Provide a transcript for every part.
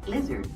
lizard.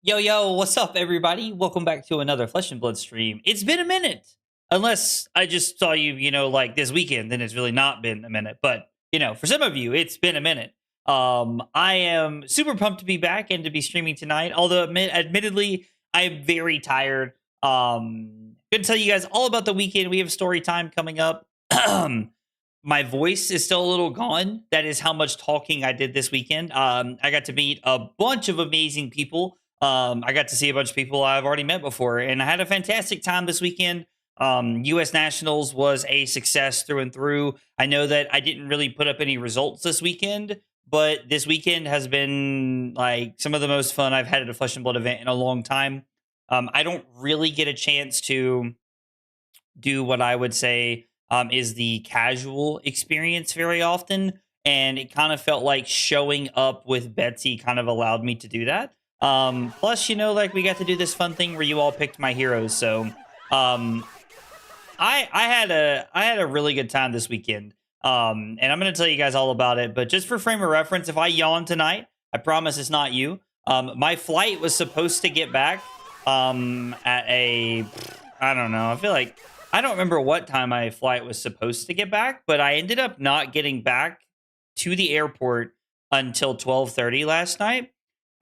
Yo, yo, what's up, everybody? Welcome back to another Flesh and Blood stream. It's been a minute. Unless I just saw you, like this weekend, then it's really not been a minute. But, for some of you, it's been a minute. I am super pumped to be back and to be streaming tonight. Although, admittedly, I am very tired. Gonna tell you guys all about the weekend. We have story time coming up. My voice is still a little gone. That is how much talking I did this weekend. I got to meet a bunch of amazing people. I got to see a bunch of people I've already met before, and I had a fantastic time this weekend. U.S. Nationals was a success through and through. I know that I didn't really put up any results this weekend, but this weekend has been like some of the most fun I've had at a Flesh and Blood event in a long time. I don't really get a chance to do what I would say is the casual experience very often. And it kind of felt like showing up with Betsy kind of allowed me to do that. Plus, like we got to do this fun thing where you all picked my heroes. So I had a really good time this weekend. And I'm going to tell you guys all about it. But just for frame of reference, if I yawn tonight, I promise it's not you. My flight was supposed to get back at I don't know. I don't remember what time my flight was supposed to get back, but I ended up not getting back to the airport until 12:30 last night.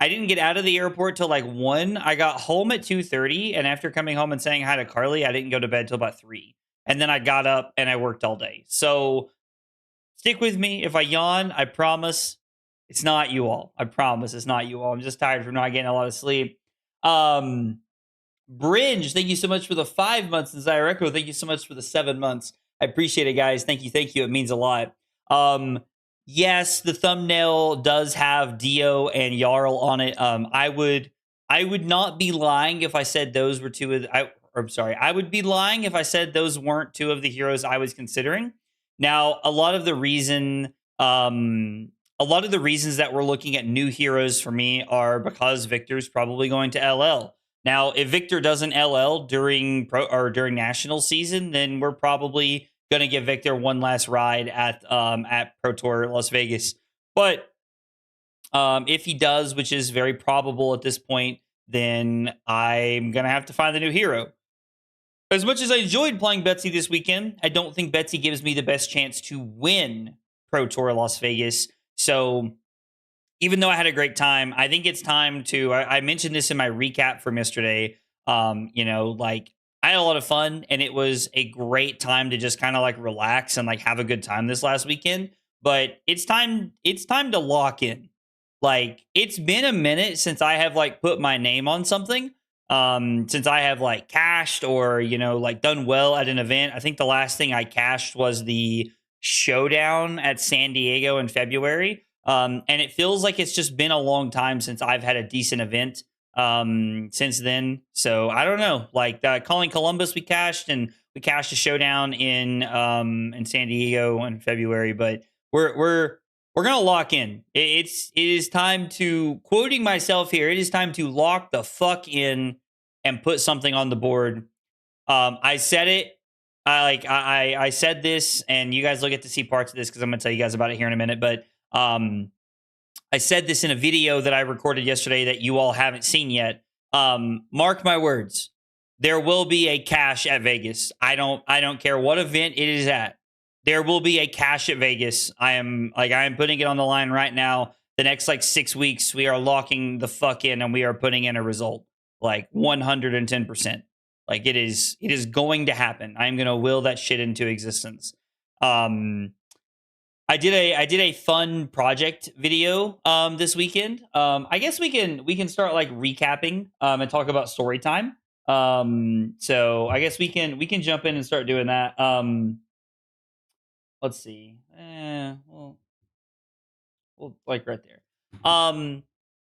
I didn't get out of the airport till like 1. I got home at 2:30, and after coming home and saying hi to Carly, I didn't go to bed till about 3. And then I got up and I worked all day. So stick with me. If I yawn, I promise it's not you all. I promise it's not you all. I'm just tired from not getting a lot of sleep. Bridge, thank you so much for the 5 months. And Zyreco, thank you so much for the 7 months. I appreciate it, guys. Thank you. Thank you. It means a lot. Yes, the thumbnail does have Dio and Jarl on it. I would not be lying if I said those were two of I would be lying if I said those weren't two of the heroes I was considering. Now, a lot of the reasons that we're looking at new heroes for me are because Victor's probably going to LL. Now, if Victor doesn't LL during pro or during national season, then we're probably going to give Victor one last ride at Pro Tour Las Vegas. But if he does, which is very probable at this point, then I'm gonna have to find the new hero. As much as I enjoyed playing Betsy this weekend, I don't think Betsy gives me the best chance to win Pro Tour Las Vegas. So even though I had a great time, I think it's time to. I mentioned this in my recap from yesterday. Like I had a lot of fun, and it was a great time to just kind of like relax and like have a good time this last weekend. But it's time. It's time to lock in. Like it's been a minute since I have like put my name on something. Since I have like cashed or like done well at an event. I think the last thing I cashed was the showdown at San Diego in February. And it feels like it's just been a long time since I've had a decent event since then. So I don't know. Like calling Columbus, we cashed a showdown in San Diego in February, but we're gonna lock in. It is time to, quoting myself here, it is time to lock the fuck in and put something on the board. I said it. I said this, and you guys will get to see parts of this because I'm gonna tell you guys about it here in a minute. But I said this in a video that I recorded yesterday that you all haven't seen yet. Mark my words. There will be a cash at Vegas. I don't care what event it is at. There will be a cash at Vegas. I am putting it on the line right now. The next like 6 weeks, we are locking the fuck in and we are putting in a result like 110%. Like it is going to happen. I'm going to will that shit into existence. I did a fun project video this weekend. I guess we can start like recapping and talk about story time. So I guess we can jump in and start doing that. Let's see. Well, like right there.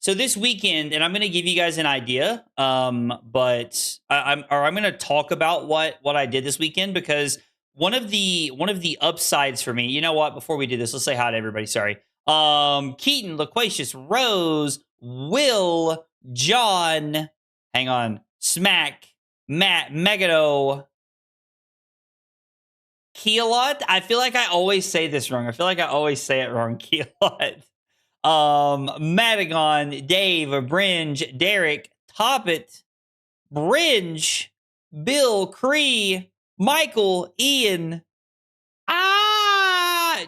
So this weekend, and I'm going to give you guys an idea. But I'm going to talk about what I did this weekend because one of the upsides for me. You know what? Before we do this, let's say hi to everybody. Sorry. Keaton, Loquacious, Rose, Will, John. Hang on. Smack, Matt, Megado. Keelot. I feel like I always say this wrong. I feel like I always say it wrong. Keelot. Madagon, Dave, Bringe, Derek, Toppet, Bringe, Bill, Cree, Michael, Ian,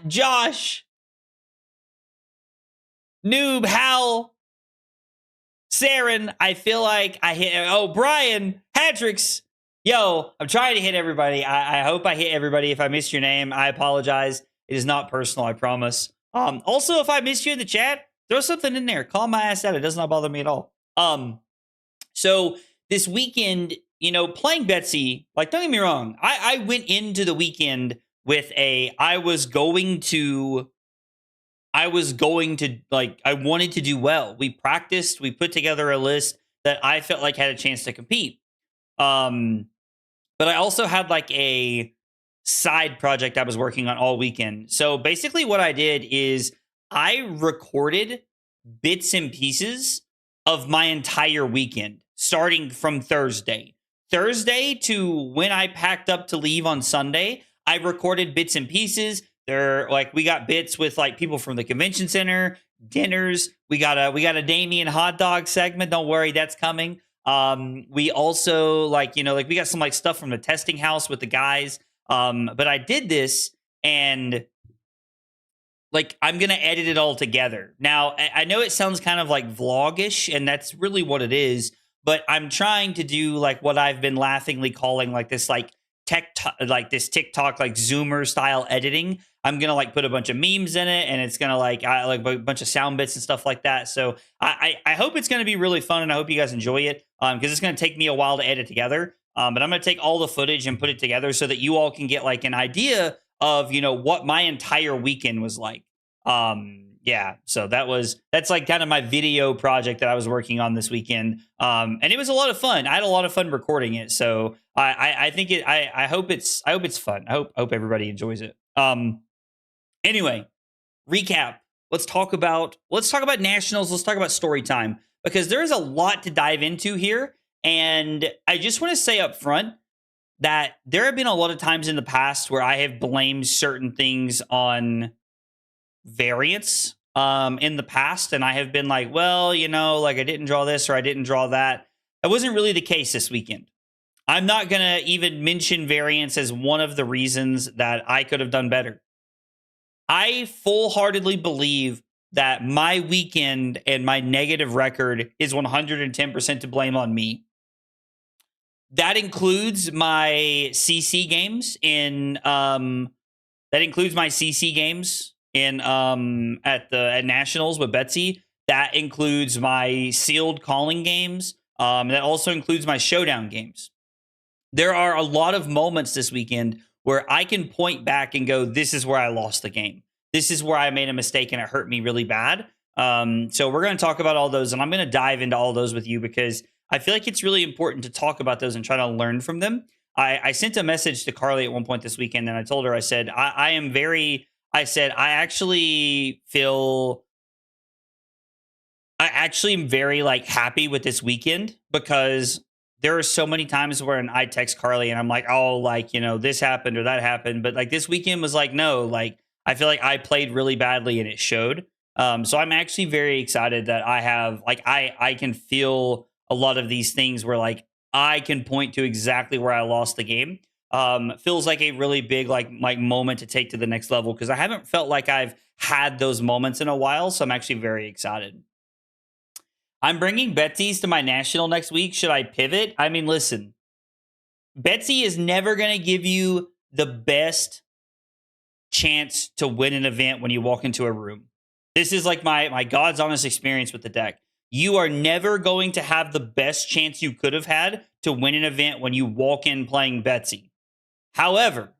Josh, Noob, Hal, Saren. I feel like I hit. Oh, Brian, Hatrix. Yo, I'm trying to hit everybody. I hope I hit everybody. If I missed your name, I apologize. It is not personal, I promise. Also, if I missed you in the chat, throw something in there. Call my ass out. It does not bother me at all. So this weekend, playing Betsy, like, don't get me wrong. I went into the weekend with I wanted to do well. We practiced, we put together a list that I felt like had a chance to compete. But I also had like a side project I was working on all weekend. So basically what I did is I recorded bits and pieces of my entire weekend, starting from Thursday to when I packed up to leave on Sunday. I recorded bits and pieces. We got bits with like people from the convention center, dinners. We got a Damien hot dog segment. Don't worry, that's coming. We also we got some like stuff from the testing house with the guys. But I did this and like I'm gonna edit it all together. Now I know it sounds kind of like vlogish, and that's really what it is. But I'm trying to do like what I've been laughingly calling like this like TikTok like Zoomer style editing. I'm gonna like put a bunch of memes in it, and it's gonna like a bunch of sound bits and stuff like that. So I hope it's gonna be really fun, and I hope you guys enjoy it because it's gonna take me a while to edit together. But I'm gonna take all the footage and put it together so that you all can get like an idea of what my entire weekend was like. Yeah, so that's like kind of my video project that I was working on this weekend. And it was a lot of fun. I had a lot of fun recording it. So I think I hope it's fun. I hope everybody enjoys it. Um, anyway, recap. Let's talk about nationals. Let's talk about story time because there is a lot to dive into here. And I just want to say up front that there have been a lot of times in the past where I have blamed certain things on variance in the past. And I have been like, well, like I didn't draw this or I didn't draw that. That wasn't really the case this weekend. I'm not going to even mention variance as one of the reasons that I could have done better. I full heartedly believe that my weekend and my negative record is 110% to blame on me. That includes my CC games in at nationals with Betsy. That includes my sealed calling games. That also includes my showdown games. There are a lot of moments this weekend where I can point back and go, this is where I lost the game. This is where I made a mistake and it hurt me really bad. So we're going to talk about all those, and I'm going to dive into all those with you because I feel like it's really important to talk about those and try to learn from them. I sent a message to Carly at one point this weekend, and I told her, I said, I actually am very like happy with this weekend because there are so many times where I text Carly and I'm like, oh, like, this happened or that happened. But like this weekend was like, no, like, I feel like I played really badly and it showed. So I'm actually very excited that I have like, I can feel a lot of these things where like I can point to exactly where I lost the game. Feels like a really big like moment to take to the next level because I haven't felt like I've had those moments in a while. So I'm actually very excited. I'm bringing Betsy's to my national next week. Should I pivot? I mean, listen, Betsy is never going to give you the best chance to win an event when you walk into a room. This is like my God's honest experience with the deck. You are never going to have the best chance you could have had to win an event when you walk in playing Betsy. However,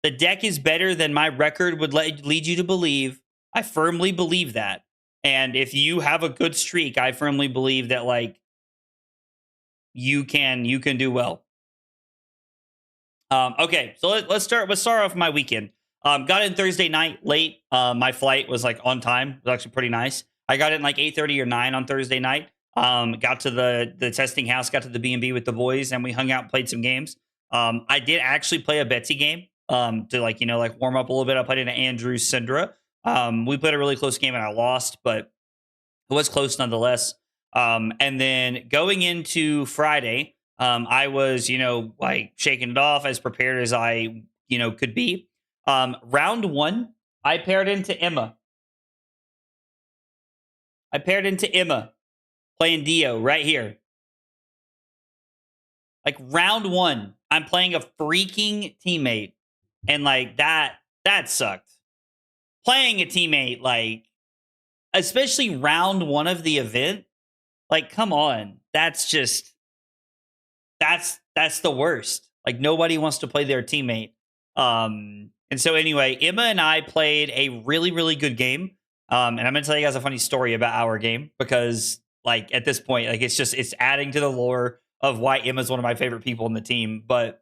the deck is better than my record would lead you to believe. I firmly believe that. And if you have a good streak, I firmly believe that like you can do well. Okay, so let's start off my weekend. Got in Thursday night late. My flight was like on time. It was actually pretty nice. I got in like 8:30 or 9 on Thursday night. Got to the testing house, got to the B&B with the boys, and we hung out and played some games. I did actually play a Betsy game to like warm up a little bit. I played in an Andrew Syndra. We played a really close game and I lost, but it was close nonetheless. And then going into Friday, I was, like shaking it off as prepared as I, could be. Round one, I paired into Emma. Playing Dio right here. Like round one, I'm playing a freaking teammate. And like that sucked. Playing a teammate, like, especially round one of the event, like, come on. That's the worst. Like, nobody wants to play their teammate. And so anyway, Emma and I played a really, really good game. And I'm gonna tell you guys a funny story about our game because, like, at this point, like, it's adding to the lore of why Emma's one of my favorite people in the team. But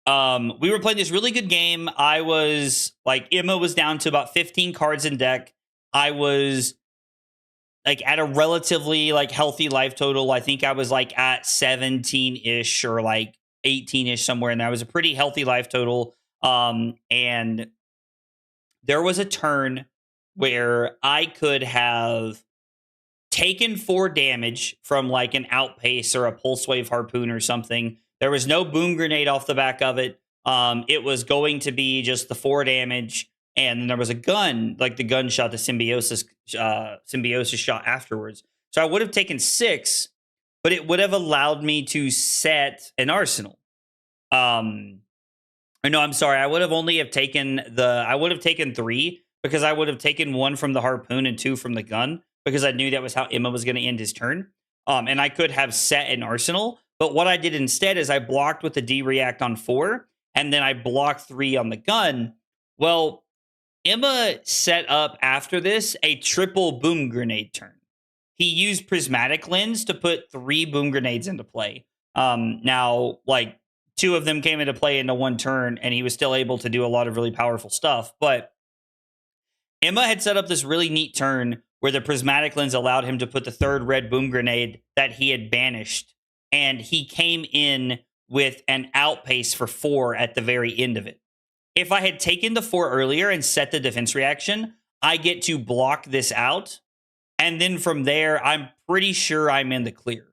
we were playing this really good game. I was like, Emma was down to about 15 cards in deck. I was like at a relatively like healthy life total. I think I was like at 17-ish or like 18-ish somewhere in there. I was a pretty healthy life total. And there was a turn where I could have taken 4 damage from like an outpace or a pulse wave harpoon or something. There was no boom grenade off the back of it. It was going to be just the 4 damage. And then there was a gun, like the gun shot, the symbiosis shot afterwards. So I would have taken 6, but it would have allowed me to set an arsenal. No, I'm sorry. I would have taken 3 because I would have taken 1 from the harpoon and 2 from the gun because I knew that was how Emma was going to end his turn. And I could have set an arsenal. But what I did instead is I blocked with the D-React on 4, and then I blocked 3 on the gun. Well, Emma set up after this a triple boom grenade turn. He used Prismatic Lens to put 3 boom grenades into play. Now, like, two of them came into play into one turn, and he was still able to do a lot of really powerful stuff. But Emma had set up this really neat turn where the prismatic lens allowed him to put the third red boom grenade that he had banished, and he came in with an outpace for 4 at the very end of it. If I had taken the 4 earlier and set the defense reaction, I get to block this out, and then from there, I'm pretty sure I'm in the clear.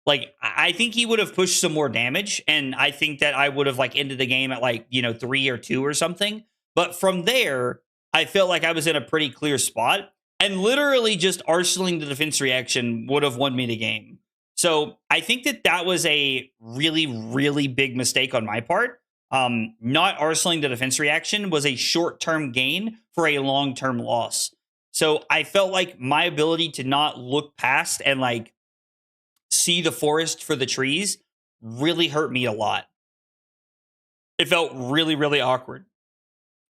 Like, I think he would have pushed some more damage, and I think that I would have, like, ended the game at, like, 3 or 2 or something. But from there, I felt like I was in a pretty clear spot, and literally just arsenaling the defense reaction would have won me the game. So I think that that was a really, really big mistake on my part. Not arsenaling the defense reaction was a short-term gain for a long-term loss. So I felt like my ability to not look past and, like, see the forest for the trees really hurt me a lot. It felt really, really awkward.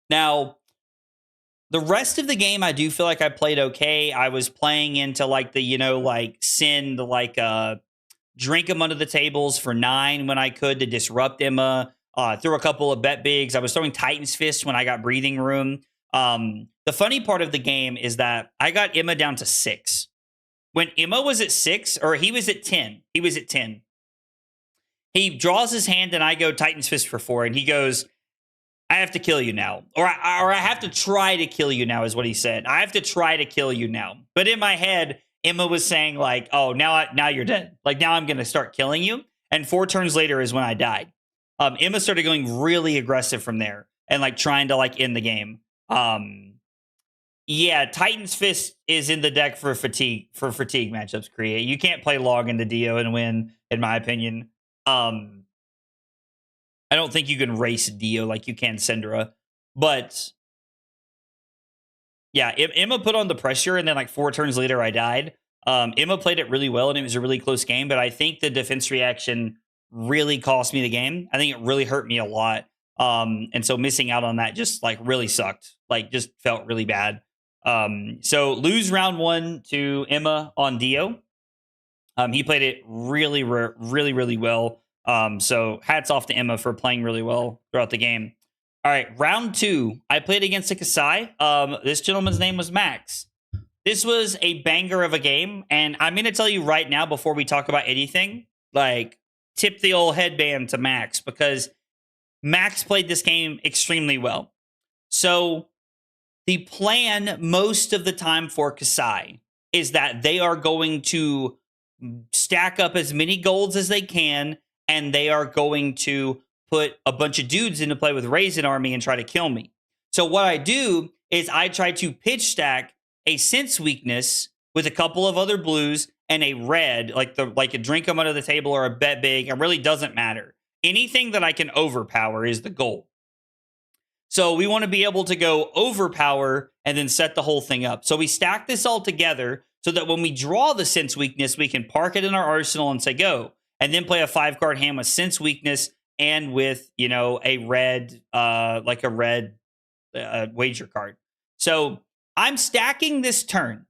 Now, the rest of the game, I do feel like I played okay. I was playing into, like, the, send, like, drink him under the tables for 9 when I could to disrupt Emma. Threw a couple of bet bigs. I was throwing Titan's Fist when I got breathing room. The funny part of the game is that I got Emma down to 6. When Emma was at 6, or he was at 10. He was at 10. He draws his hand and I go Titan's Fist for 4. And he goes, I have to kill you now. Or I have to try to kill you now is what he said. I have to try to kill you now. But in my head, Emma was saying, like, oh, now you're dead. Like, now I'm going to start killing you. And 4 turns later is when I died. Emma started going really aggressive from there and, like, trying to, like, end the game. Yeah, Titan's Fist is in the deck for fatigue matchups. Create. You can't play log into Dio and win, in my opinion. I don't think you can race Dio like you can Syndra, but yeah, Emma put on the pressure, and then, like, 4 turns later, I died. Emma played it really well, and it was a really close game. But I think the defense reaction really cost me the game. I think it really hurt me a lot. And so missing out on that just, like, really sucked. Like, just felt really bad. So lose round 1 to Emma on Dio. He played it really, really, really well. So hats off to Emma for playing really well throughout the game. All right, round 2. I played against a Kasai. This gentleman's name was Max. This was a banger of a game, and I'm going to tell you right now before we talk about anything, like, tip the old headband to Max, because Max played this game extremely well. So the plan most of the time for Kasai is that they are going to stack up as many golds as they can, and they are going to put a bunch of dudes into play with Raisin Army and try to kill me. So what I do is I try to pitch stack a sense weakness with a couple of other blues and a red, like a drink them under the table or a bet big. It really doesn't matter. Anything that I can overpower is the goal. So we want to be able to go overpower and then set the whole thing up. So we stack this all together so that when we draw the sense weakness, we can park it in our arsenal and say go, and then play a 5-card hand with sense weakness and with, a red, wager card. So I'm stacking this turn.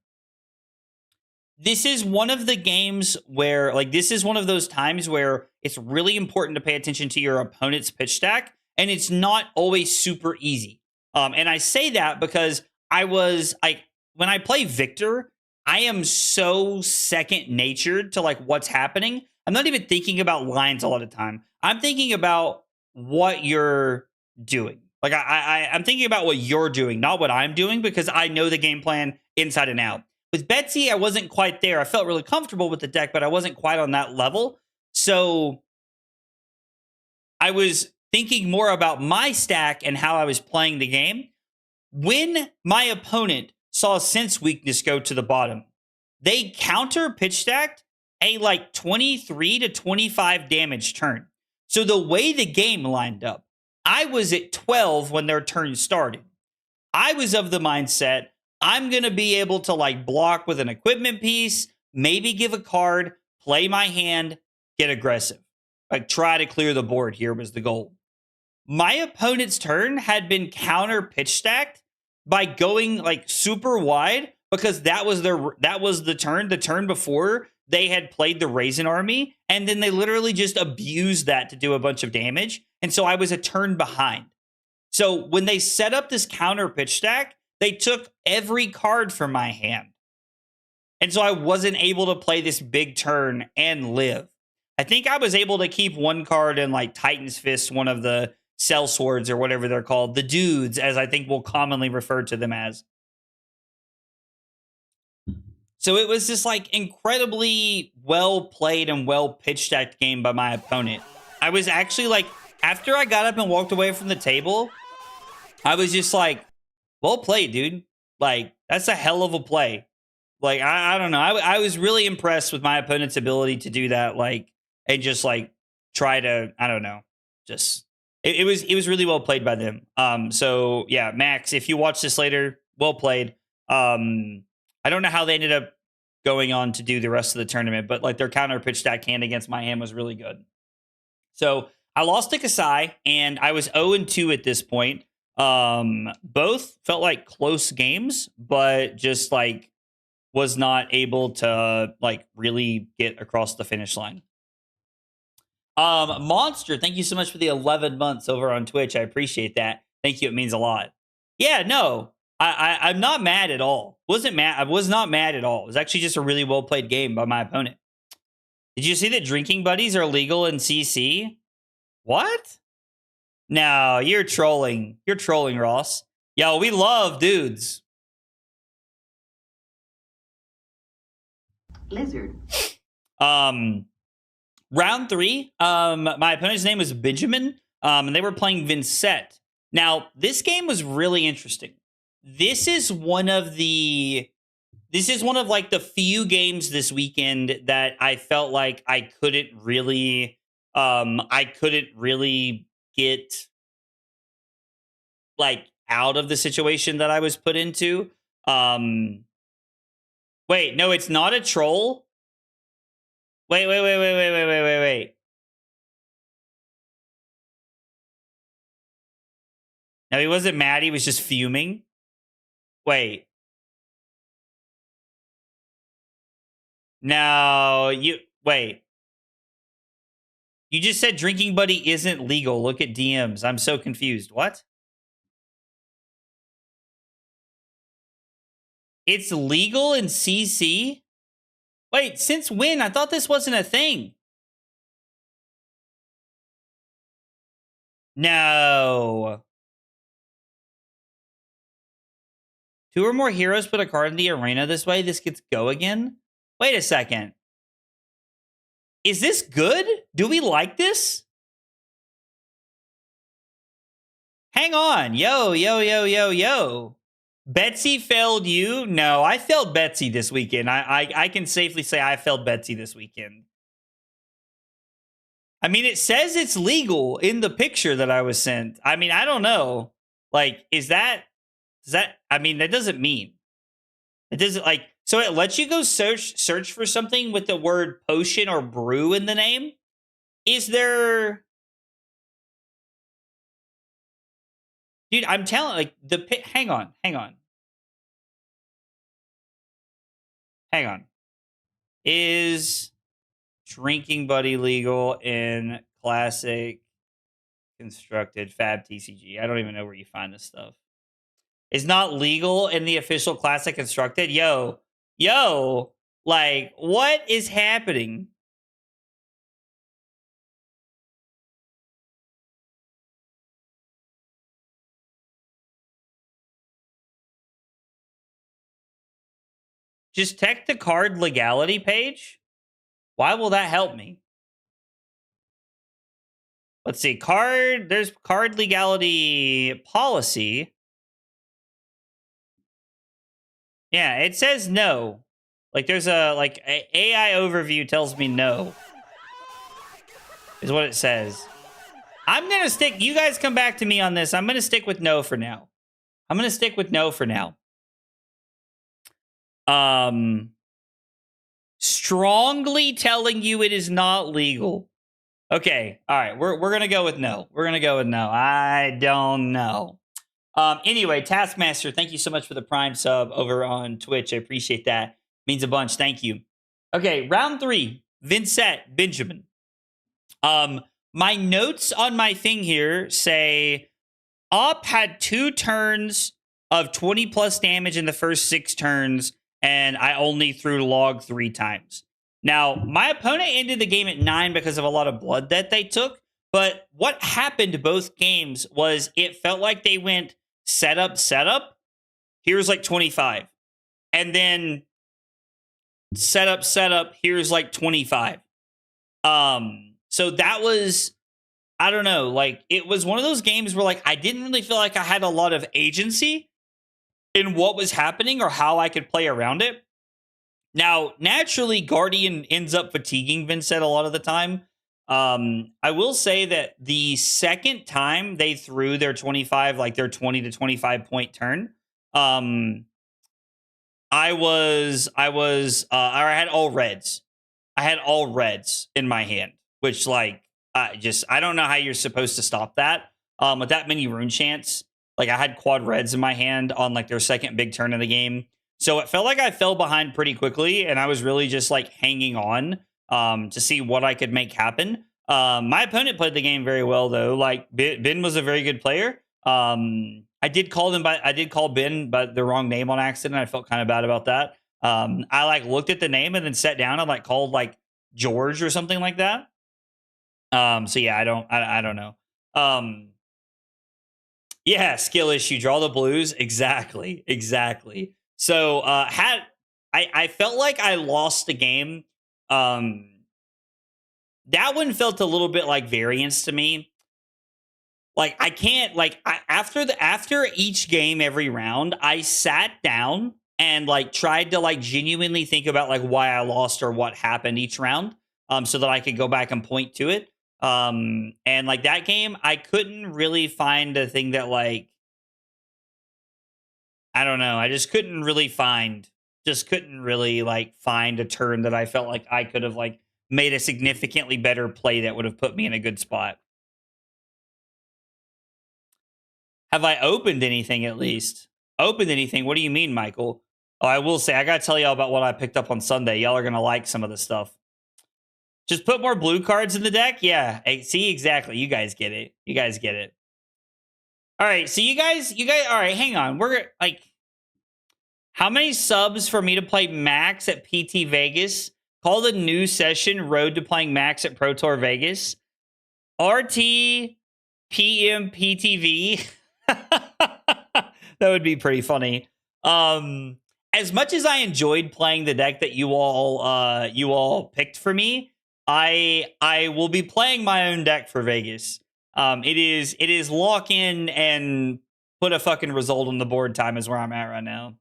This is one of the games where, like, this is one of those times where it's really important to pay attention to your opponent's pitch stack, and it's not always super easy. And I say that because when I play Victor, I am so second natured to, like, what's happening. I'm not even thinking about lines a lot of the time. I'm thinking about what you're doing. Like, I'm thinking about what you're doing, not what I'm doing, because I know the game plan inside and out. With Betsy, I wasn't quite there. I felt really comfortable with the deck, but I wasn't quite on that level. So I was thinking more about my stack and how I was playing the game. When my opponent saw sense weakness go to the bottom, they counter pitch stacked a, like, 23 to 25 damage turn. So the way the game lined up, I was at 12 when their turn started. I was of the mindset, I'm going to be able to, like, block with an equipment piece, maybe give a card, play my hand, get aggressive. Like, try to clear the board here was the goal. My opponent's turn had been counter pitch stacked by going, like, super wide, because that was the turn before they had played the Raisin Army, and then they literally just abused that to do a bunch of damage. And so I was a turn behind. So when they set up this counter pitch stack, they took every card from my hand. And so I wasn't able to play this big turn and live. I think I was able to keep one card in like Titan's Fist, one of the Cell Swords or whatever they're called. The dudes, as I think we'll commonly refer to them as. So it was this like incredibly well played and well pitch stacked game by my opponent. I was actually like, after I got up and walked away from the table, I was just like, well played, dude. Like, that's a hell of a play. Like, I don't know. I was really impressed with my opponent's ability to do that, like, and just like try to, I don't know, just it was really well played by them. So yeah, Max, if you watch this later, well played. I don't know how they ended up going on to do the rest of the tournament, but like their counter pitch stack hand against my hand was really good. So I lost to Kasai, and I was 0-2 at this point. Both felt like close games, but just like was not able to like really get across the finish line. Monster, thank you so much for the 11 months over on Twitch. I appreciate that. Thank you. It means a lot. Yeah, no, I'm not mad at all. Wasn't mad. I was not mad at all. It was actually just a really well played game by my opponent. Did you see that drinking buddies are legal in CC? What? No, you're trolling. You're trolling, Ross. Yo, we love dudes. Lizard. Round 3. My opponent's name was Benjamin. And they were playing Vincent. Now, this game was really interesting. This is one of like the few games this weekend that I felt like I couldn't really get like out of the situation that I was put into. Wait, no, it's not a troll. Wait. No, he wasn't mad. He was just fuming. Wait. No, wait. You just said drinking buddy isn't legal. Look at DMs. I'm so confused. What? It's legal in CC? Wait, since when? I thought this wasn't a thing. No. 2 or more heroes put a card in the arena this way. This gets go again. Wait a second. Is this good? Do we like this? Hang on. Yo. Betsy failed you? No, I failed Betsy this weekend. I can safely say I failed Betsy this weekend. I mean, it says it's legal in the picture that I was sent. I mean, I don't know. Like, does that, I mean, that doesn't mean. It doesn't, like, so it lets you go search for something with the word potion or brew in the name? Is there... Dude, I'm telling, like, hang on. Is drinking buddy legal in classic constructed fab TCG? I don't even know where you find this stuff. Is not legal in the official classic constructed? Yo, like, what is happening? Just check the card legality page. Why will that help me? Let's see. There's card legality policy. Yeah, it says no. Like there's a AI overview tells me no. Is what it says. I'm going to stick, you guys come back to me on this. I'm going to stick with no for now. Strongly telling you it is not legal. Okay, all right, we're gonna go with no. I don't know. Anyway, Taskmaster, thank you so much for the Prime sub over on Twitch. I appreciate that. Means a bunch. Thank you. Okay, round 3. Vincent Benjamin. My notes on my thing here say Op had 2 turns of 20 plus damage in the first 6 turns, and I only threw log 3 times. Now, my opponent ended the game at 9 because of a lot of blood that they took. But what happened both games was it felt like they went setup, setup. Here's like 25. And then setup, setup. Here's like 25. So that was, I don't know, like it was one of those games where like I didn't really feel like I had a lot of agency in what was happening or how I could play around it. Now, naturally, Guardian ends up fatiguing Vincent a lot of the time. I will say that the second time they threw their 25, like their 20 to 25 point turn, I had all reds. I had all reds in my hand, which like I don't know how you're supposed to stop that. With that many rune chants, like I had quad reds in my hand on like their second big turn of the game. So it felt like I fell behind pretty quickly, and I was really just like hanging on to see what I could make happen. My opponent played the game very well though. Like Ben was a very good player. I did call Ben by the wrong name on accident. I felt kind of bad about that. I like looked at the name and then sat down and like called like George or something like that. So yeah, I don't know. Yeah, skill issue. Draw the blues. Exactly. So I felt like I lost the game. That one felt a little bit like variance to me. Like I can't after each game every round, I sat down and like tried to like genuinely think about like why I lost or what happened each round, so that I could go back and point to it. And like that game, I couldn't really find a thing that like I don't know. I couldn't really like find a turn that I felt like I could have like made a significantly better play that would have put me in a good spot. Have I opened anything at least? Opened anything? What do you mean, Michael? Oh, I will say, I got to tell y'all about what I picked up on Sunday. Y'all are going to like some of the stuff. Just put more blue cards in the deck? Yeah. Hey, see, exactly. You guys get it. All right. So you guys, all right, hang on. We're like, how many subs for me to play Max at PT Vegas? Call the new session Road to Playing Max at Pro Tour Vegas. RT PM PTV. That would be pretty funny. As much as I enjoyed playing the deck that you all picked for me, I will be playing my own deck for Vegas. It is lock in and put a fucking result on the board time is where I'm at right now.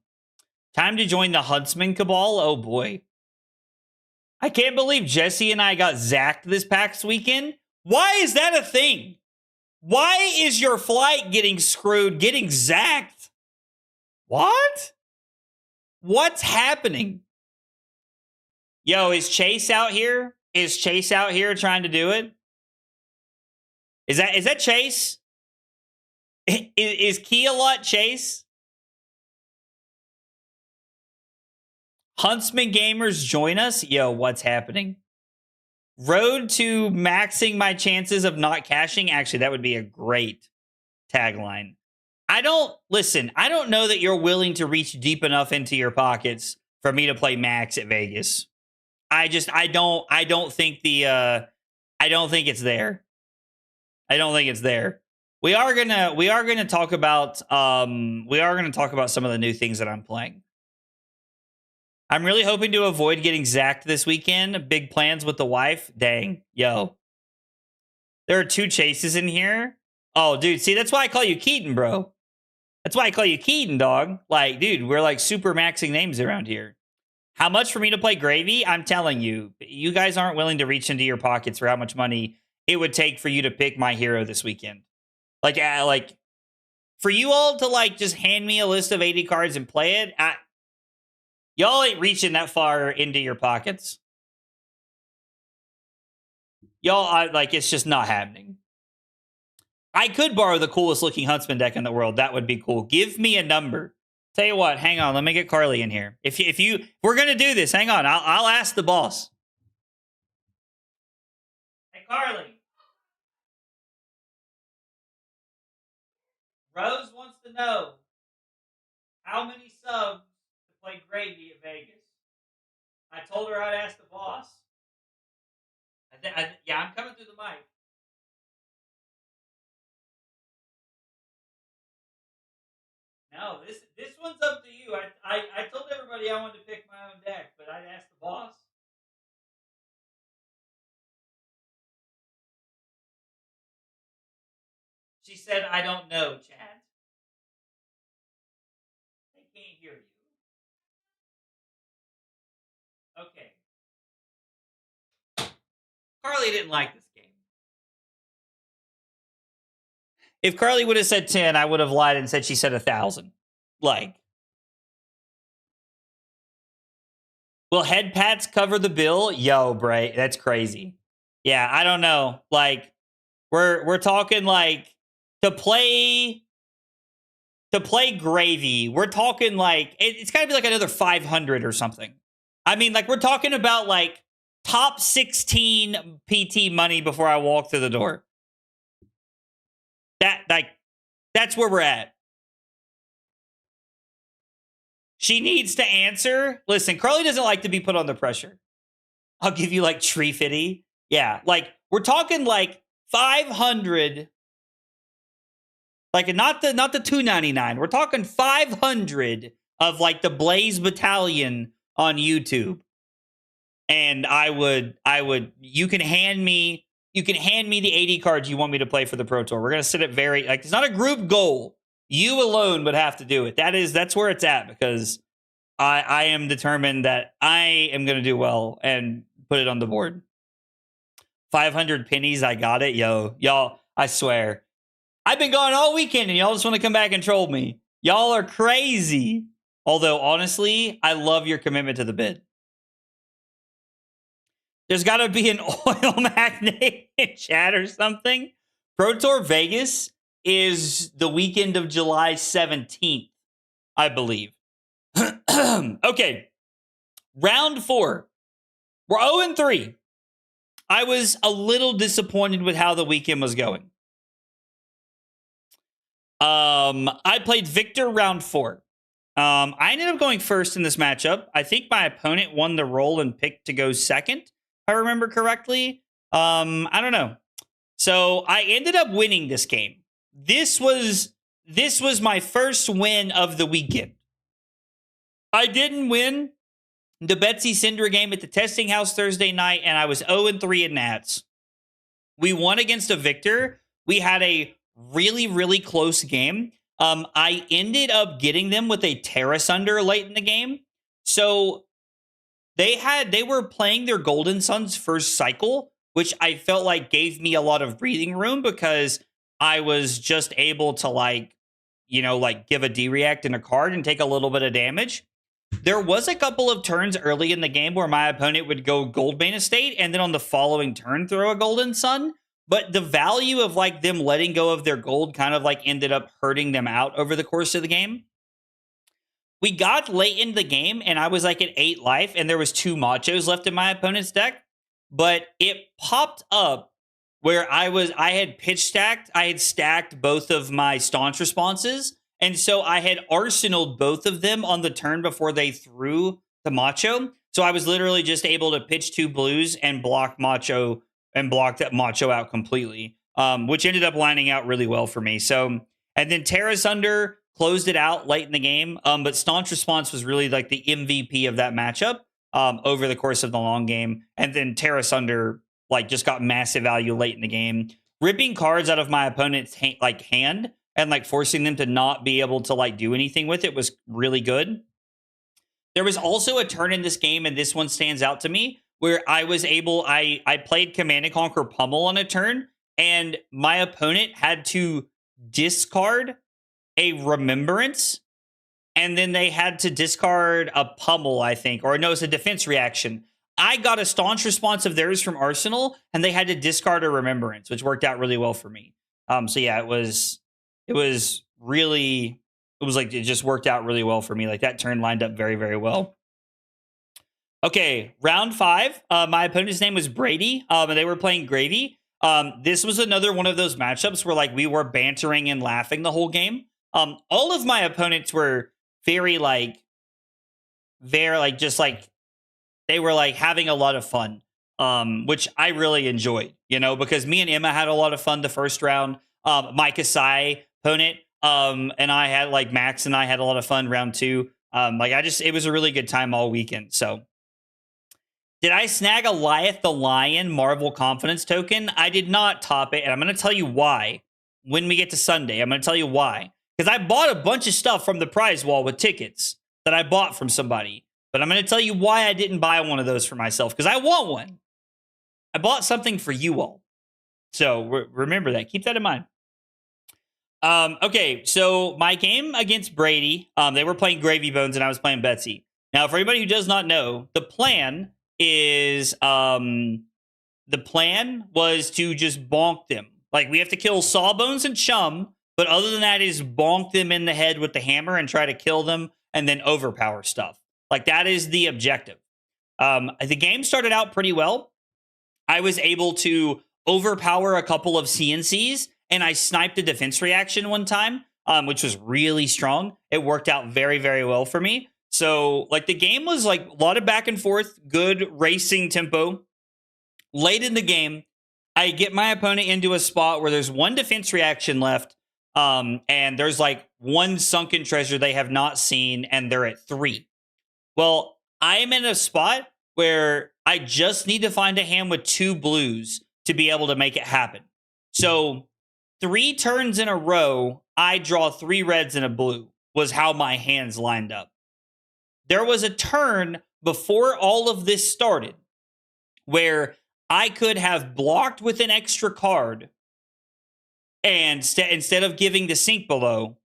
Time to join the Huntsman Cabal. Oh boy. I can't believe Jesse and I got zacked this past weekend. Why is that a thing? Why is your flight getting screwed, getting zacked? What? What's happening? Yo, is Chase out here? Is Chase out here trying to do it? Is that Chase? Is Kia-Lot Chase? Huntsman Gamers join us? Yo, what's happening? Road to maxing my chances of not cashing. Actually, that would be a great tagline. I don't know that you're willing to reach deep enough into your pockets for me to play Max at Vegas. I don't think it's there. I don't think it's there. We are gonna talk about some of the new things that I'm playing. I'm really hoping to avoid getting zacked this weekend. Big plans with the wife. Dang. Yo. There are 2 chases in here. Oh, dude. See, that's why I call you Keaton, bro. That's why I call you Keaton, dog. Like, dude, we're like super maxing names around here. How much for me to play Gravy? I'm telling you, you guys aren't willing to reach into your pockets for how much money it would take for you to pick my hero this weekend. Like for you all to like just hand me a list of 80 cards and play it, y'all ain't reaching that far into your pockets. Y'all, it's just not happening. I could borrow the coolest looking Huntsman deck in the world. That would be cool. Give me a number. Tell you what, hang on. Let me get Carly in here. If we're gonna do this, hang on. I'll ask the boss. Hey, Carly. Rose wants to know how many subs to play Gravy at Vegas. I told her I'd ask the boss. Yeah, I'm coming through the mic. No, this one's up to you. I told everybody I wanted to pick my own deck, but I'd ask the boss. She said, I don't know, Chad. They can't hear you. Okay. Carly didn't like this game. If Carly would have said 10, I would have lied and said she said 1,000. Like, will head pats cover the bill? Yo, Bray, that's crazy. Yeah, I don't know. Like, we're talking like to play Gravy. We're talking like it's got to be like another 500 or something. I mean, like we're talking about like top 16 PT money before I walk through the door. That's where we're at. She needs to answer. Listen, Carly doesn't like to be put under pressure. I'll give you like Tree Fitty. Yeah, like we're talking like 500. Like not the 299. We're talking 500 of like the Blaze Battalion on YouTube. And I would you can hand me the 80 cards you want me to play for the Pro Tour. We're going to sit it very like it's not a group goal. You alone would have to do it. That's where it's at because I am determined that I am going to do well and put it on the board. 500 pennies, I got it. Yo, y'all, I swear. I've been gone all weekend and y'all just want to come back and troll me. Y'all are crazy. Although, honestly, I love your commitment to the bid. There's got to be an oil magnate in chat or something. Pro Tour Vegas is the weekend of July 17th, I believe. Okay. Round 4. We're 0-3. I was a little disappointed with how the weekend was going. I played Victor round 4. I ended up going first in this matchup. I think my opponent won the roll and picked to go second, if I remember correctly. I don't know. So I ended up winning this game. This was my first win of the weekend. I didn't win the Betsy Cinder game at the testing house Thursday night, and I was 0-3 in Nats. We won against a Victor. We had a really, really close game. I ended up getting them with a Terra Sunder late in the game. So they were playing their Golden Sun's first cycle, which I felt like gave me a lot of breathing room because I was just able to give a D-react in a card and take a little bit of damage. There was a couple of turns early in the game where my opponent would go Goldbane Estate and then on the following turn throw a Golden Sun. But the value of them letting go of their gold kind of ended up hurting them out over the course of the game. We got late in the game and I was at 8 life and there was 2 Machos left in my opponent's deck. But it popped up where I had pitch stacked. I had stacked both of my staunch responses. And so I had arsenaled both of them on the turn before they threw the Macho. So I was literally just able to pitch 2 blues and block Macho and block that Macho out completely, which ended up lining out really well for me. So, and then Terra Sunder closed it out late in the game. But Staunch Response was really the MVP of that matchup over the course of the long game. And then Terra Sunder just got massive value late in the game, ripping cards out of my opponent's hand and forcing them to not be able to do anything with it was really good. There was also a turn in this game, and this one stands out to me, where I was able, I played Command and Conquer Pummel on a turn, and my opponent had to discard a Remembrance, and then they had to discard a Pummel, I think, or no, it's a defense reaction. I got a Staunch Response of theirs from Arsenal, and they had to discard a Remembrance, which worked out really well for me. So yeah, it was really, it was like it just worked out really well for me. Like that turn lined up very, very well. Okay, round 5. My opponent's name was Brady, and they were playing Gravy. This was another one of those matchups where like we were bantering and laughing the whole game. All of my opponents were very just like they were like having a lot of fun, which I really enjoyed, because me and Emma had a lot of fun the first round. My Kasai opponent, and I had like Max and I had a lot of fun round 2. It was a really good time all weekend. So did I snag a Liath the Lion Marvel Confidence token? I did not top it, and I'm going to tell you why when we get to Sunday. I'm going to tell you why. Because I bought a bunch of stuff from the prize wall with tickets that I bought from somebody. But I'm going to tell you why I didn't buy one of those for myself, because I want one. I bought something for you all. So remember that. Keep that in mind. Okay, so my game against Brady, they were playing Gravy Bones and I was playing Betsy. Now, for anybody who does not know, the plan was to just bonk them. Like, we have to kill Sawbones and Chum, but other than that is bonk them in the head with the hammer and try to kill them and then overpower stuff. Like, that is the objective. The game started out pretty well. I was able to overpower a couple of CNCs, and I sniped a defense reaction one time, which was really strong. It worked out very, very well for me. So, like, the game was, like, a lot of back and forth, good racing tempo. Late in the game, I get my opponent into a spot where there's one defense reaction left, and there's, like, one sunken treasure they have not seen, and they're at 3. Well, I'm in a spot where I just need to find a hand with 2 blues to be able to make it happen. So 3 turns in a row, I draw 3 reds and a blue was how my hands lined up. There was a turn before all of this started where I could have blocked with an extra card and instead of giving the sink below,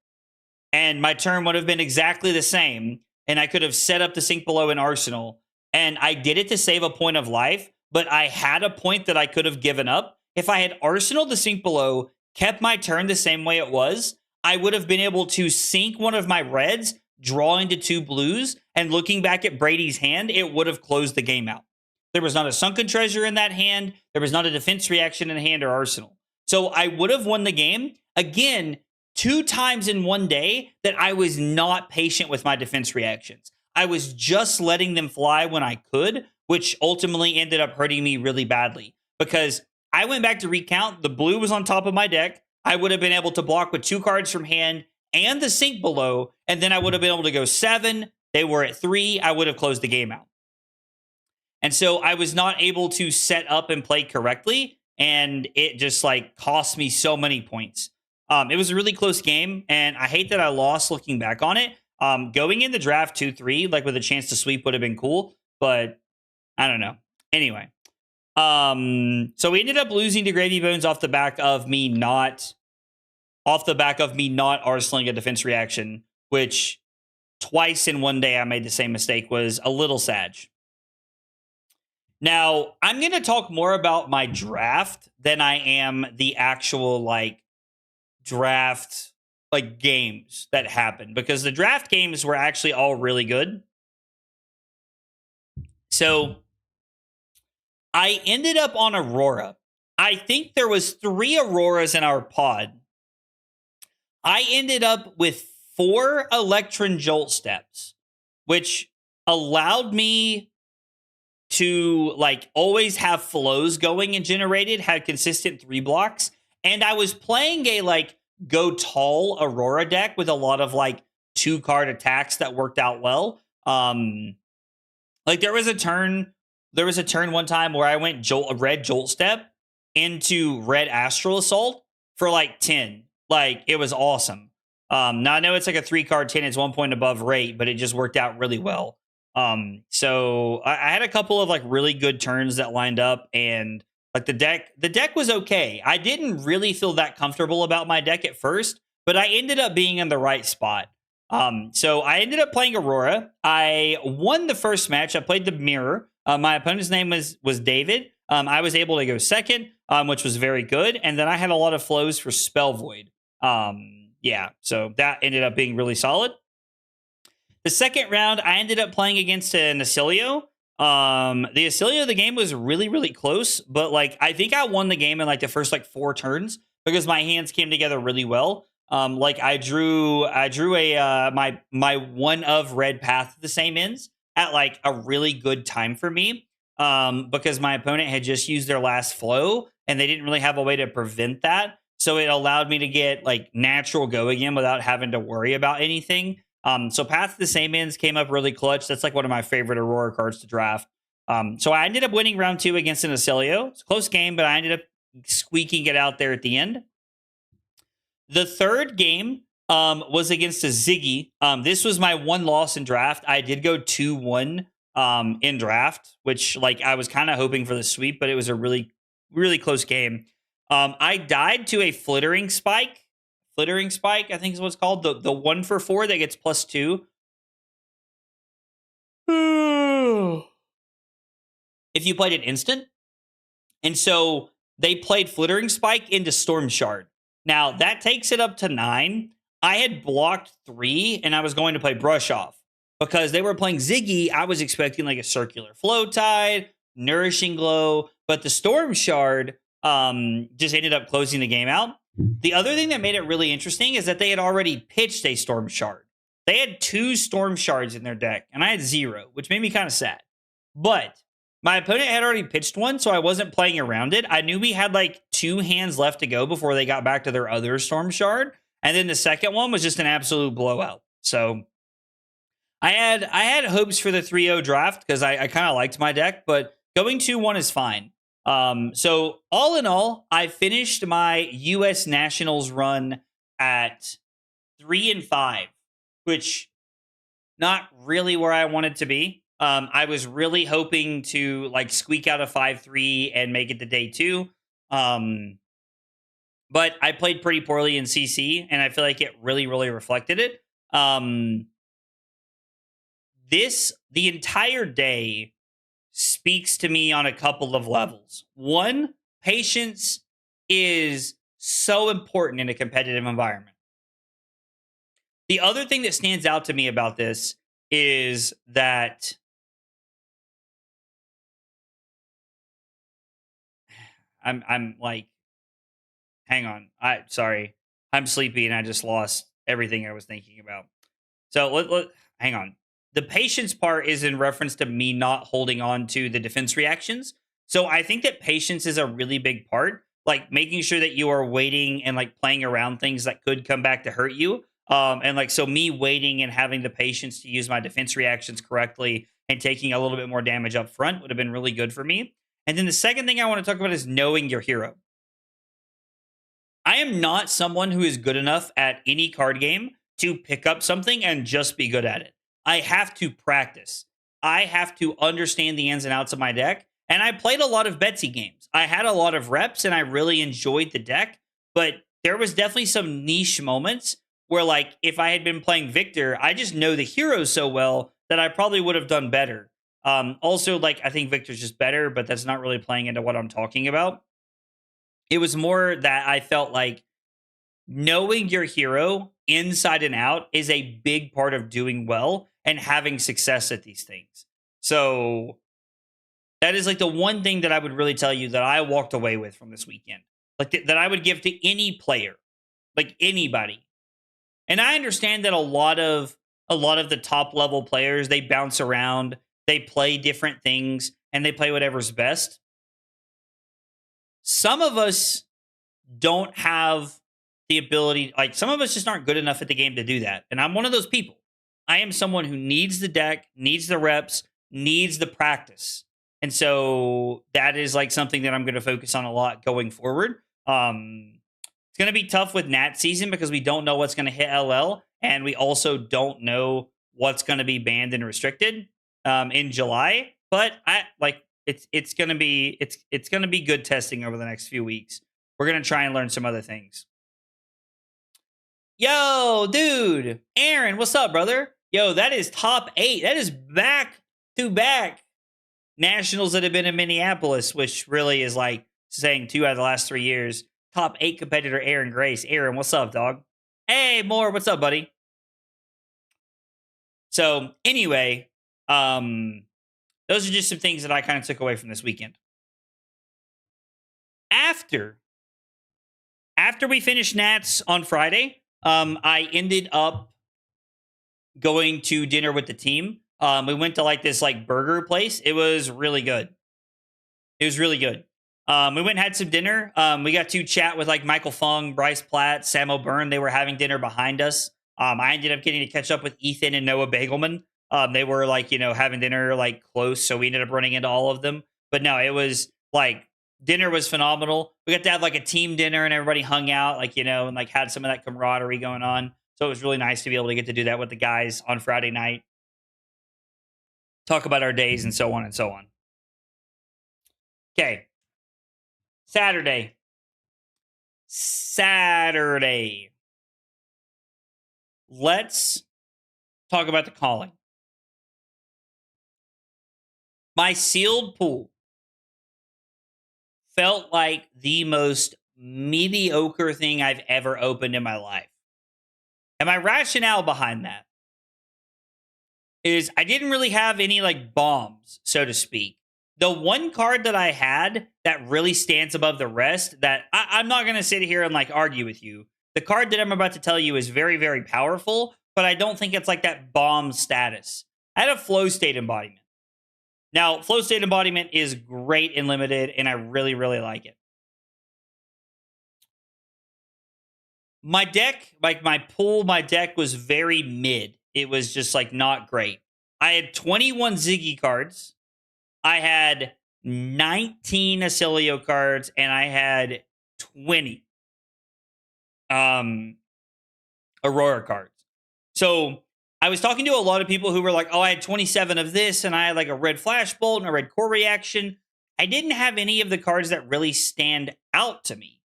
and my turn would have been exactly the same, and I could have set up the sink below in Arsenal, and I did it to save a point of life, but I had a point that I could have given up. If I had Arsenal the sink below, kept my turn the same way it was, I would have been able to sink one of my reds, draw into 2 blues, and looking back at Brady's hand, it would have closed the game out. There was not a sunken treasure in that hand. There was not a defense reaction in hand or Arsenal. So I would have won the game. Again, 2 times in one day that I was not patient with my defense reactions. I was just letting them fly when I could, which ultimately ended up hurting me really badly because I went back to recount. The blue was on top of my deck. I would have been able to block with 2 cards from hand and the sink below, and then I would have been able to go 7. They were at 3. I would have closed the game out. And so I was not able to set up and play correctly, and it just like cost me so many points. It was a really close game, and I hate that I lost looking back on it. Going in the draft 2-3, like with a chance to sweep would have been cool, but I don't know. Anyway, so we ended up losing to Gravy Bones off the back of me not arsenaling a defense reaction, which twice in one day I made the same mistake, was a little sad. Now, I'm going to talk more about my draft than I am the actual like draft like games that happened, because the draft games were actually all really good. So I ended up on Aurora. I think there was 3 Auroras in our pod. I ended up with 4 Electron Jolt steps, which allowed me to like always have flows going and generated, had consistent 3 blocks. And I was playing a like go tall Aurora deck with a lot of like 2-card attacks that worked out well. Like there was a turn one time where I went red Jolt Step into red Astral Assault for like 10. Like it was awesome. Now I know it's like a 3-card 10, it's 1 point above rate, but it just worked out really well. So I had a couple of like really good turns that lined up, and like the deck was okay. I didn't really feel that comfortable about my deck at first, but I ended up being in the right spot. So I ended up playing Aurora. I won the first match. I played the mirror. My opponent's name was David. I was able to go second, which was very good. And then I had a lot of flows for Spell Void. yeah, so that ended up being really solid. The second round, I ended up playing against an Acilio. The Acilio of the game was really, really close, but like I think I won the game in like the first like 4 turns because my hands came together really well. Like I drew a my one of red path at the same ends at like a really good time for me. Because my opponent had just used their last flow and they didn't really have a way to prevent that. So it allowed me to get like natural go again without having to worry about anything. So Path to the Same Ends came up really clutch. That's like one of my favorite Aurora cards to draft. So I ended up winning round 2 against an Acilio. It's a close game, but I ended up squeaking it out there at the end. The third game was against a Ziggy. This was my one loss in draft. I did go 2-1 in draft, which like I was kind of hoping for the sweep, but it was a really, really close game. I died to a Flittering Spike. Flittering Spike, I think is what it's called. The 1-for-4 that gets +2. If you played an instant. And so they played Flittering Spike into Storm Shard. Now that takes it up to 9. I had blocked 3 and I was going to play Brush Off because they were playing Ziggy. I was expecting like a Circular Flow Tide, Nourishing Glow, but the Storm Shard just ended up closing the game out. The other thing that made it really interesting is that they had already pitched a Storm Shard. They had 2 Storm Shards in their deck, and I had 0, which made me kind of sad. But my opponent had already pitched one, so I wasn't playing around it. I knew we had like 2 hands left to go before they got back to their other Storm Shard. And then the second one was just an absolute blowout. So I had hopes for the 3-0 draft because I kind of liked my deck, but going 2-1 is fine. So all in all, I finished my US Nationals run at 3-5, which not really where I wanted to be. I was really hoping to like squeak out a 5-3 and make it to day 2. But I played pretty poorly in CC, and I feel like it really, really reflected it. The entire day speaks to me on a couple of levels. One, patience is so important in a competitive environment. The other thing that stands out to me about this is that I'm like, hang on. Sorry. I'm sleepy and I just lost everything I was thinking about. So hang on. The patience part is in reference to me not holding on to the defense reactions. So I think that patience is a really big part, like making sure that you are waiting and like playing around things that could come back to hurt you. And like, so me waiting and having the patience to use my defense reactions correctly and taking a little bit more damage up front would have been really good for me. And then the second thing I want to talk about is knowing your hero. I am not someone who is good enough at any card game to pick up something and just be good at it. I have to practice. I have to understand the ins and outs of my deck. And I played a lot of Betsy games. I had a lot of reps and I really enjoyed the deck. But there was definitely some niche moments where, like, if I had been playing Victor, I just know the hero so well that I probably would have done better. Also, like, I think Victor's just better, but that's not really playing into what I'm talking about. It was more that I felt like knowing your hero inside and out is a big part of doing well and having success at these things. So that is like the one thing that I would really tell you that I walked away with from this weekend. Like that I would give to any player, like anybody. And I understand that a lot of the top level players, they bounce around, they play different things, and they play whatever's best. Some of us don't have the ability, like some of us just aren't good enough at the game to do that. And I'm one of those people. I am someone who needs the deck, needs the reps, needs the practice. And so that is like something that I'm going to focus on a lot going forward. It's going to be tough with Nat season because we don't know what's going to hit LL. And we also don't know what's going to be banned and restricted in July. But it's going to be good testing over the next few weeks. We're going to try and learn some other things. Yo, dude. Aaron, what's up, brother? Yo, that is top 8. That is back to back nationals that have been in Minneapolis, which really is like saying 2 out of the last 3 years. Top 8 competitor Aaron Grace. Aaron, what's up, dog? Hey, Moore, what's up, buddy? So, anyway, um, those are just some things that I kind of took away from this weekend. After after we finished Nats on Friday, I ended up going to dinner with the team. We went to like this like burger place. It was really good. It was really good. We went and had some dinner. We got to chat with like Michael Fung, Bryce Platt, Sam O'Byrne. They were having dinner behind us. I ended up getting to catch up with Ethan and Noah Bagelman. They were like, having dinner like close. So we ended up running into all of them. But no, it was like dinner was phenomenal. We got to have like a team dinner and everybody hung out, like, and like had some of that camaraderie going on. So it was really nice to be able to get to do that with the guys on Friday night, talk about our days and so on and so on. Okay. Saturday. Saturday. Let's talk about the calling. My sealed pool felt like the most mediocre thing I've ever opened in my life. And my rationale behind that is I didn't really have any like bombs, so to speak. The one card that I had that really stands above the rest, that I'm not going to sit here and like argue with you. The card that I'm about to tell you is very, very powerful, but I don't think it's like that bomb status. I had a flow state embodiment. Now, flow state embodiment is great in limited, and I really, really like it. My deck, like my pool, my deck was very mid. It was just like not great. I had 21 Ziggy cards. I had 19 Acilio cards, and I had 20 Aurora cards. So I was talking to a lot of people who were like, oh, I had 27 of this, and I had like a red flash bolt and a red core reaction. I didn't have any of the cards that really stand out to me.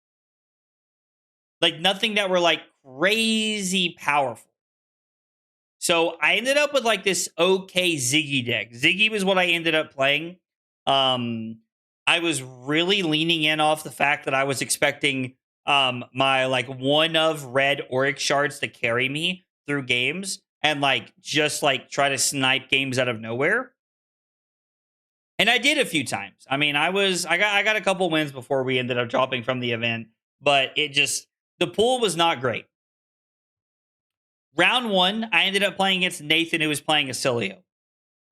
Like nothing that were like crazy powerful. So I ended up with like this okay Ziggy deck. Ziggy was what I ended up playing. I was really leaning in off the fact that I was expecting my like one of red Oryx shards to carry me through games and like just like try to snipe games out of nowhere. And I did a few times. I mean, I got a couple wins before we ended up dropping from the event, but the pool was not great. Round one, I ended up playing against Nathan, who was playing Acilio.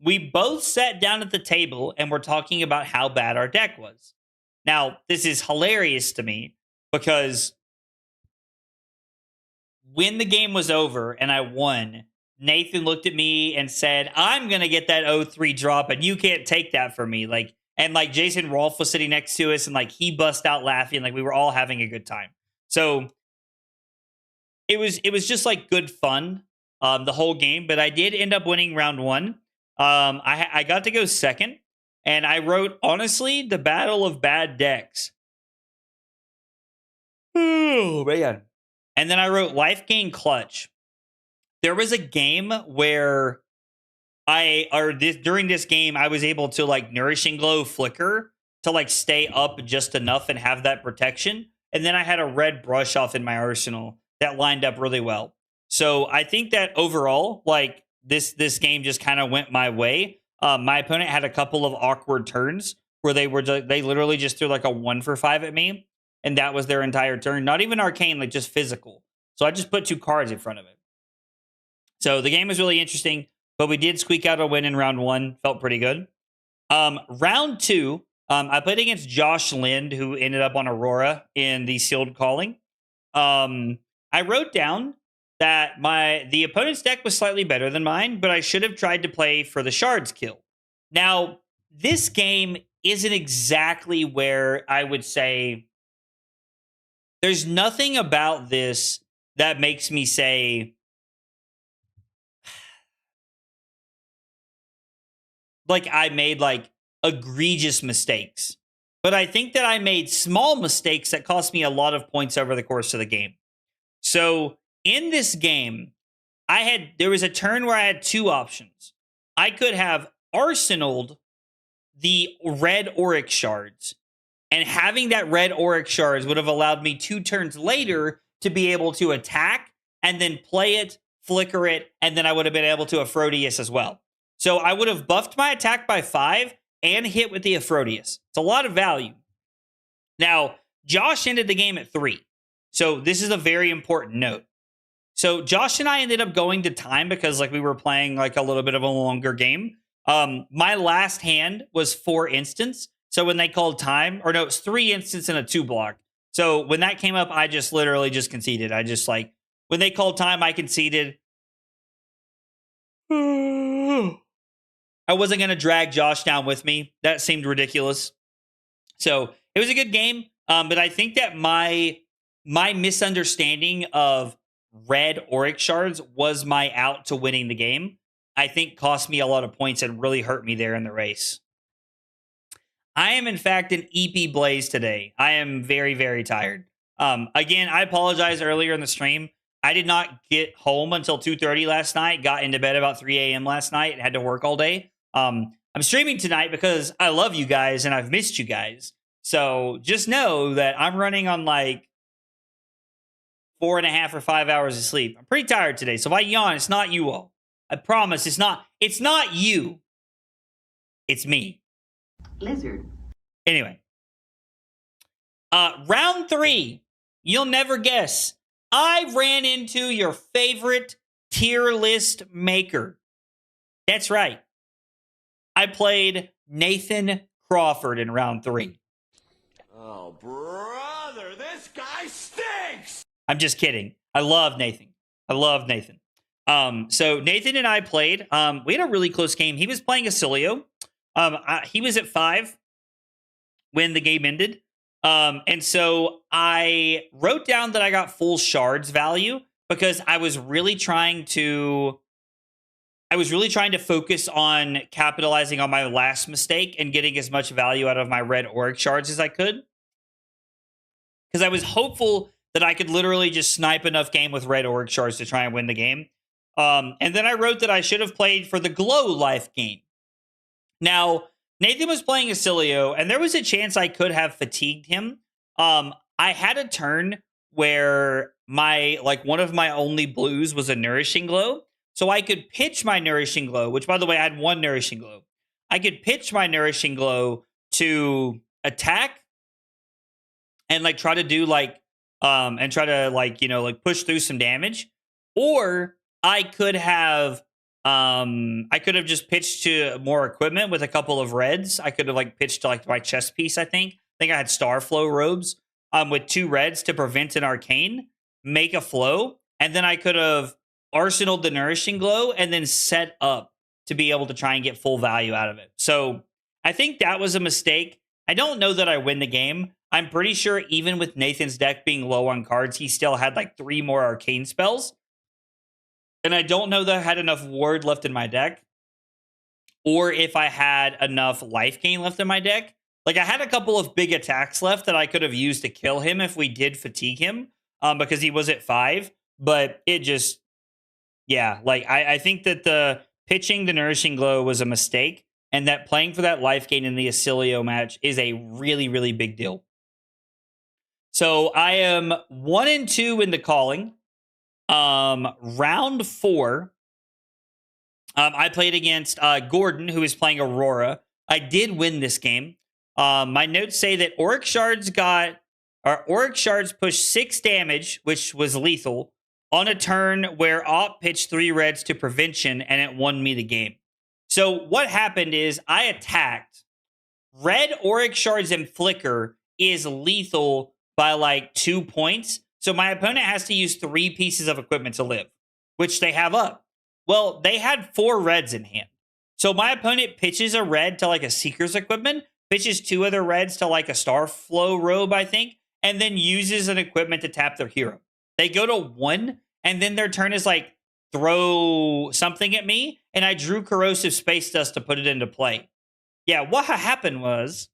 We both sat down at the table and were talking about how bad our deck was. Now, this is hilarious to me because when the game was over and I won, Nathan looked at me and said, I'm going to get that 0-3 drop and you can't take that from me. And Jason Rolfe was sitting next to us and like he bust out laughing. Like we were all having a good time. So it was just like good fun the whole game, but I did end up winning round one. I got to go second, and I wrote, honestly, the battle of bad decks. Oh, man. And then I wrote life gain clutch. There was a game where during this game, I was able to like nourishing glow flicker to like stay up just enough and have that protection. And then I had a red brush off in my arsenal that lined up really well. So I think that overall, like this game just kind of went my way. My opponent had a couple of awkward turns where they literally just threw like a 1-for-5 at me, and that was their entire turn. Not even arcane, like just physical. So I just put 2 cards in front of it. So the game was really interesting, but we did squeak out a win in round one. Felt pretty good. Round two, I played against Josh Lind, who ended up on Aurora in the sealed calling. I wrote down that the opponent's deck was slightly better than mine, but I should have tried to play for the shards kill. Now, this game isn't exactly where I would say there's nothing about this that makes me say like I made like egregious mistakes. But I think that I made small mistakes that cost me a lot of points over the course of the game. So in this game, there was a turn where I had 2 options. I could have arsenaled the red Oryx shards, and having that red Oryx shards would have allowed me 2 turns later to be able to attack and then play it, flicker it, and then I would have been able to Aphrodisias as well. So I would have buffed my attack by 5 and hit with the Aphrodisias. It's a lot of value. Now, Josh ended the game at 3. So this is a very important note. So Josh and I ended up going to time because like we were playing like a little bit of a longer game. My last hand was 4 instants. So when they called time, or no, it's 3 instants and a 2 block. So when that came up, I just literally just conceded. I just like, when they called time, I conceded. I wasn't going to drag Josh down with me. That seemed ridiculous. So it was a good game. But I think that my misunderstanding of red Auric shards was my out to winning the game. I think cost me a lot of points and really hurt me there in the race. I am, in fact, an EP Blaze today. I am very, very tired. Again, I apologize earlier in the stream. I did not get home until 2:30 last night. Got into bed about 3 a.m. last night and had to work all day. I'm streaming tonight because I love you guys and I've missed you guys. So just know that I'm running on like 4.5 or 5 hours of sleep. I'm pretty tired today. So if I yawn, it's not you all. I promise it's not you. It's me. Lizard. Anyway. Round 3. You'll never guess. I ran into your favorite tier list maker. That's right. I played Nathan Crawford in round 3. Oh, brother, this guy stinks! I'm just kidding. I love Nathan. So Nathan and I played. We had a really close game. He was playing Acilio. He was at 5 when the game ended. And so I wrote down that I got full shards value because I was really trying to focus on capitalizing on my last mistake and getting as much value out of my red Auric shards as I could. Because I was hopeful that I could literally just snipe enough game with red Auric shards to try and win the game. And then I wrote that I should have played for the glow life game. Now, Nathan was playing Acilio, and there was a chance I could have fatigued him. I had a turn where one of my only blues was a nourishing glow. So I could pitch my nourishing glow, which by the way, I had 1 nourishing glow. I could pitch my nourishing glow to attack and like try to do and try to push through some damage. Or I could have just pitched to more equipment with a couple of reds. I could have pitched to my chest piece, I think. I think I had Starflow robes with 2 reds to prevent an arcane, make a flow, and then I could have arsenaled the nourishing glow and then set up to be able to try and get full value out of it. So I think that was a mistake. I don't know that I win the game. I'm pretty sure even with Nathan's deck being low on cards, he still had 3 more arcane spells. And I don't know that I had enough ward left in my deck, or if I had enough life gain left in my deck. I had a couple of big attacks left that I could have used to kill him if we did fatigue him, because he was at 5. But it just, yeah, I think that the pitching the nourishing glow was a mistake, and that playing for that life gain in the Acilio match is a really, really big deal. So I am 1-2 in the calling. Round 4, I played against Gordon, who is playing Aurora. I did win this game. My notes say that Auric Shards pushed 6 damage, which was lethal, on a turn where Op pitched 3 reds to prevention, and it won me the game. So what happened is I attacked. Red Auric Shards and Flicker is lethal by 2 points. So my opponent has to use 3 pieces of equipment to live, which they have up. Well, they had 4 reds in hand. So my opponent pitches a red to a Seeker's equipment, pitches 2 other reds to a Starflow robe, I think, and then uses an equipment to tap their hero. They go to 1, and then their turn is throw something at me, and I drew Corrosive Space Dust to put it into play. Yeah, what happened was,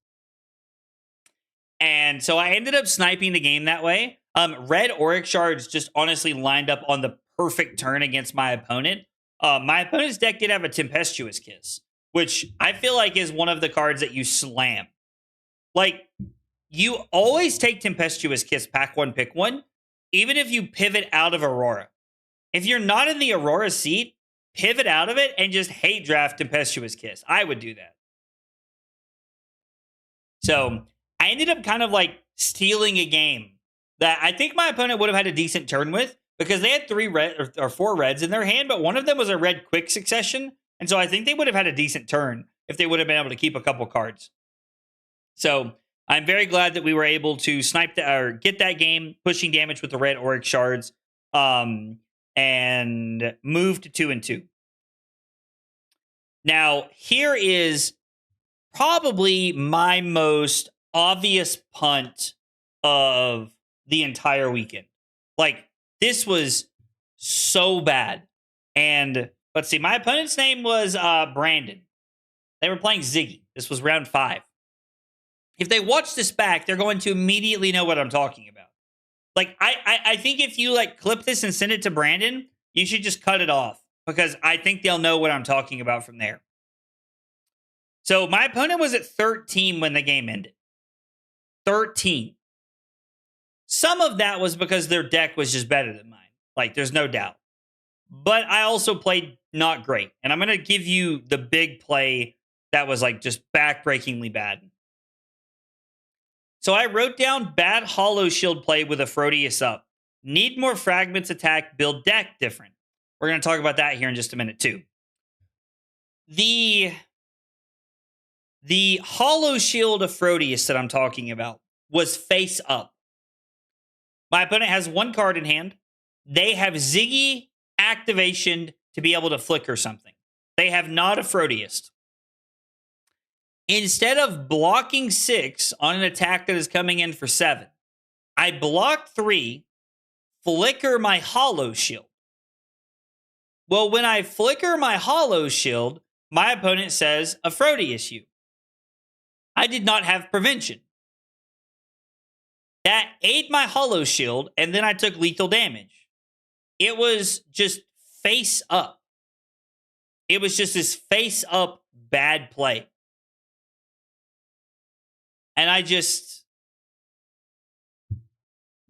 and so I ended up sniping the game that way. Red Auric Shards just honestly lined up on the perfect turn against my opponent. My opponent's deck did have a Tempestuous Kiss, which I feel is one of the cards that you slam. You always take Tempestuous Kiss, pack 1, pick 1, even if you pivot out of Aurora. If you're not in the Aurora seat, pivot out of it and just hate draft Tempestuous Kiss. I would do that. So I ended up kind of like stealing a game that I think my opponent would have had a decent turn with, because they had 3 red or 4 reds in their hand, but one of them was a red quick succession. And so I think they would have had a decent turn if they would have been able to keep a couple cards. So I'm very glad that we were able to snipe that or get that game, pushing damage with the red Auric Shards, and move to 2-2. Now, here is probably my most obvious punt of the entire weekend. Like, this was so bad. And let's see, my opponent's name was Brandon. They were playing Ziggy. This was round 5. If they watch this back, they're going to immediately know what I'm talking about. Like, I think if you like clip this and send it to Brandon, you should just cut it off, because I think they'll know what I'm talking about from there. So my opponent was at 13 when the game ended. 13. Some of that was because their deck was just better than mine. Like, there's no doubt. But I also played not great. And I'm going to give you the big play that was like just backbreakingly bad. So I wrote down bad Hollow Shield play with Aphrodisias up. Need more fragments attack, build deck different. We're going to talk about that here in just a minute too. The Hollow Shield Aphrodisias that I'm talking about was face up. My opponent has 1 card in hand. They have Ziggy activation to be able to flicker something. They have not Aphrodisias. Instead of blocking 6 on an attack that is coming in for 7, I block 3, flicker my Hollow Shield. Well, when I flicker my Hollow Shield, my opponent says, Aphrodisias you. I did not have prevention. That ate my Hollow Shield, and then I took lethal damage. It was just face up. It was just this face up bad play. And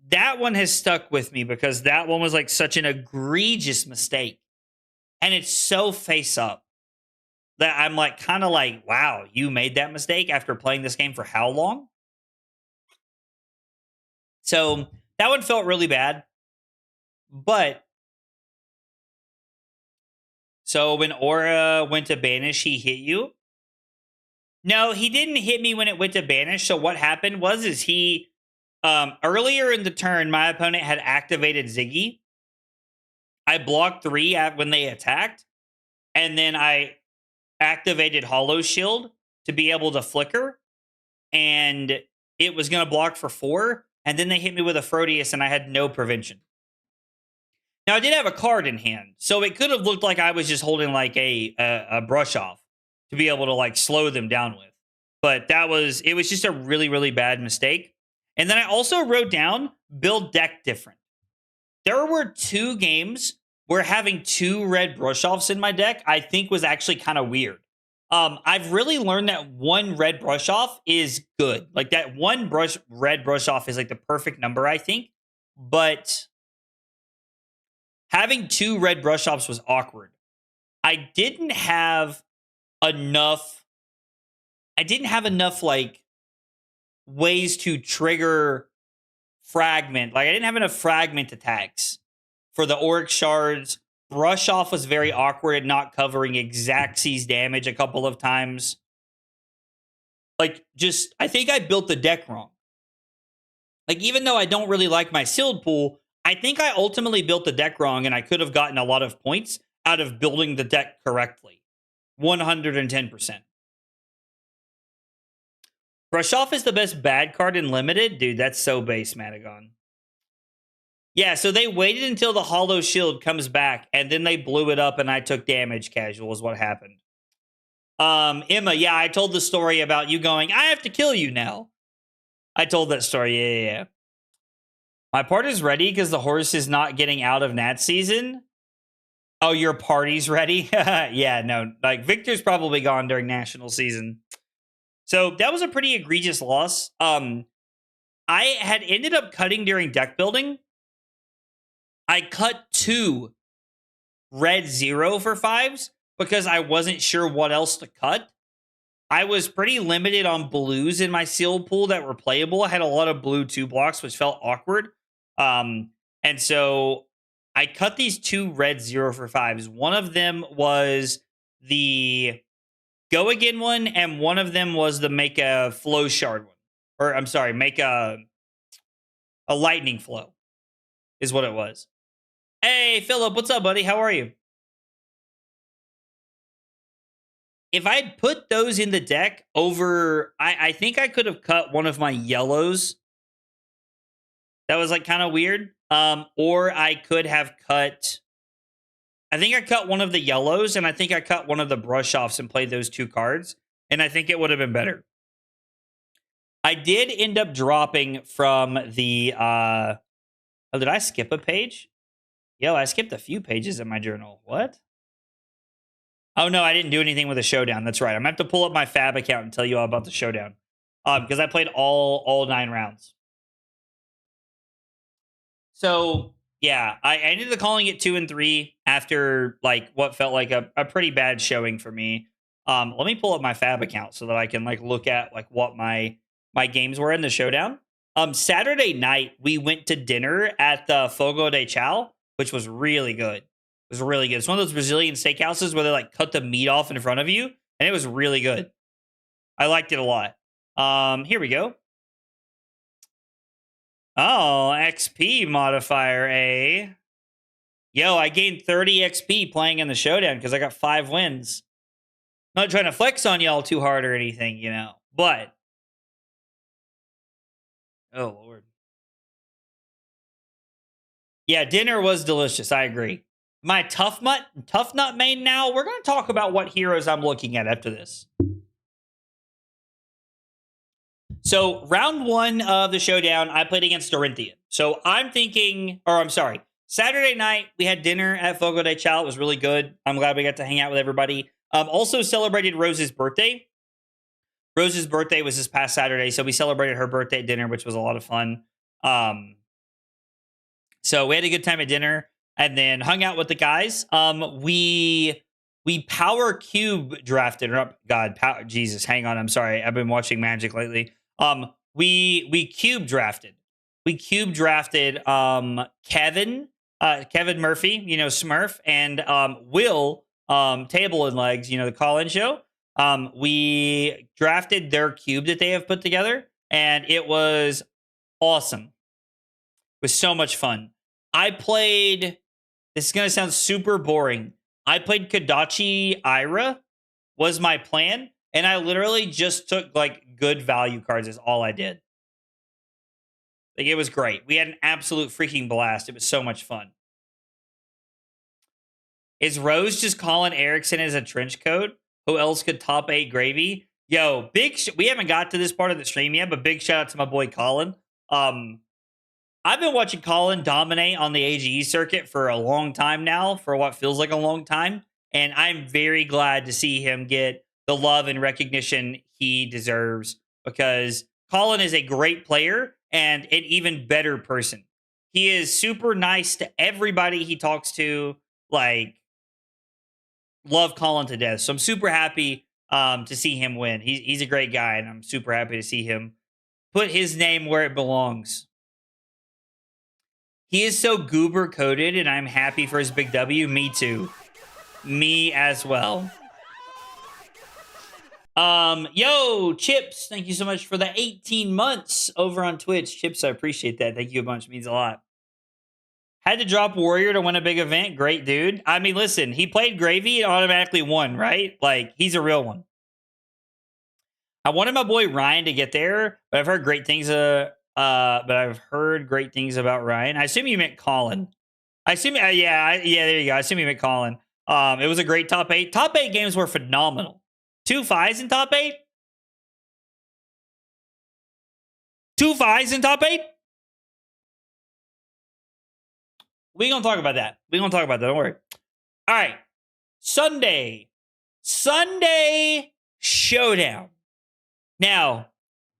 that one has stuck with me, because that one was like such an egregious mistake. And it's so face up that I'm like, kind of like, wow, you made that mistake after playing this game for how long? So that one felt really bad. But so when Aura went to banish, he hit you? No, he didn't hit me when it went to banish. So what happened was he earlier in the turn, my opponent had activated Ziggy. I blocked 3 when they attacked, and then I activated Hollow Shield to be able to flicker, and it was going to block for 4, and then they hit me with Aphrodisias, and I had no prevention. Now, I did have a card in hand, so it could have looked like I was just holding like a brush off to be able to like slow them down with. But it was just a really, really bad mistake. And then I also wrote down build deck different. There were 2 games where having 2 red brush offs in my deck, I think was actually kind of weird. I've really learned that 1 red brush off is good. Like that 1 red brush off is like the perfect number, I think. But having 2 red brush offs was awkward. I didn't have enough like ways to trigger fragment. Like I didn't have enough fragment attacks for the Auric Shards. Brush off was very awkward at not covering Xaxes damage a couple of times. Like I think I built the deck wrong. Like even though I don't really like my sealed pool, I think I ultimately built the deck wrong, and I could have gotten a lot of points out of building the deck correctly. 110%. Brush off is the best bad card in limited? Dude, that's so base, Matagon. Yeah, so they waited until the Hollow Shield comes back, and then they blew it up, and I took damage casual is what happened. Emma, yeah, I told the story about you going, I have to kill you now. I told that story, yeah. My part is ready because the horse is not getting out of Nat season. Oh, your party's ready? Yeah, no, like Victor's probably gone during national season. So that was a pretty egregious loss. I had ended up cutting during deck building. I cut 2 red 0 for 5s because I wasn't sure what else to cut. I was pretty limited on blues in my sealed pool that were playable. I had a lot of blue 2 blocks, which felt awkward. And so I cut these 2 red 0 for 5s. One of them was the go again one, and one of them was the make a flow shard one. Or I'm sorry, make a lightning flow is what it was. Hey, Philip, what's up, buddy? How are you? If I'd put those in the deck over, I think I could have cut one of my yellows. That was like kind of weird. Or I could have cut, I think I cut one of the yellows, and I think I cut one of the brush offs and played those 2 cards. And I think it would have been better. I did end up dropping from the, oh, did I skip a page? Yo, I skipped a few pages in my journal. What? Oh, no, I didn't do anything with the showdown. That's right. I'm going to have to pull up my Fab account and tell you all about the showdown. Because I played all 9 rounds. So, yeah, I ended up calling it 2 and 3 after, like, what felt like a pretty bad showing for me. Let me pull up my Fab account so that I can, like, look at, like, what my games were in the showdown. Saturday night, we went to dinner at the Fogo de Chao, which was really good. It was really good. It's one of those Brazilian steakhouses where they like cut the meat off in front of you, and it was really good. I liked it a lot. Here we go. Oh, XP modifier A. Yo, I gained 30 XP playing in the showdown because I got 5 wins. Not trying to flex on y'all too hard or anything, you know, but oh Lord. Yeah, dinner was delicious. I agree. My tough nut main now. We're going to talk about what heroes I'm looking at after this. So round 1 of the showdown, I played against Dorinthian. So I'm thinking, or I'm sorry, Saturday night we had dinner at Fogo de Chao. It was really good. I'm glad we got to hang out with everybody. Also celebrated Rose's birthday. Rose's birthday was this past Saturday, so we celebrated her birthday at dinner, which was a lot of fun. So we had a good time at dinner and then hung out with the guys. We power cube drafted. Jesus, hang on. I'm sorry. I've been watching Magic lately. We cube drafted. We cube drafted Kevin Murphy, you know, Smurf, and Will Table and Legs, you know, the call-in show. We drafted their cube that they have put together, and it was awesome. It was so much fun. I played, this is going to sound super boring. I played Kodachi Ira was my plan, and I literally just took like good value cards is all I did. Like it was great. We had an absolute freaking blast. It was so much fun. Is Rose just calling Erickson as a trench coat? Who else could top 8 gravy? Yo, we haven't got to this part of the stream yet, but big shout out to my boy Colin. I've been watching Colin dominate on the AGE circuit for a long time now, for what feels like a long time. And I'm very glad to see him get the love and recognition he deserves because Colin is a great player and an even better person. He is super nice to everybody he talks to. Like, love Colin to death. So I'm super happy to see him win. He's a great guy, and I'm super happy to see him put his name where it belongs. He is so goober coded, and I'm happy for his big W. Me too. Me as well. Yo, Chips, thank you so much for the 18 months over on Twitch. Chips, I appreciate that. Thank you a bunch. It means a lot. Had to drop Warrior to win a big event. Great dude. I mean, listen, he played Gravy and automatically won, right? Like, he's a real one. I wanted my boy Ryan to get there, but I've heard great things. But I've heard great things about Ryan. I assume you meant Colin. I assume, there you go. I assume you meant Colin. It was a great top 8. Top 8 games were phenomenal. 2 5s in top 8. 2 5s in top 8. We're going to talk about that. Don't worry. All right. Sunday Showdown. Now,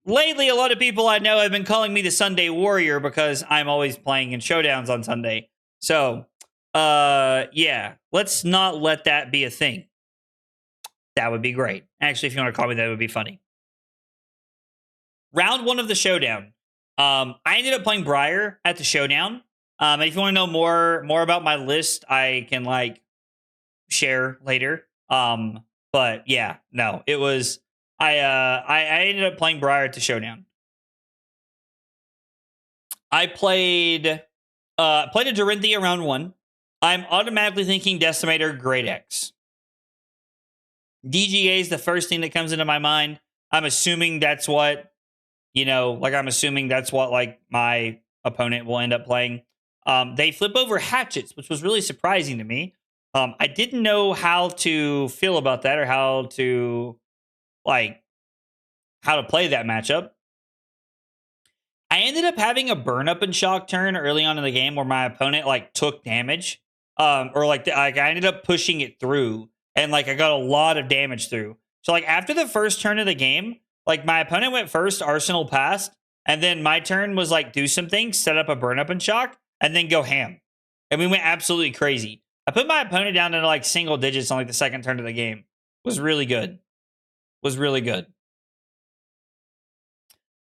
lately, a lot of people I know have been calling me the Sunday Warrior because I'm always playing in Showdowns on Sunday. So, Yeah, let's not let that be a thing. That would be great. Actually, if you want to call me that, would be funny. Round 1 of the showdown. I ended up playing Briar at the showdown. And if you want to know more about my list, I can like share later. But yeah, no, it was I ended up playing Briar at the showdown. I played a Dorinthia round 1. I'm automatically thinking Decimator Great X. DGA is the first thing that comes into my mind. I'm assuming that's what, I'm assuming that's what like my opponent will end up playing. They flip over hatchets, which was really surprising to me. I didn't know how to feel about that or how to play that matchup. I ended up having a burn up and shock turn early on in the game where my opponent like took damage. I ended up pushing it through and like I got a lot of damage through. So like after the first turn of the game, like my opponent went first, Arsenal passed, and then my turn was like do some things, set up a burn up and shock, and then go ham. And we went absolutely crazy. I put my opponent down to like single digits on like the second turn of the game. Was really good. Was really good.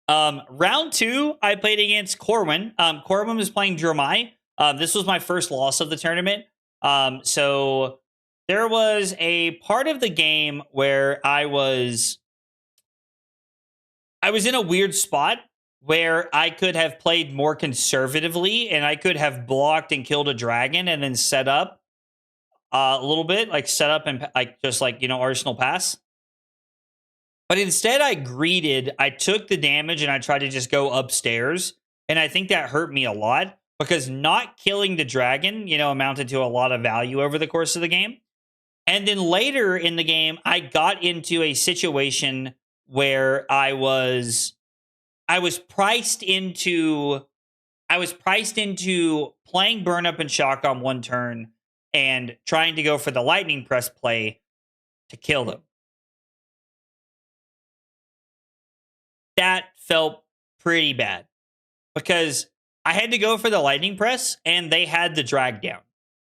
Round 2, I played against Corwin. Corwin was playing Dromai. This was my first loss of the tournament. So there was a part of the game where I was in a weird spot where I could have played more conservatively and I could have blocked and killed a dragon and then set up a little bit, like set up and like just like, Arsenal pass. But instead I greeted, I took the damage and I tried to just go upstairs. And I think that hurt me a lot because not killing the dragon, amounted to a lot of value over the course of the game. And then later in the game, I got into a situation where I was priced into playing burn up and shock on one turn and trying to go for the lightning press play to kill them. That felt pretty bad because I had to go for the lightning press and they had the drag down.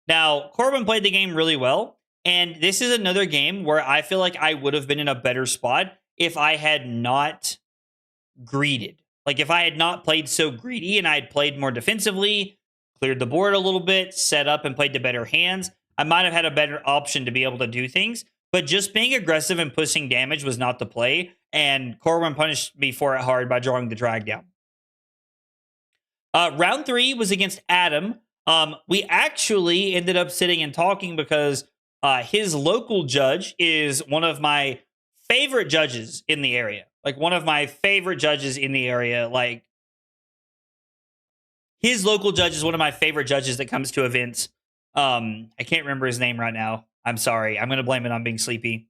Now, Corbin played the game really well. And this is another game where I feel like I would have been in a better spot if I had not greeted. Like if I had not played so greedy and I had played more defensively, cleared the board a little bit, set up and played the better hands, I might have had a better option to be able to do things. But just being aggressive and pushing damage was not the play. And Corwin punished me for it hard by drawing the drag down. Round 3 was against Adam. We actually ended up sitting and talking because his local judge is one of my favorite judges in the area. Like one of my favorite judges in the area. Like his local judge is one of my favorite judges that comes to events. I can't remember his name right now. I'm sorry. I'm going to blame it on being sleepy.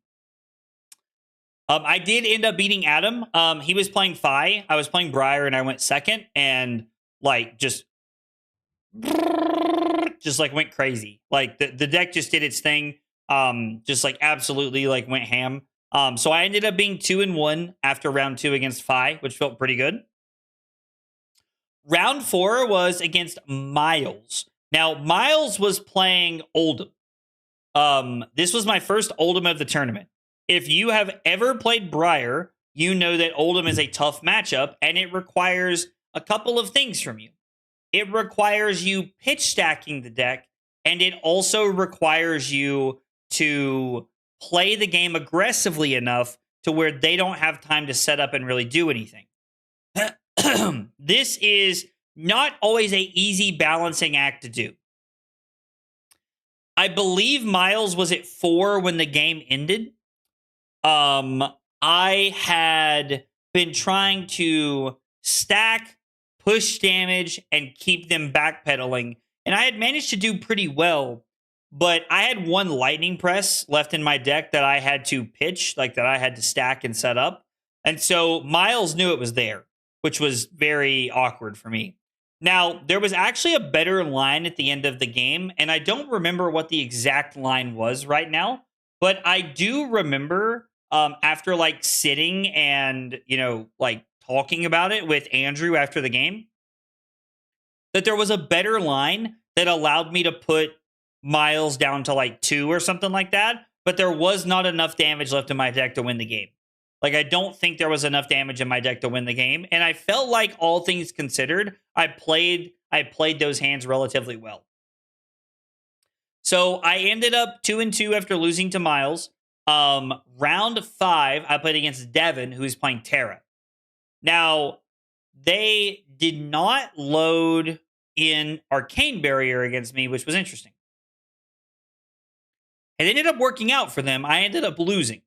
I did end up beating Adam. He was playing Fi. I was playing Briar and I went second and like just like went crazy. Like the deck just did its thing. Just like absolutely like went ham. So I ended up being 2-1 after round 2 against Fi, which felt pretty good. Round 4 was against Miles. Now, Miles was playing Oldham. This was my first Oldham of the tournament. If you have ever played Briar, you know that Oldham is a tough matchup and it requires a couple of things from you. It requires you pitch stacking the deck, and it also requires you to play the game aggressively enough to where they don't have time to set up and really do anything. This is not always an easy balancing act to do. I believe Miles was at 4 when the game ended. I had been trying to stack, push damage, and keep them backpedaling. And I had managed to do pretty well, but I had one lightning press left in my deck that I had to pitch, like that I had to stack and set up. And so Miles knew it was there, which was very awkward for me. Now, there was actually a better line at the end of the game, and I don't remember what the exact line was right now, but I do remember after like sitting and, like talking about it with Andrew after the game, that there was a better line that allowed me to put Miles down to like 2 or something like that, but there was not enough damage left in my deck to win the game. Like, I don't think there was enough damage in my deck to win the game, and I felt like, all things considered, I played those hands relatively well. So I ended up 2-2 after losing to Miles. Round 5, I played against Devin, who's playing Terra. Now, they did not load in Arcane Barrier against me, which was interesting. It ended up working out for them. I ended up losing.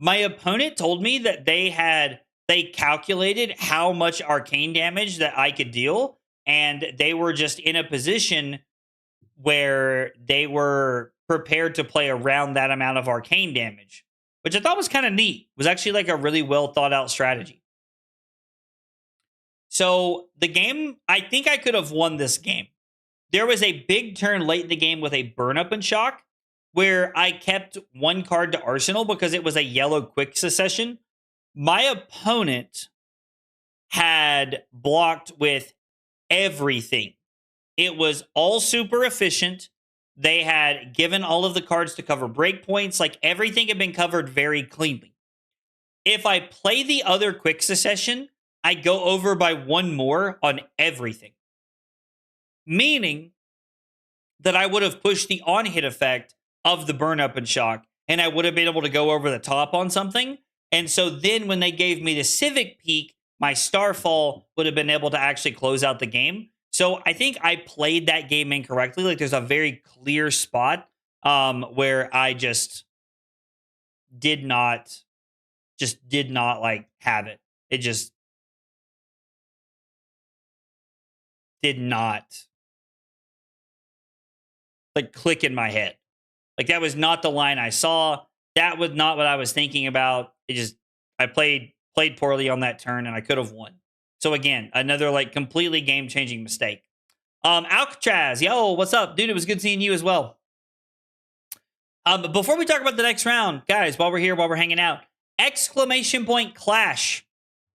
My opponent told me that they calculated how much arcane damage that I could deal, and they were just in a position where they were prepared to play around that amount of arcane damage, which I thought was kind of neat. It was actually like a really well thought out strategy. So the game, I think I could have won this game. There was a big turn late in the game with a burn up and shock where I kept one card to Arsenal because it was a yellow quick succession. My opponent had blocked with everything. It was all super efficient. They had given all of the cards to cover breakpoints. Like, everything had been covered very cleanly. If I play the other quick succession, I go over by one more on everything. Meaning that I would have pushed the on-hit effect of the burn up and shock, and I would have been able to go over the top on something. And so then when they gave me the Civic Peak, my Starfall would have been able to actually close out the game. So I think I played that game incorrectly. Like, there's a very clear spot where I just did not like have it. It just did not like click in my head. Like, that was not the line I saw. That was not what I was thinking about. I played poorly on that turn, and I could have won. So again, another like completely game-changing mistake. Alcatraz, yo, what's up? Dude, it was good seeing you as well. Before we talk about the next round, guys, while we're here, while we're hanging out, exclamation point Clash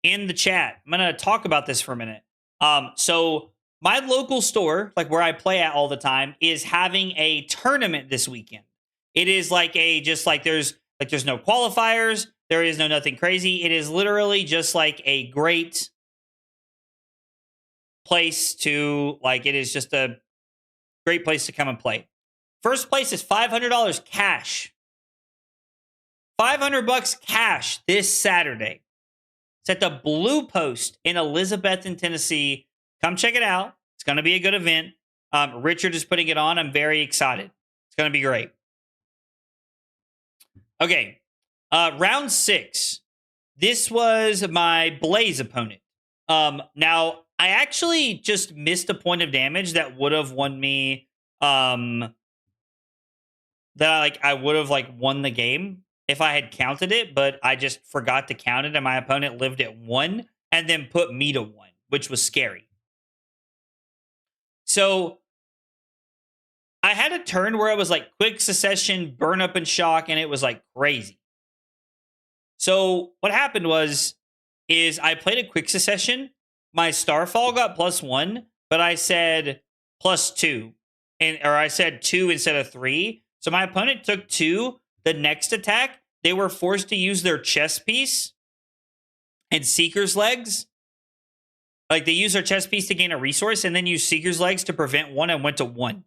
in the chat. I'm going to talk about this for a minute. So my local store, like where I play at all the time, is having a tournament this weekend. It is like there's no qualifiers. There is no nothing crazy. It is literally just like a great place to, like, it is just a great place to come and play. First place is $500 cash. $500 cash this Saturday. It's at the Blue Post in Elizabethton, Tennessee. Come check it out. It's going to be a good event. Richard is putting it on. I'm very excited. It's going to be great. Okay. Round 6. This was my Blaze opponent. Now, I actually just missed a point of damage that would have won me. I would have like won the game if I had counted it, but I just forgot to count it, and my opponent lived at 1 and then put me to 1, which was scary. So I had a turn where it was like quick succession, burn up and shock, and it was like crazy. So what happened is I played a quick succession. My Starfall got +1, but I said +2, or I said 2 instead of 3. So my opponent took 2. The next attack, they were forced to use their chess piece and Seeker's Legs. Like, they used their chess piece to gain a resource and then used Seeker's Legs to prevent 1 and went to 1. If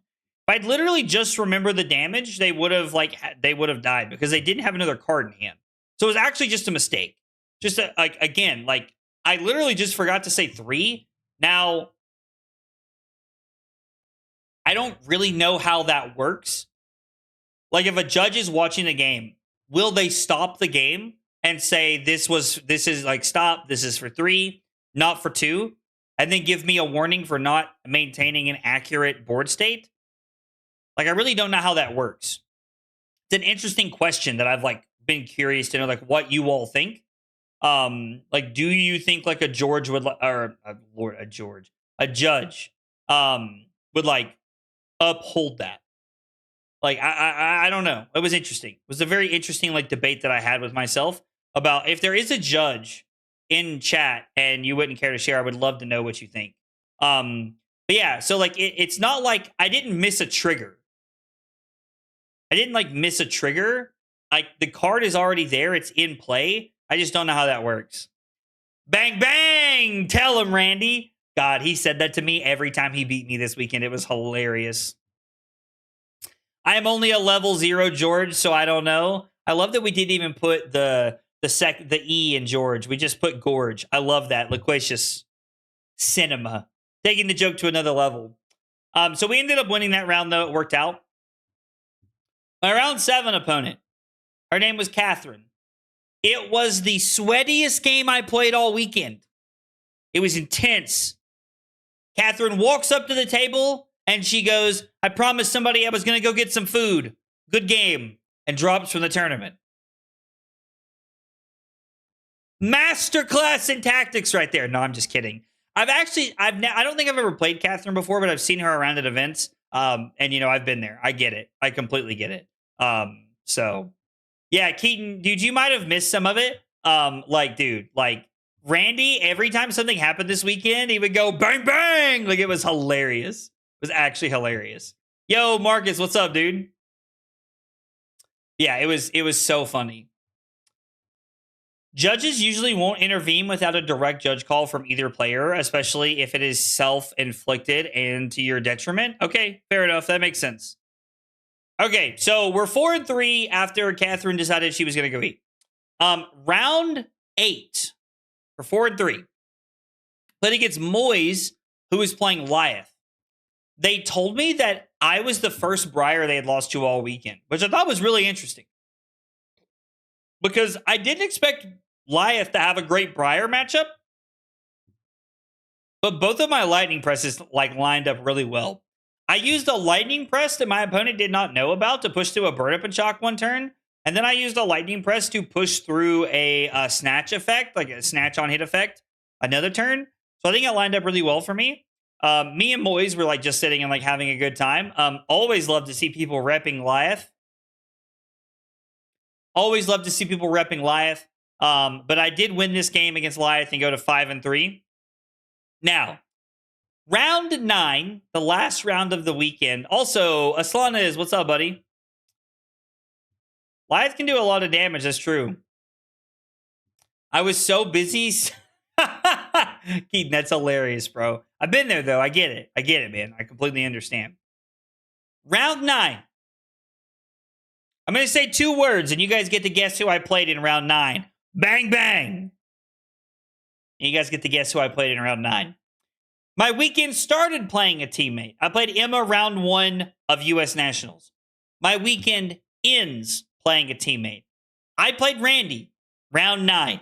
I'd literally just remembered the damage, they would have died because they didn't have another card in hand. So it was actually just a mistake. I literally just forgot to say 3. Now, I don't really know how that works. Like, if a judge is watching a game, will they stop the game and say, this is like, stop, this is for 3, not for 2, and then give me a warning for not maintaining an accurate board state? Like, I really don't know how that works. It's an interesting question that I've like been curious to know, like, what you all think. Like, do you think like a judge would like uphold that? Like, I don't know. It was interesting. It was a very interesting like debate that I had with myself about if there is a judge in chat and you wouldn't care to share, I would love to know what you think. But yeah, so like it's not like I didn't miss a trigger. I didn't like miss a trigger. Like the card is already there. It's in play. I just don't know how that works. Bang, bang. Tell him, Randy. God, he said that to me every time he beat me this weekend. It was hilarious. I am only a level 0 George, so I don't know. I love that we didn't even put the E in George. We just put Gorge. I love that. Loquacious cinema. Taking the joke to another level. So we ended up winning that round, though. It worked out. My round 7 opponent, her name was Catherine. It was the sweatiest game I played all weekend. It was intense. Catherine walks up to the table and she goes, I promised somebody I was going to go get some food. Good game. And drops from the tournament. Masterclass in tactics right there. No, I'm just kidding. I don't think I've ever played Catherine before, but I've seen her around at events. And I've been there. I get it. I completely get it. So yeah, Keaton, dude, you might have missed some of it. Randy, every time something happened this weekend, he would go bang, bang. Like, it was hilarious. It was actually hilarious. Yo, Marcus, what's up, dude? Yeah, it was so funny. Judges usually won't intervene without a direct judge call from either player, especially if it is self-inflicted and to your detriment. Okay, fair enough. That makes sense. Okay, so we're 4-3 after Catherine decided she was going to go eat. Round 8 for 4-3. Played against Moyes, who was playing Lyeth. They told me that I was the first Briar they had lost to all weekend, which I thought was really interesting. Because I didn't expect Lyeth to have a great Briar matchup. But both of my lightning presses lined up really well. I used a lightning press that my opponent did not know about to push through a burn up and shock one turn. And then I used a lightning press to push through a snatch effect, like a snatch on hit effect, another turn. So I think it lined up really well for me. Me and Moyes were just sitting and having a good time. Always love to see people repping Lyeth. Always love to see people repping Lyeth. But I did win this game against Lyeth and go to 5-3. Now, round 9, the last round of the weekend. Also, Aslana is, what's up, buddy? Lyeth can do a lot of damage, that's true. I was so busy. Keaton, that's hilarious, bro. I've been there, though. I get it, man. I completely understand. Round 9. I'm going to say 2 words, and you guys get to guess who I played in round 9. Bang, bang. And you guys get to guess who I played in round 9. My weekend started playing a teammate. I played Emma round 1 of U.S. Nationals. My weekend ends playing a teammate. I played Randy round 9.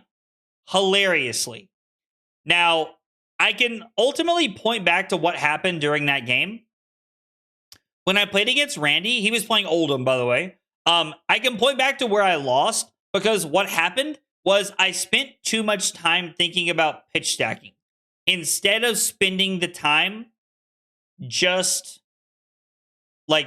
Hilariously. Now, I can ultimately point back to what happened during that game. When I played against Randy, he was playing Oldham, by the way. I can point back to where I lost because what happened was I spent too much time thinking about pitch stacking. Instead of spending the time just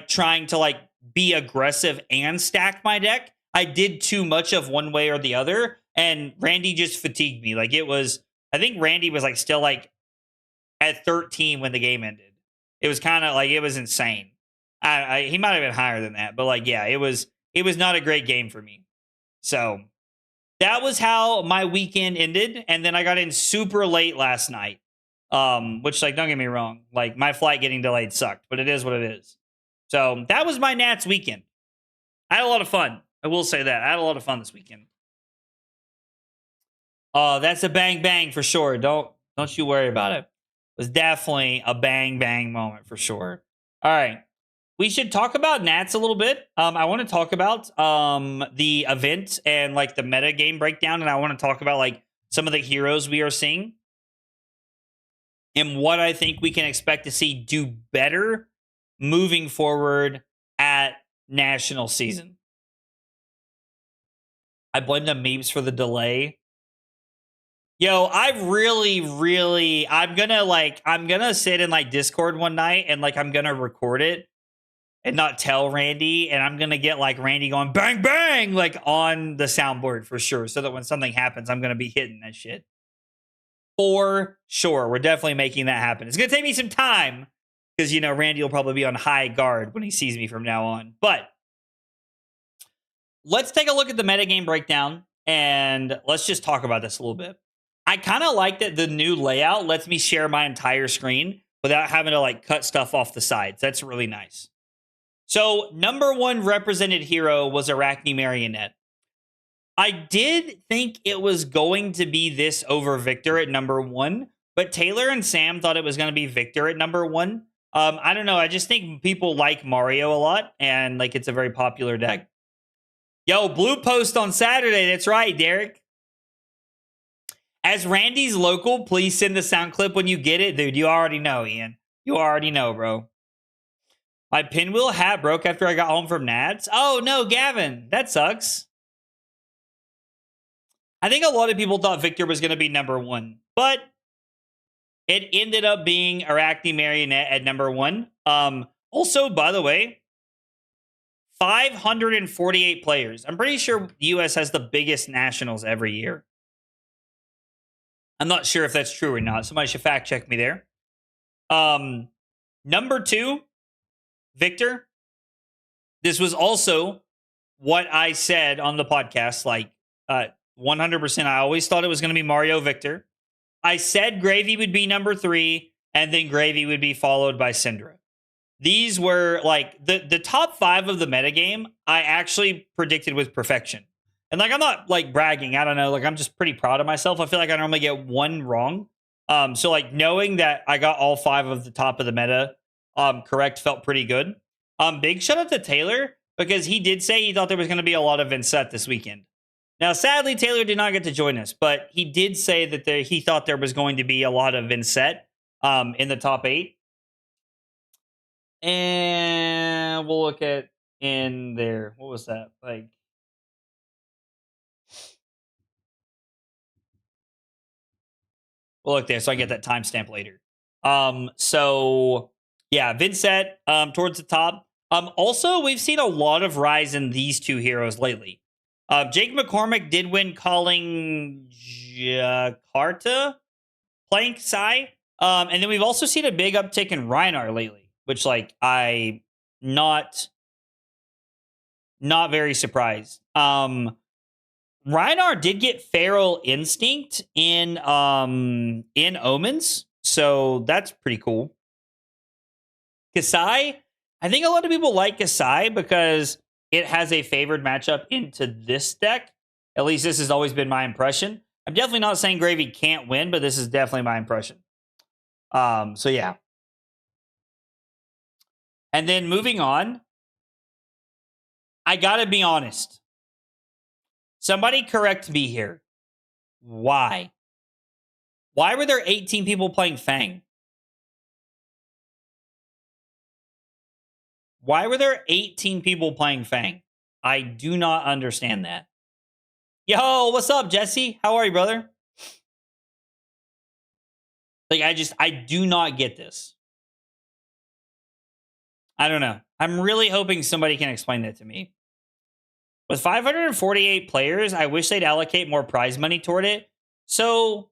trying to be aggressive and stack my deck, I did too much of one way or the other, and Randy just fatigued me. I think Randy was still at 13 when the game ended. It was kind of it was insane. He might have been higher than that, but yeah, it was not a great game for me. So that was how my weekend ended, and then I got in super late last night. Which don't get me wrong, my flight getting delayed sucked, but it is what it is. So that was my Nats weekend. I had a lot of fun. I will say that. I had a lot of fun this weekend. That's a bang bang for sure. Don't you worry about it. It was definitely a bang bang moment for sure. All right. We should talk about Nats a little bit. I want to talk about the event and the meta game breakdown, and I want to talk about some of the heroes we are seeing and what I think we can expect to see do better moving forward at national season. I blame the memes for the delay. Yo, I'm gonna sit in Discord one night and I'm gonna record it and not tell Randy, and I'm gonna get Randy going bang bang on the soundboard for sure, so that when something happens, I'm gonna be hitting that shit. For sure. We're definitely making that happen. It's gonna take me some time because Randy will probably be on high guard when he sees me from now on. But let's take a look at the metagame breakdown and let's just talk about this a little bit. I kind of like that the new layout lets me share my entire screen without having to like cut stuff off the sides. That's really nice. So, number one represented hero was Arachne Marionette. I did think it was going to be this over Victor at number one, but Taylor and Sam thought it was going to be Victor at number one. I don't know. I just think people like Mario a lot, and like it's a very popular deck. Yo, blue post on Saturday. That's right, Derek. As Randy's local, please send the sound clip when you get it. Dude, you already know, Ian. You already know, bro. My pinwheel hat broke after I got home from Nats. Oh, no, Gavin. That sucks. I think a lot of people thought Victor was going to be number one, but it ended up being Arachne Marionette at number one. Also, by the way, 548 players. I'm pretty sure the US has the biggest nationals every year. I'm not sure if that's true or not. Somebody should fact check me there. Number two, Victor. This was also what I said on the podcast. Like 100%. I always thought it was going to be Mario Victor. I said Gravy would be number three, and then Gravy would be followed by Syndra. These were like the top five of the metagame. I actually predicted with perfection. And like, I'm not like bragging. I don't know. Like, I'm just pretty proud of myself. I feel like I normally get one wrong. So like knowing that I got all five of the top of the meta correct felt pretty good. Big shout out to Taylor because he did say he thought there was going to be a lot of Vincent this weekend. Now, sadly, Taylor did not get to join us, but he did say that he thought there was going to be a lot of Vincent in the top 8. And we'll look at in there. What was that? Like, we'll look there so I get that timestamp later. So yeah, Vincent towards the top. Also, we've seen a lot of rise in these two heroes lately. Jake McCormick did win calling Jakarta playing Psy. And then we've also seen a big uptick in Reinar lately, which like I not very surprised. Reinar did get Feral Instinct in Omens, so that's pretty cool. Kasai, I think a lot of people like Kasai because it has a favored matchup into this deck. At least this has always been my impression. I'm definitely not saying Gravy can't win, but this is definitely my impression. So yeah. And then moving on, I gotta be honest. Somebody correct me here. Why? Why were there 18 people playing Fang? Why were there 18 people playing Fang? I do not understand that. Yo, what's up, Jesse? How are you, brother? Like, I do not get this. I don't know. I'm really hoping somebody can explain that to me. With 548 players, I wish they'd allocate more prize money toward it. So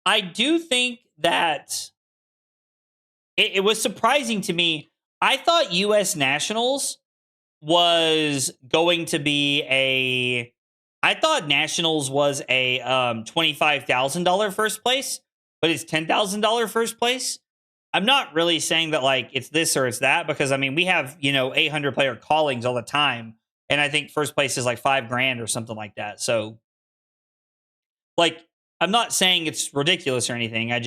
I do think that it was surprising to me. I thought US Nationals was going to be I thought Nationals was a $25,000 first place, but it's $10,000 first place. I'm not really saying that like it's this or it's that because I mean we have 800 player callings all the time, and I think first place is like $5,000 or something like that. So like I'm not saying it's ridiculous or anything. I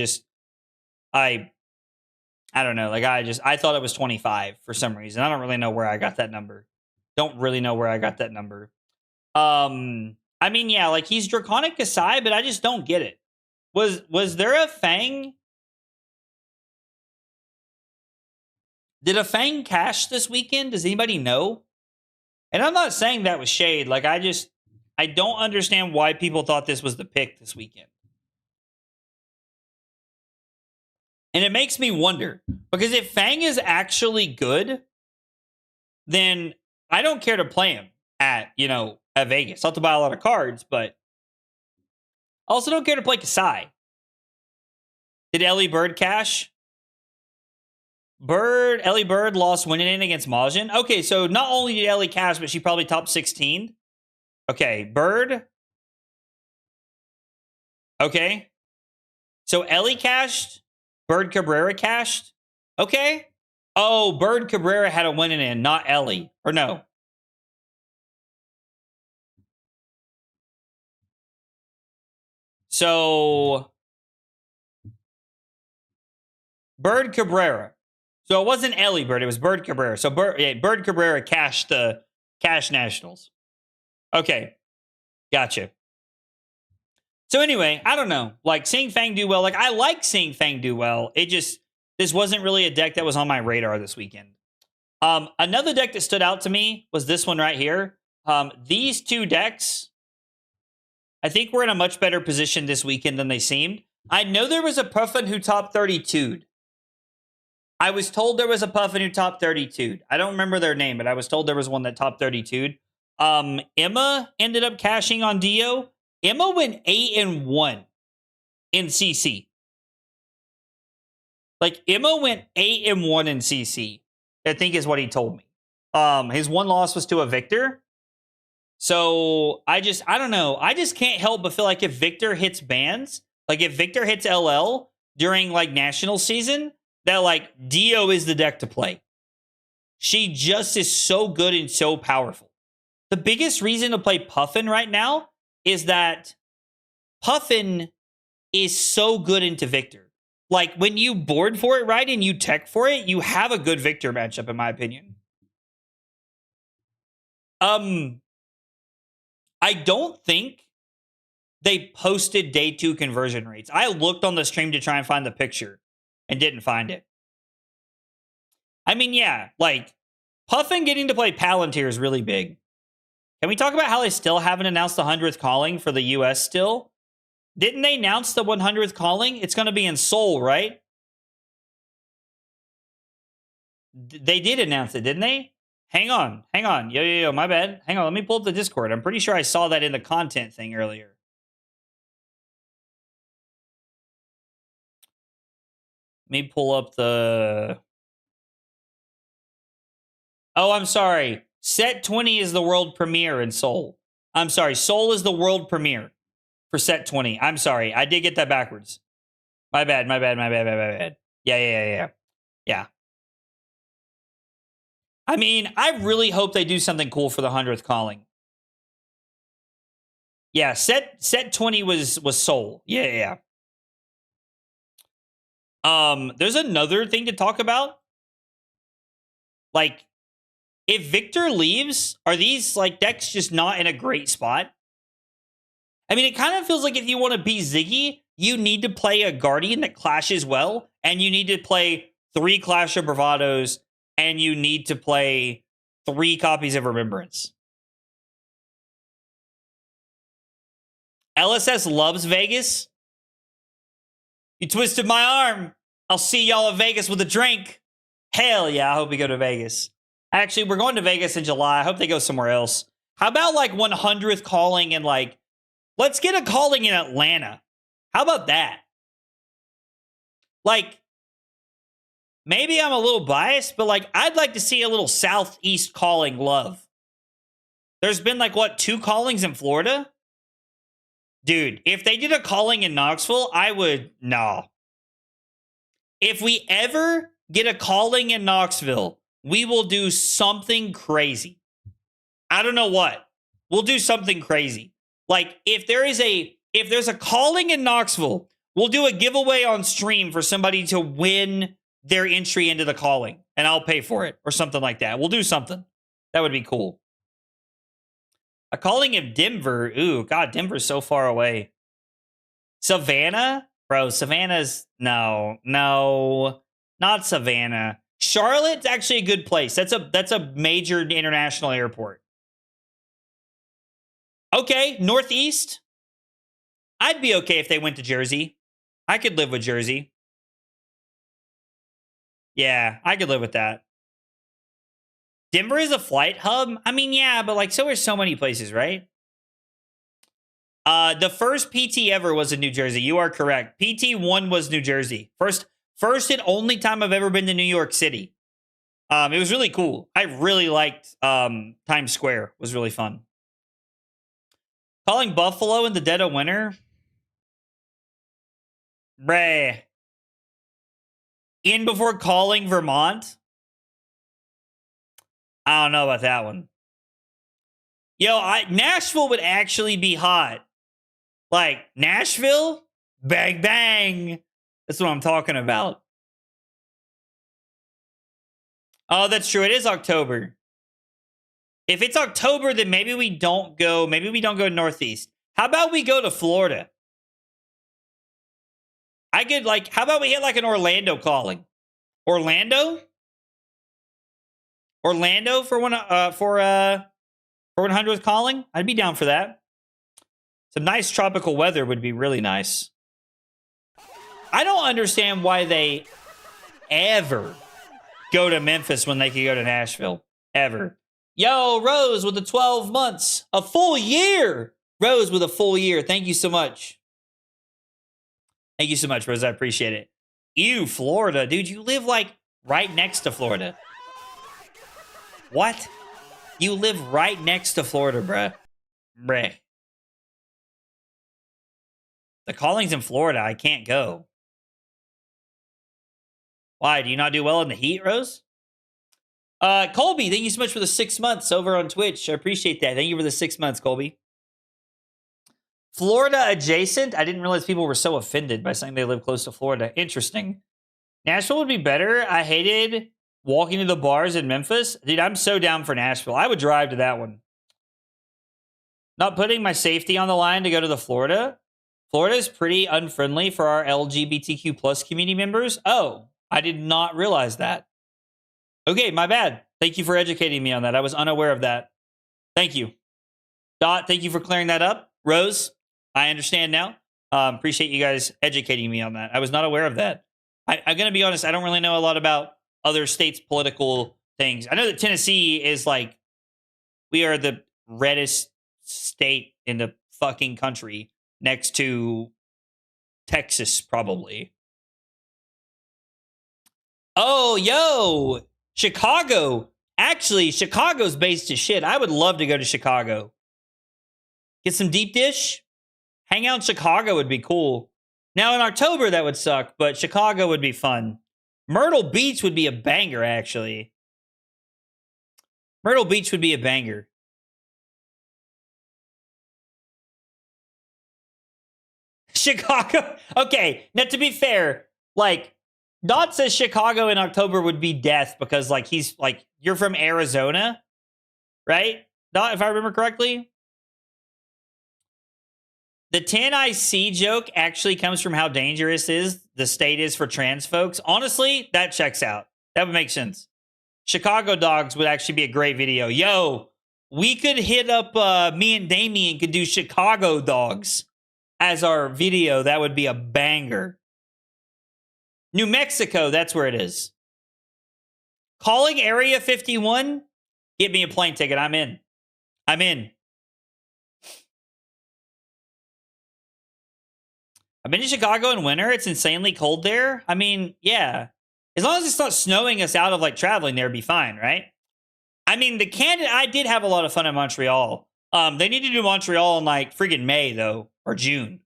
don't know. Like I thought it was 25 for some reason. I don't really know where I got that number. I mean, yeah, like he's Draconic Kasai, but I just don't get it. Was there a Fang? Did a Fang cash this weekend? Does anybody know? And I'm not saying that was shade. Like I don't understand why people thought this was the pick this weekend. And it makes me wonder, because if Fang is actually good, then I don't care to play him at Vegas. I'll have to buy a lot of cards, but I also don't care to play Kasai. Did Ellie Bird cash? Ellie Bird lost winning in against Majin. Okay, so not only did Ellie cash, but she probably top 16. Okay, Bird. Okay. So Ellie cashed. Bird Cabrera cashed. Okay. Oh, Bird Cabrera had a winning in, not Ellie. Or no. So Bird Cabrera. So it wasn't Ellie Bird, it was Bird Cabrera. So Bird Cabrera cashed the Cash Nationals. Okay. Gotcha. So anyway, I don't know. Like seeing Fang do well, like I like seeing Fang do well. This wasn't really a deck that was on my radar this weekend. Another deck that stood out to me was this one right here. These two decks, I think we're in a much better position this weekend than they seemed. I know there was a Puffin who top 32'd. I was told there was a Puffin who top 32'd. I don't remember their name, but I was told there was one that top 32'd. Emma ended up cashing on Dio. Emma went 8-1 in CC. Like Emma went 8-1 in CC, I think is what he told me. His one loss was to a Victor. So I don't know. I just can't help but feel like if Victor hits bans, like if Victor hits LL during like national season, that like Dio is the deck to play. She just is so good and so powerful. The biggest reason to play Puffin right now is that Puffin is so good into Victor. Like when you board for it right and you tech for it, you have a good Victor matchup, in my opinion. I don't think they posted day 2 conversion rates. I looked on the stream to try and find the picture and didn't find it. I mean, yeah, like Puffin getting to play Palantir is really big. Can we talk about how they still haven't announced the 100th calling for the US still? Didn't they announce the 100th calling? It's going to be in Seoul, right? They did announce it, didn't they? Hang on. Yo, my bad. Hang on, let me pull up the Discord. I'm pretty sure I saw that in the content thing earlier. Let me pull up the... Oh, I'm sorry. Set 20 is the world premiere in Seoul. I'm sorry. Seoul is the world premiere for Set 20. I'm sorry. I did get that backwards. My bad. Yeah. I mean, I really hope they do something cool for the 100th calling. Yeah, set 20 was Seoul. Yeah. There's another thing to talk about. Like, if Victor leaves, are these like decks just not in a great spot? I mean, it kind of feels like if you want to beat Ziggy, you need to play a Guardian that clashes well, and you need to play 3 Clash of Bravados, and you need to play 3 copies of Remembrance. LSS loves Vegas. You twisted my arm. I'll see y'all in Vegas with a drink. Hell yeah, I hope we go to Vegas. Actually, we're going to Vegas in July. I hope they go somewhere else. How about like 100th calling and like, let's get a calling in Atlanta. How about that? Like, maybe I'm a little biased, but like, I'd like to see a little Southeast calling love. There's been like, what, 2 callings in Florida? Dude, if they did a calling in Knoxville, I would, no. If we ever get a calling in Knoxville, we will do something crazy. I don't know what. We'll do something crazy. Like, if there's a calling in Knoxville, we'll do a giveaway on stream for somebody to win their entry into the calling, and I'll pay for it, or something like that. We'll do something. That would be cool. A calling of Denver. Ooh, God, Denver's so far away. Savannah? Bro, Savannah's... No, not Savannah. Charlotte's actually a good place. That's a major international airport. Okay, Northeast. I'd be okay if they went to Jersey. I could live with Jersey. Yeah, I could live with that. Denver is a flight hub? I mean, yeah, but like, so are so many places, right? The first PT ever was in New Jersey. You are correct. PT1 was New Jersey. First and only time I've ever been to New York City. It was really cool. I really liked Times Square. It was really fun. Calling Buffalo in the dead of winter? Bruh. In before calling Vermont? I don't know about that one. Yo, Nashville would actually be hot. Like, Nashville? Bang, bang. That's what I'm talking about. Oh, that's true. It is October. If it's October, then maybe we don't go. Maybe we don't go Northeast. How about we go to Florida? I could how about we hit like an Orlando calling? Orlando? Orlando for 100th calling? I'd be down for that. Some nice tropical weather would be really nice. I don't understand why they ever go to Memphis when they could go to Nashville. Ever. Yo, Rose with the 12 months. A full year. Rose with a full year. Thank you so much. Thank you so much, Rose. I appreciate it. Ew, Florida. Dude, you live like right next to Florida. What? You live right next to Florida, bruh. Bruh. The calling's in Florida. I can't go. Why? Do you not do well in the heat, Rose? Colby, thank you so much for the 6 months over on Twitch. I appreciate that. Thank you for the 6 months, Colby. Florida adjacent? I didn't realize people were so offended by saying they live close to Florida. Interesting. Nashville would be better. I hated walking to the bars in Memphis. Dude, I'm so down for Nashville. I would drive to that one. Not putting my safety on the line to go to the Florida. Florida is pretty unfriendly for our LGBTQ plus community members. Oh, I did not realize that. Okay, my bad. Thank you for educating me on that. I was unaware of that. Thank you. Dot, thank you for clearing that up. Rose, I understand now. Appreciate you guys educating me on that. I was not aware of that. I'm going to be honest, I don't really know a lot about other states' political things. I know that Tennessee is like, we are the reddest state in the fucking country next to Texas, probably. Oh, yo, Chicago. Actually, Chicago's based as shit. I would love to go to Chicago. Get some deep dish. Hang out in Chicago would be cool. Now, in October, that would suck, but Chicago would be fun. Myrtle Beach would be a banger, actually. Myrtle Beach would be a banger. Chicago. Okay, now to be fair, like, Dot says Chicago in October would be death because, like, he's, like, you're from Arizona, right? Dot, if I remember correctly? The 10IC joke actually comes from how dangerous the state is for trans folks. Honestly, that checks out. That would make sense. Chicago Dogs would actually be a great video. Yo, we could hit up, me and Damien could do Chicago Dogs as our video. That would be a banger. New Mexico, that's where it is. Calling Area 51? Get me a plane ticket. I'm in. I'm in. I've been to Chicago in winter. It's insanely cold there. I mean, yeah. As long as it's not snowing us out of, like, traveling there, it'd be fine, right? I mean, I did have a lot of fun in Montreal. They need to do Montreal in, like, friggin' May, though. Or June.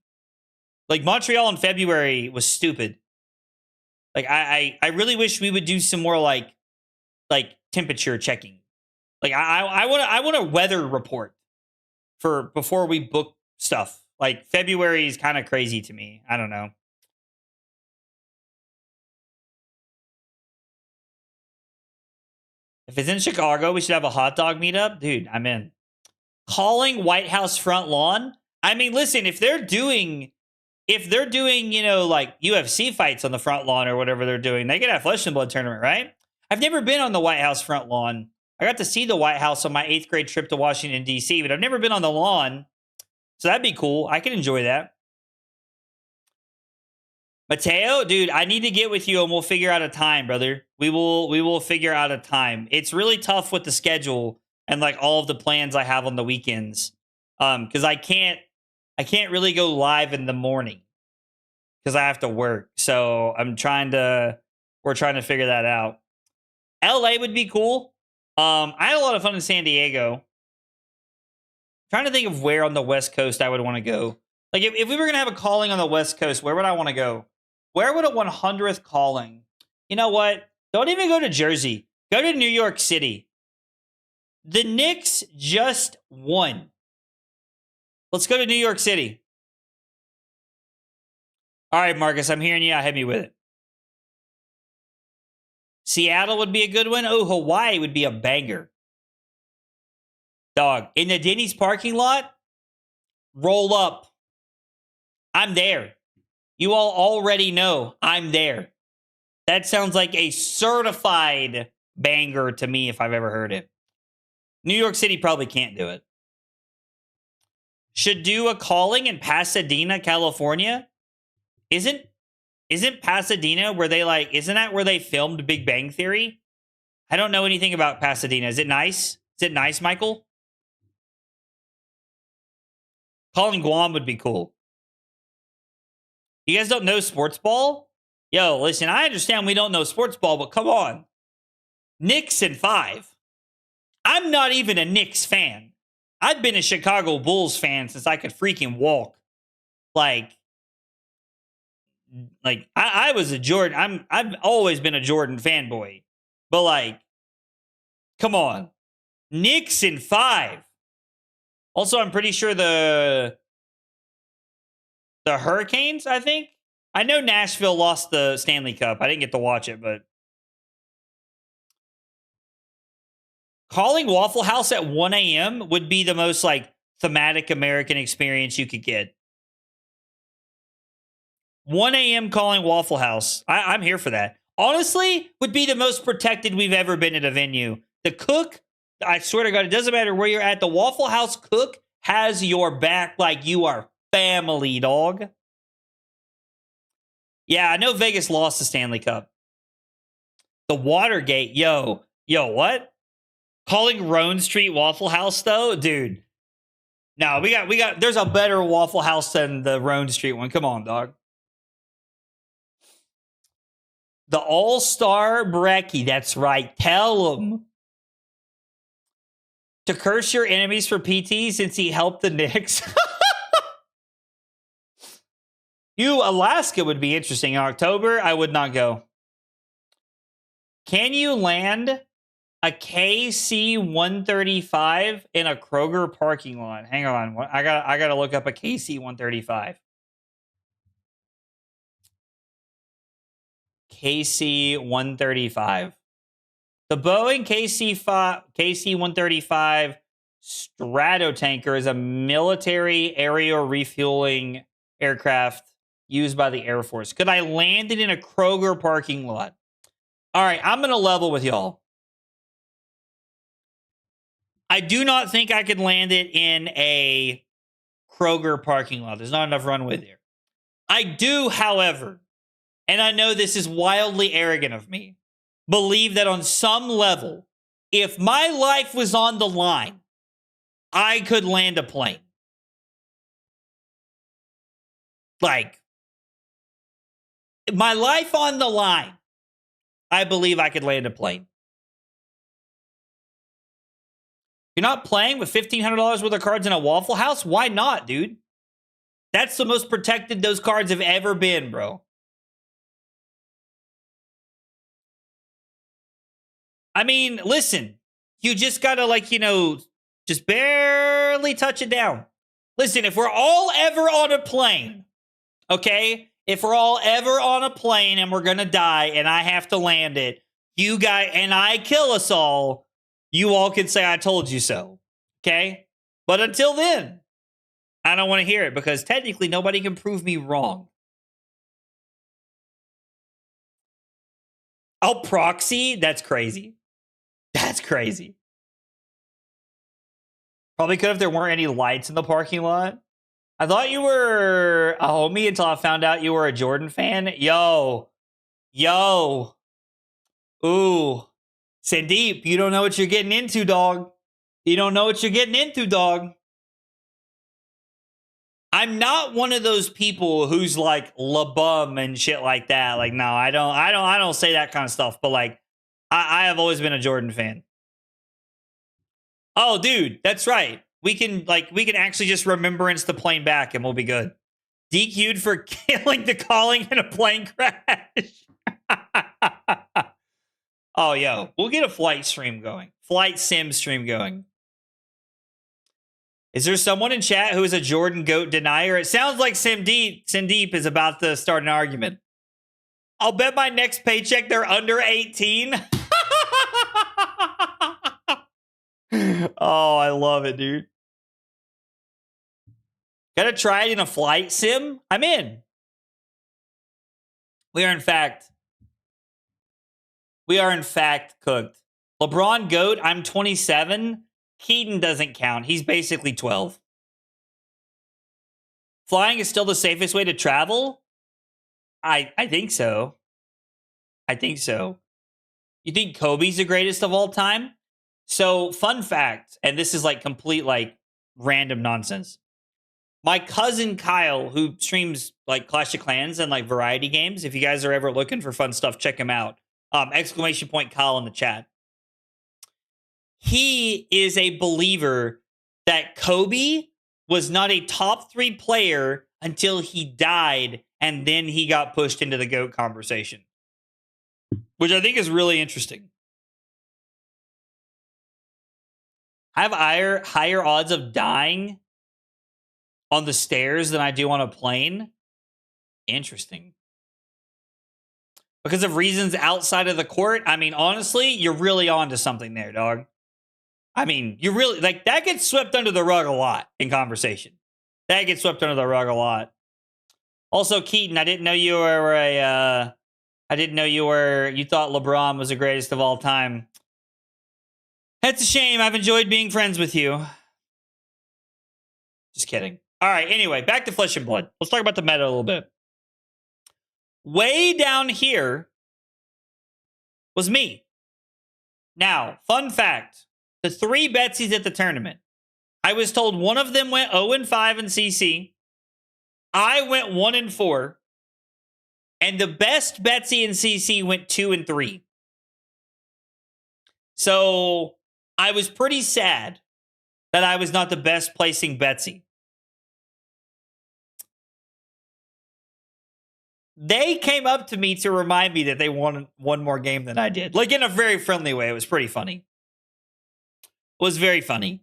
Like, Montreal in February was stupid. Like, I really wish we would do some more, like temperature checking. Like, I want a weather report for before we book stuff. Like, February is kind of crazy to me. I don't know. If it's in Chicago, we should have a hot dog meetup. Dude, I'm in. Calling White House front lawn? I mean, listen, if they're doing, you know, like UFC fights on the front lawn or whatever they're doing, they could have Flesh and Blood tournament, right? I've never been on the White House front lawn. I got to see the White House on my 8th grade trip to Washington, D.C., but I've never been on the lawn. So that'd be cool. I can enjoy that. Mateo, dude, I need to get with you and we'll figure out a time, brother. We will figure out a time. It's really tough with the schedule and, like, all of the plans I have on the weekends. Because I can't really go live in the morning. because I have to work. So we're trying to figure that out. LA would be cool. I had a lot of fun in San Diego. Trying to think of where on the West Coast I would want to go. Like if we were gonna have a calling on the West Coast, where would I want to go? Where would a 100th calling? You know what? Don't even go to Jersey. Go to New York City. The Knicks just won. Let's go to New York City. All right, Marcus, I'm hearing you. Hit me with it. Seattle would be a good one. Oh, Hawaii would be a banger. Dog, in the Denny's parking lot, roll up. I'm there. You all already know I'm there. That sounds like a certified banger to me if I've ever heard it. New York City probably can't do it. Should do a calling in Pasadena, California. Isn't Pasadena where they isn't that where they filmed Big Bang Theory? I don't know anything about Pasadena. Is it nice? Is it nice, Michael? Calling Guam would be cool. You guys don't know sports ball? Yo, listen, I understand we don't know sports ball, but come on. Knicks in 5. I'm not even a Knicks fan. I've been a Chicago Bulls fan since I could freaking walk. I was a Jordan. I've always been a Jordan fanboy. But come on. Knicks in 5. Also, I'm pretty sure the Hurricanes, I think. I know Nashville lost the Stanley Cup. I didn't get to watch it, but calling Waffle House at 1 a.m. would be the most thematic American experience you could get. 1 a.m. calling Waffle House. I'm here for that. Honestly, would be the most protected we've ever been at a venue. The cook, I swear to God, it doesn't matter where you're at. The Waffle House cook has your back like you are family, dog. Yeah, I know Vegas lost the Stanley Cup. The Watergate, yo, what? Calling Roan Street Waffle House, though? Dude. No, we got, there's a better Waffle House than the Roan Street one. Come on, dog. The All-Star Brekkie, that's right. Tell him. To curse your enemies for PT since he helped the Knicks. Alaska would be interesting. In October, I would not go. Can you land a KC 135 in a Kroger parking lot? Hang on. I gotta look up a KC 135. KC 135. The Boeing KC 135 Stratotanker is a military aerial refueling aircraft used by the Air Force. Could I land it in a Kroger parking lot? All right, I'm going to level with y'all. I do not think I could land it in a Kroger parking lot. There's not enough runway there. I do, however, and I know this is wildly arrogant of me, believe that on some level, if my life was on the line, I could land a plane. My life on the line, I believe I could land a plane. You're not playing with $1,500 worth of cards in a Waffle House? Why not, dude? That's the most protected those cards have ever been, bro. I mean, listen, you just gotta, just barely touch it down. Listen, if we're all ever on a plane, okay? If we're all ever on a plane and we're gonna die and I have to land it, you guys, and I kill us all, you all can say I told you so, okay? But until then, I don't want to hear it because technically nobody can prove me wrong. I'll proxy? That's crazy. That's crazy. Probably could if there weren't any lights in the parking lot. I thought you were a homie until I found out you were a Jordan fan. Yo. Ooh. Sandeep, you don't know what you're getting into, dog. You don't know what you're getting into, dog. I'm not one of those people who's like la bum and shit like that. Like, no, I don't say that kind of stuff. But like, I have always been a Jordan fan. Oh, dude, that's right. We can actually just remembrance the plane back and we'll be good. DQ'd for killing the calling in a plane crash. Oh, yo, we'll get a flight stream going. Flight sim stream going. Is there someone in chat who is a Jordan GOAT denier? It sounds like Sandeep is about to start an argument. I'll bet my next paycheck they're under 18. Oh, I love it, dude. Gotta try it in a flight sim? I'm in. We are in fact cooked. LeBron GOAT, I'm 27. Keaton doesn't count. He's basically 12. Flying is still the safest way to travel? I think so. I think so. You think Kobe's the greatest of all time? So, fun fact, and this is like complete like random nonsense. My cousin Kyle, who streams like Clash of Clans and like variety games, if you guys are ever looking for fun stuff, check him out. Exclamation point Kyle in the chat. He is a believer that Kobe was not a top 3 player until he died, and then he got pushed into the GOAT conversation, which I think is really interesting. I have higher odds of dying on the stairs than I do on a plane. Interesting. Because of reasons outside of the court? I mean, honestly, you're really on to something there, dog. I mean, you really, like, that gets swept under the rug a lot in conversation. That gets swept under the rug a lot. Also, Keaton, I didn't know you were you thought LeBron was the greatest of all time. That's a shame. I've enjoyed being friends with you. Just kidding. All right, anyway, back to Flesh and Blood. Let's talk about the meta a little bit. Way down here was me. Now, fun fact. The 3 Betsies at the tournament. I was told one of them went 0-5 in CC. I went 1-4. And the best Betsy in CC went 2-3. So I was pretty sad that I was not the best placing Betsy. They came up to me to remind me that they won one more game than I did. Like in a very friendly way. It was pretty funny. Was very funny.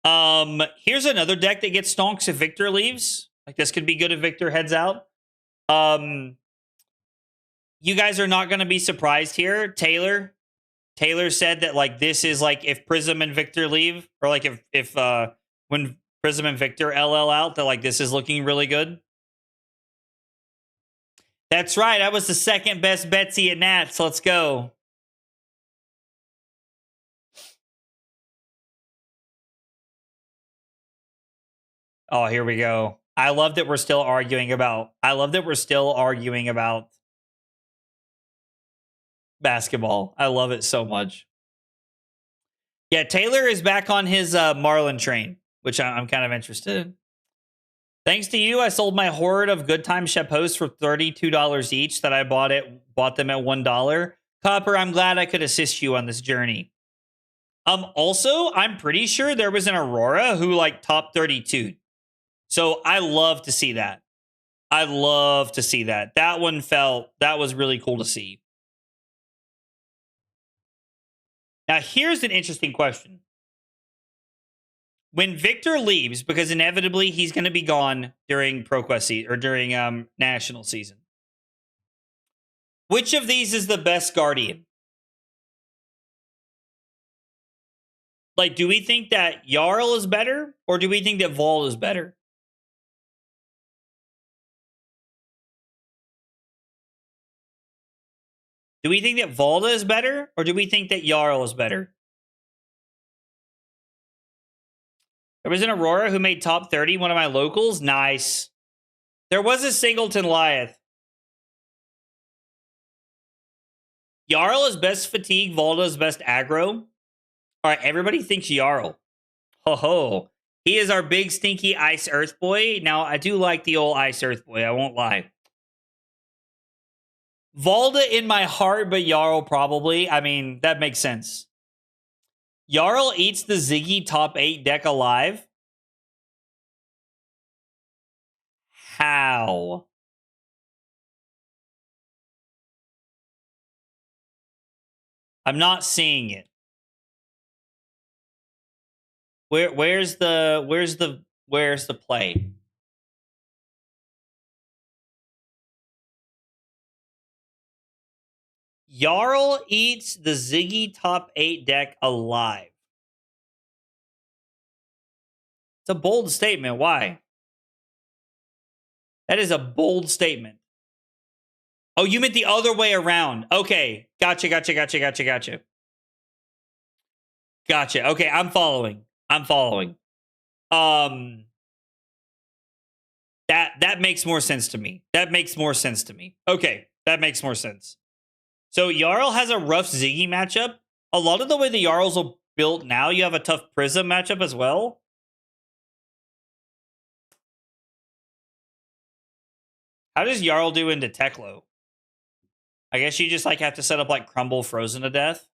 Here's another deck that gets stonks if Victor leaves. Like this could be good if Victor heads out. You guys are not going to be surprised here. Taylor said that like this is like if Prism and Victor leave, or like if when Prism and Victor LL out, that like this is looking really good. That's right. I was the second best Betsy at Nats. Let's go. Oh, here we go. I love that we're still arguing about basketball. I love it so much. Yeah, Taylor is back on his Marlin train, which I'm kind of interested in. Thanks to you, I sold my horde of Good Time Chapeaus for $32 each that I bought them at $1. Copper, I'm glad I could assist you on this journey. Also, I'm pretty sure there was an Aurora who like top 32. So I love to see that. I love to see that. That was really cool to see. Now, here's an interesting question. When Victor leaves, because inevitably he's going to be gone during ProQuest or during national season, which of these is the best Guardian? Like, do we think that Jarl is better, or do we think that Vol is better? Do we think that Volda is better, or do we think that Jarl is better? There was an Aurora who made top 30, one of my locals. Nice. There was a Singleton Lyeth. Jarl is best fatigue, Volda is best aggro. All right, everybody thinks Jarl. Ho ho. He is our big stinky ice earth boy. Now, I do like the old ice earth boy. I won't lie. Valda in my heart, but Jarl probably. I mean, that makes sense. Jarl eats the Ziggy top 8 deck alive. How? I'm not seeing it. Where's the play? Jarl eats the Ziggy top 8 deck alive. It's a bold statement. Why? That is a bold statement. Oh, you meant the other way around. Okay. Gotcha. Gotcha. Okay, I'm following. That makes more sense to me. Okay, that makes more sense. So Jarl has a rough Ziggy matchup. A lot of the way the Jarls are built now, you have a tough Prism matchup as well. How does Jarl do into Teklo? I guess you just like have to set up like Crumble Frozen to Death.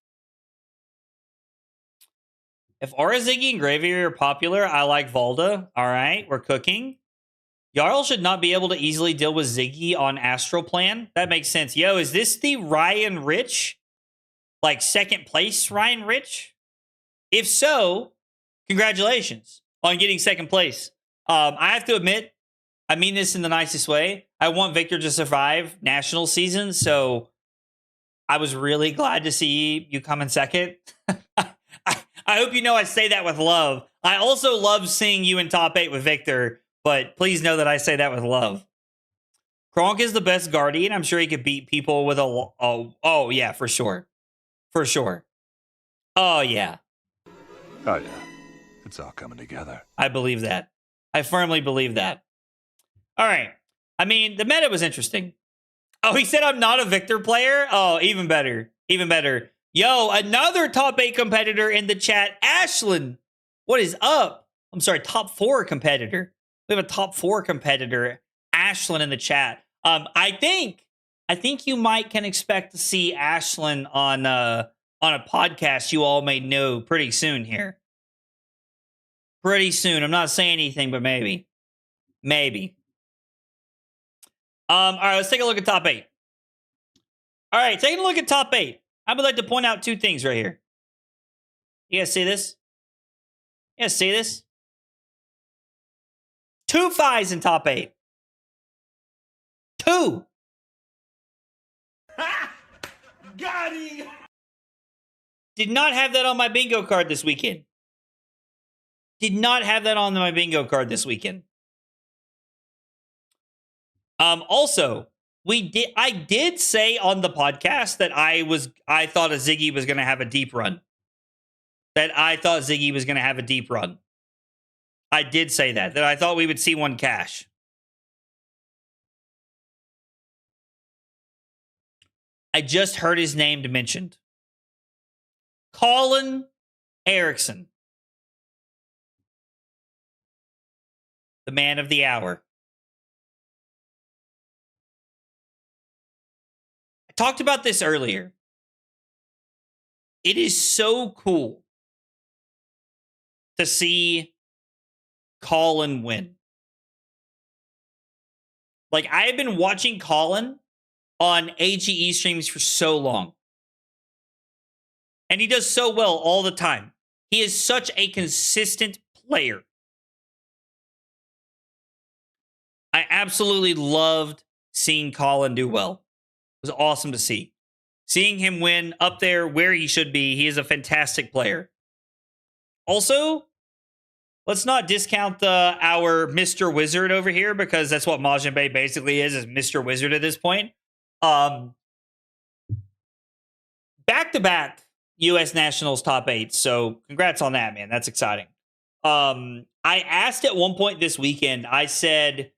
If Aura Ziggy and Graveyard are popular, I like Valda. All right, we're cooking. Jarl should not be able to easily deal with Ziggy on Astral Plan. That makes sense. Yo, is this the Ryan Rich? Like second place Ryan Rich? If so, congratulations on getting second place. I have to admit, I mean this in the nicest way. I want Victor to survive national season, so I was really glad to see you come in second. I hope you know I say that with love. I also love seeing you in top 8 with Victor, but please know that I say that with love. Kronk is the best Guardian. I'm sure he could beat people with a... Oh yeah, for sure. For sure. Oh, yeah. Oh, yeah. It's all coming together. I believe that. I firmly believe that. All right. I mean, the meta was interesting. Oh, he said I'm not a Victor player? Oh, even better. Even better. Yo, another top 8 competitor in the chat. Ashlyn, what is up? I'm sorry, top 4 competitor. We have a top 4 competitor, Ashlyn, in the chat. I think you might can expect to see Ashlyn on a podcast you all may know pretty soon here. Pretty soon. I'm not saying anything, but maybe. Maybe. All right, let's take a look at top 8. All right, taking a look at top 8. I would like to point out 2 things right here. You guys see this? You guys see this? 2 Fies in top 8. 2. Got him! Did not have that on my bingo card this weekend. Did not have that on my bingo card this weekend. Also, I did say on the podcast that I thought a Ziggy was going to have a deep run. I did say that I thought we would see one cash. I just heard his name mentioned. Colin Erickson. The man of the hour. I talked about this earlier. It is so cool to see Colin win. Like, I have been watching Colin on AGE streams for so long. And he does so well all the time. He is such a consistent player. I absolutely loved seeing Colin do well. It was awesome to see. Seeing him win up there where he should be, he is a fantastic player. Also, let's not discount our Mr. Wizard over here, because that's what Majin Bay basically is Mr. Wizard at this point. Back-to-back U.S. Nationals top 8, so congrats on that, man. That's exciting. I asked at one point this weekend, I said,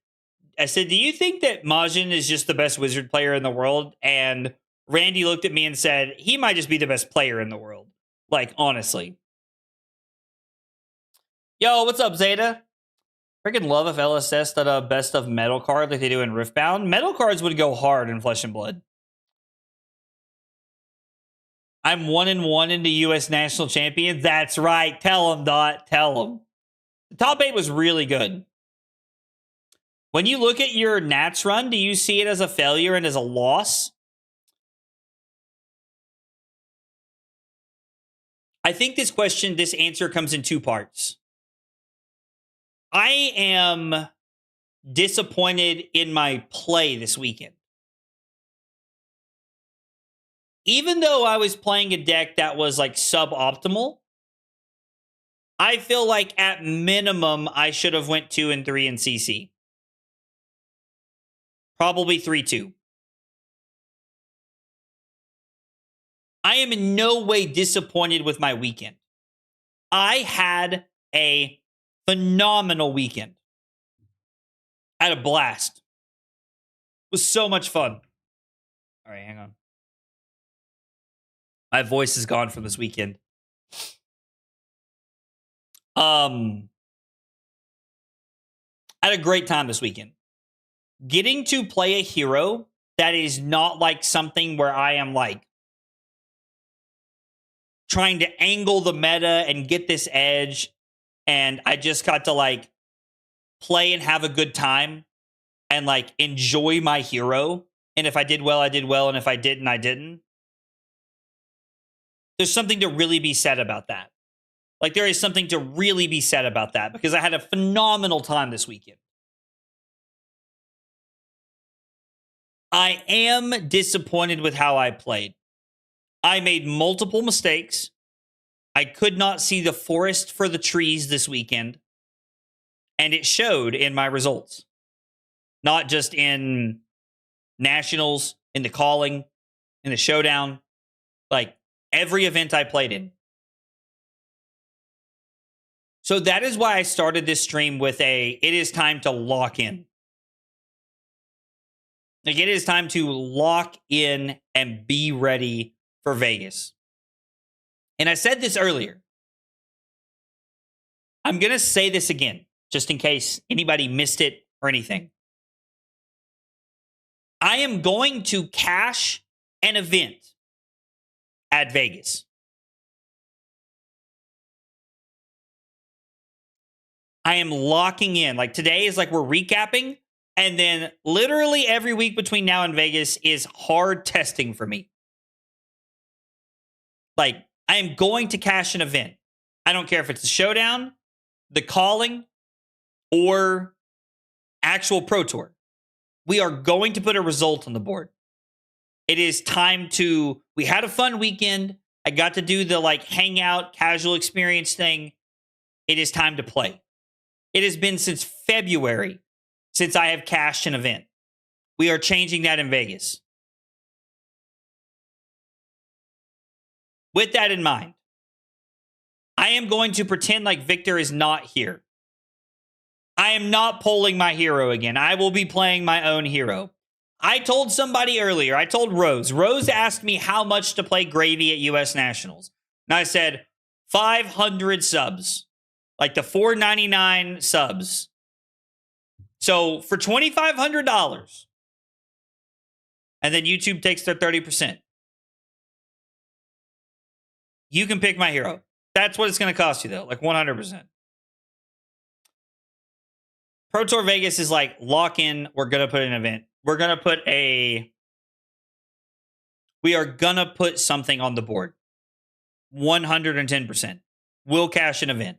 do you think that Majin is just the best Wizard player in the world? And Randy looked at me and said, he might just be the best player in the world. Like, honestly. Yo, what's up, Zeta? Freaking love if LSS did a best of metal card like they do in Riftbound. Metal cards would go hard in Flesh and Blood. I'm 1-1 into U.S. National Champions. That's right. Tell them, Dot. Tell them. The top 8 was really good. When you look at your Nats run, do you see it as a failure and as a loss? I think this answer comes in 2 parts. I am disappointed in my play this weekend. Even though I was playing a deck that was like suboptimal, I feel like at minimum I should have went 2-3 in CC. Probably 3-2. I am in no way disappointed with my weekend. I had a phenomenal weekend. I had a blast. It was so much fun. All right, hang on. My voice is gone from this weekend. I had a great time this weekend. Getting to play a hero that is not like something where I am like trying to angle the meta and get this edge, and I just got to like play and have a good time and like enjoy my hero. And if I did well, I did well, and if I didn't, I didn't. There's something to really be said about that. Like, there is something to really be said about that because I had a phenomenal time this weekend. I am disappointed with how I played. I made multiple mistakes. I could not see the forest for the trees this weekend. And it showed in my results. Not just in nationals, in the calling, in the showdown. Like, every event I played in. So that is why I started this stream with it is time to lock in. Like, it is time to lock in and be ready for Vegas. And I said this earlier. I'm going to say this again, just in case anybody missed it or anything. I am going to cash an event at Vegas. I am locking in. Like, today is like we're recapping. And then literally every week between now and Vegas is hard testing for me. Like, I am going to cash an event. I don't care if it's the showdown, the calling, or actual Pro Tour. We are going to put a result on the board. It is time to, we had a fun weekend. I got to do the like hangout, casual experience thing. It is time to play. It has been since February since I have cashed an event. We are changing that in Vegas. With that in mind, I am going to pretend like Victor is not here. I am not polling my hero again. I will be playing my own hero. I told somebody earlier, I told Rose. Rose asked me how much to play Gravy at US Nationals. And I said, 500 subs. Like the $4.99 subs. So for $2,500, and then YouTube takes their 30%, you can pick my hero. That's what it's going to cost you, though, like 100%. Pro Tour Vegas is like, lock in, we're going to put an event. We are going to put something on the board. 110%. We'll cash an event.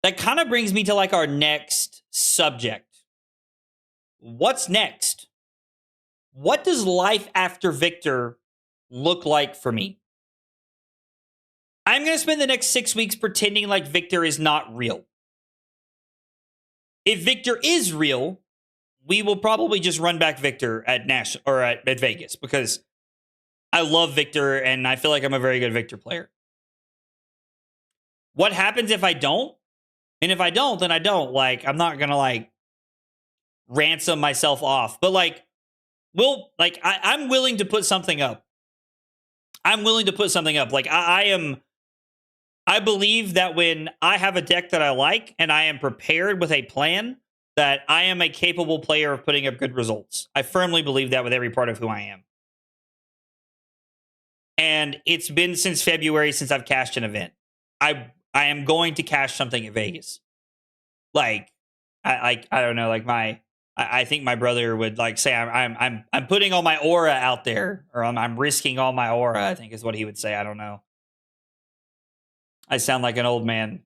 That kind of brings me to like our next subject. What's next? What does life after Victor look like for me? I'm going to spend the next 6 weeks pretending like Victor is not real. If Victor is real, we will probably just run back Victor at at Vegas because I love Victor and I feel like I'm a very good Victor player. What happens if I don't? And if I don't, then I don't. Like, I'm not going to like ransom myself off. But like, I'm willing to put something up. I'm willing to put something up. Like I believe that when I have a deck that I like and I am prepared with a plan, that I am a capable player of putting up good results. I firmly believe that with every part of who I am. And it's been since February since I've cashed an event. I am going to cash something at Vegas. Like I don't know, like I think my brother would like say I'm putting all my aura out there, or I'm risking all my aura, I think is what he would say. I don't know. I sound like an old man.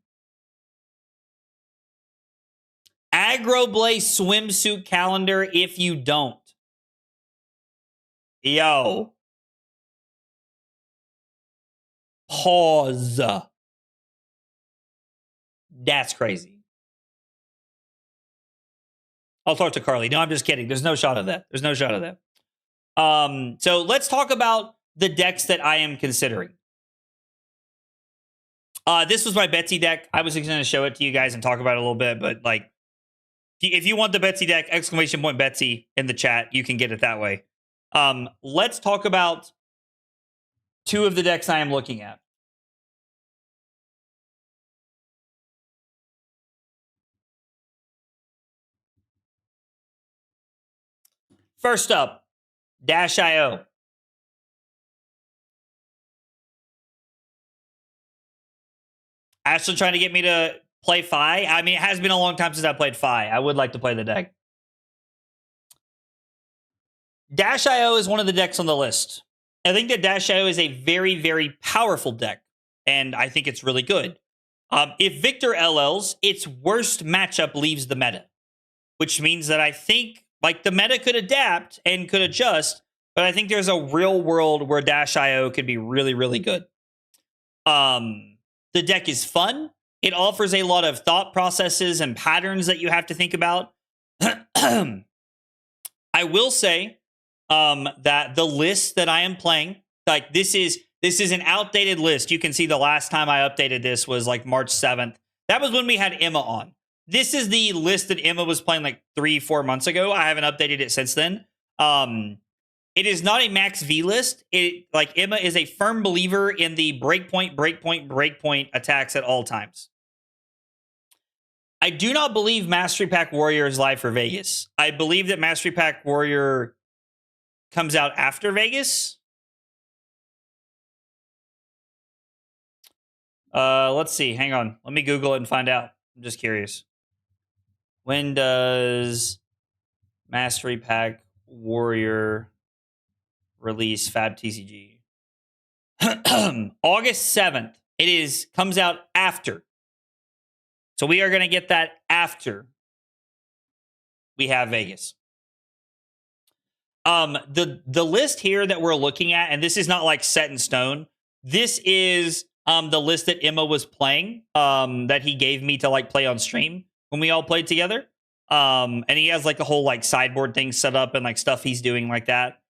Aggro Blaze swimsuit calendar if you don't. Yo. Pause. That's crazy. I'll talk to Carly. No, I'm just kidding. There's no shot of that. There's no shot of that. So let's talk about the decks that I am considering. This was my Betsy deck. I was going to show it to you guys and talk about it a little bit, but like, if you want the Betsy deck, ! Betsy in the chat, you can get it that way. Let's talk about two of the decks I am looking at. First up, Dash.io. Ashley trying to get me to play Fi. I mean, it has been a long time since I played Fi. I would like to play the deck. Dash.io is one of the decks on the list. I think that Dash.io is a very, very powerful deck, and I think it's really good. If Victor LLs, its worst matchup leaves the meta, which means that I think like the meta could adapt and could adjust, but I think there's a real world where Dash.io could be really, really good. The deck is fun. It offers a lot of thought processes and patterns that you have to think about. I will say that the list that I am playing, like this is an outdated list. You can see the last time I updated this was like March 7th. That was when we had Emma on. This is the list that Emma was playing like 3-4 months ago. I haven't updated it since then. It is not a max V list. Like Emma is a firm believer in the breakpoint attacks at all times. I do not believe Mastery Pack Warrior is live for Vegas. I believe that Mastery Pack Warrior comes out after Vegas. Let's see. Hang on. Let me Google it and find out. I'm just curious. When does Mastery Pack Warrior release Fab TCG? August 7th. It comes out after. So we are going to get that after we have Vegas. The list here that we're looking at, and this is not like set in stone. This is the list that Emma was playing, that he gave me to like play on stream when we all played together. And he has like the whole like sideboard thing set up and like stuff he's doing like that.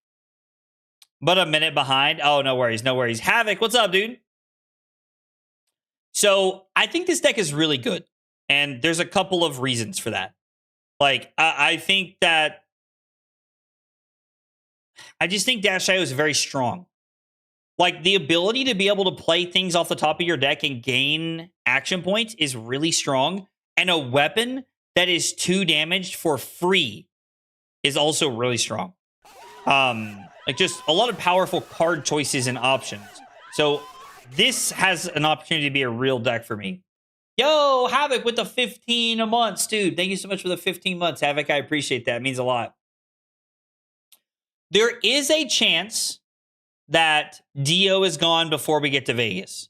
But a minute behind. Oh, no worries, no worries. Havoc, what's up, dude? So I think this deck is really good. And there's a couple of reasons for that. Like, I think that I just think Dash.io is very strong. Like, the ability to be able to play things off the top of your deck and gain action points is really strong. And a weapon that is 2 damaged for free is also really strong. Like, just a lot of powerful card choices and options. So this has an opportunity to be a real deck for me. Yo, Havoc with the 15 months, dude. Thank you so much for the 15 months, Havoc. I appreciate that. It means a lot. There is a chance that Dio is gone before we get to Vegas.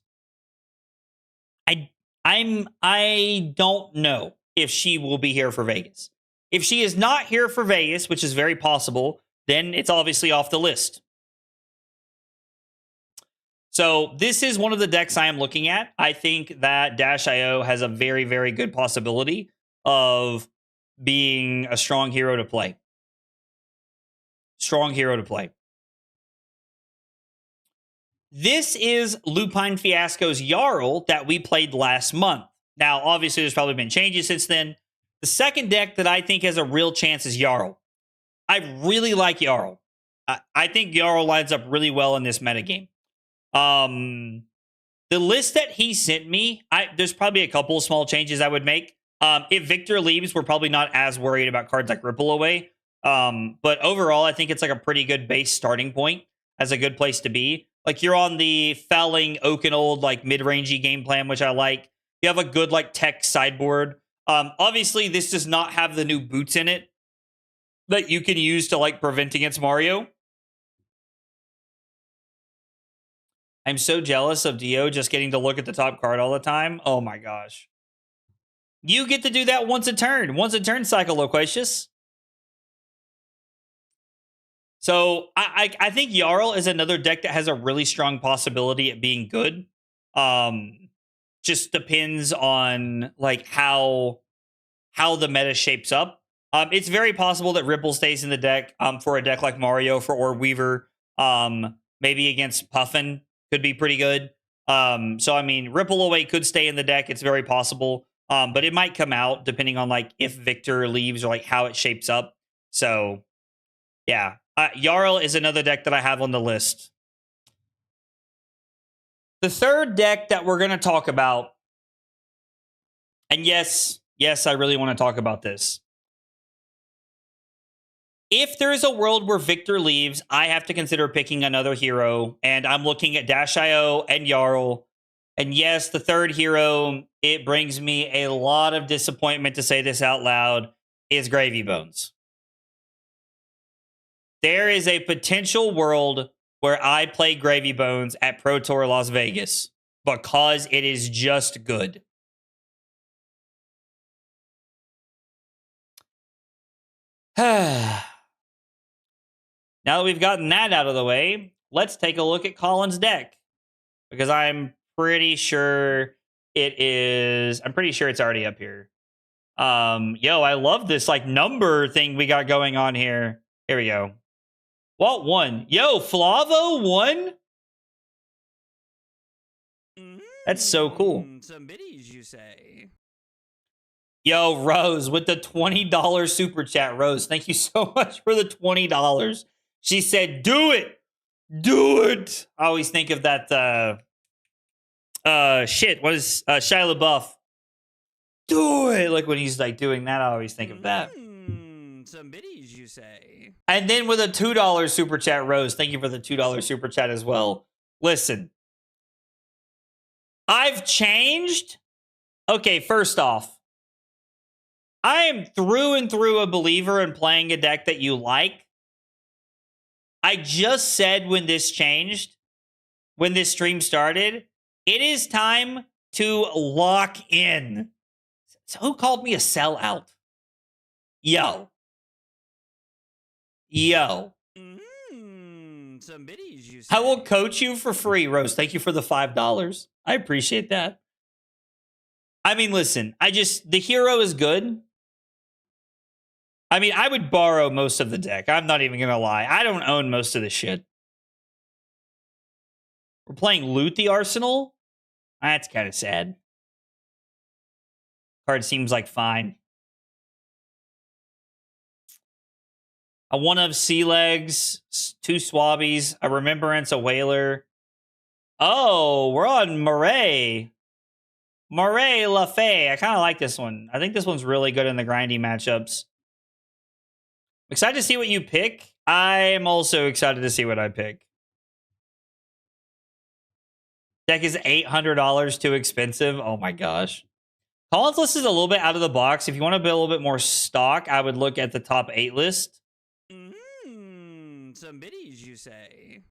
I don't know if she will be here for Vegas. If she is not here for Vegas, which is very possible, then it's obviously off the list. So this is one of the decks I am looking at. I think that Dash.io has a very, very good possibility of being a strong hero to play. Strong hero to play. This is Lupine Fiasco's Jarl that we played last month. Now, obviously, there's probably been changes since then. The second deck that I think has a real chance is Jarl. I really like Jarl. I think Jarl lines up really well in this metagame. The list that he sent me, there's probably a couple of small changes I would make. If Victor leaves, we're probably not as worried about cards like Ripple Away. But overall, I think it's like a pretty good base starting point as a good place to be. Like you're on the Felling Oakenold like mid-rangey game plan, which I like. You have a good like tech sideboard. Obviously, this does not have the new boots in it that you can use to like prevent against Mario. I'm so jealous of Dio just getting to look at the top card all the time. Oh my gosh. You get to do that once a turn cycle, Loquacious. So I think Jarl is another deck that has a really strong possibility at being good. Just depends on like how the meta shapes up. It's very possible that Ripple stays in the deck for a deck like Mario for Orb Weaver. Maybe against Puffin could be pretty good. So I mean, Ripple Away could stay in the deck. It's very possible. But it might come out depending on like if Victor leaves or like how it shapes up. So yeah, Jarl is another deck that I have on the list. The third deck that we're going to talk about, and yes, I really want to talk about this. If there is a world where Victor leaves, I have to consider picking another hero, and I'm looking at Dash.io and Jarl. And yes, the third hero, it brings me a lot of disappointment to say this out loud, is Gravy Bones. There is a potential world where I play Gravy Bones at Pro Tour Las Vegas because it is just good. Now that we've gotten that out of the way, let's take a look at Colin's deck. Because I'm pretty sure it is... I'm pretty sure it's already up here. Yo, I love this like number thing we got going on here. Here we go. Walt won. Yo, Flavo won? That's so cool. Some biddies, you say. Yo, Rose, with the $20 super chat. Rose, thank you so much for the $20. She said, do it. Do it. I always think of that, shit, what is Shia LaBeouf? Do it. Like when he's like doing that, I always think of that. Some biddies, you say. And then with a $2 super chat, Rose, thank you for the $2 super chat as well. Listen, I've changed. Okay, first off, I am through and through a believer in playing a deck that you like. I just said when this changed, when this stream started, it is time to lock in. So who called me a sellout? Yo. Some biddies, you say. I will coach you for free, Rose. Thank you for the $5. I appreciate that. I mean, listen, the hero is good. I mean, I would borrow most of the deck. I'm not even going to lie. I don't own most of the shit. We're playing Loot the Arsenal? That's kind of sad. Card seems like fine. A one of Sea Legs, 2 Swabbies, a Remembrance, a Whaler. Oh, we're on Murray. Murray LaFay. I kind of like this one. I think this one's really good in the grindy matchups. Excited to see what you pick. I'm also excited to see what I pick. Deck is $800 too expensive. Oh my gosh. Colin's list is a little bit out of the box. If you want to build a little bit more stock, I would look at the top 8 list. Some biddies, you say.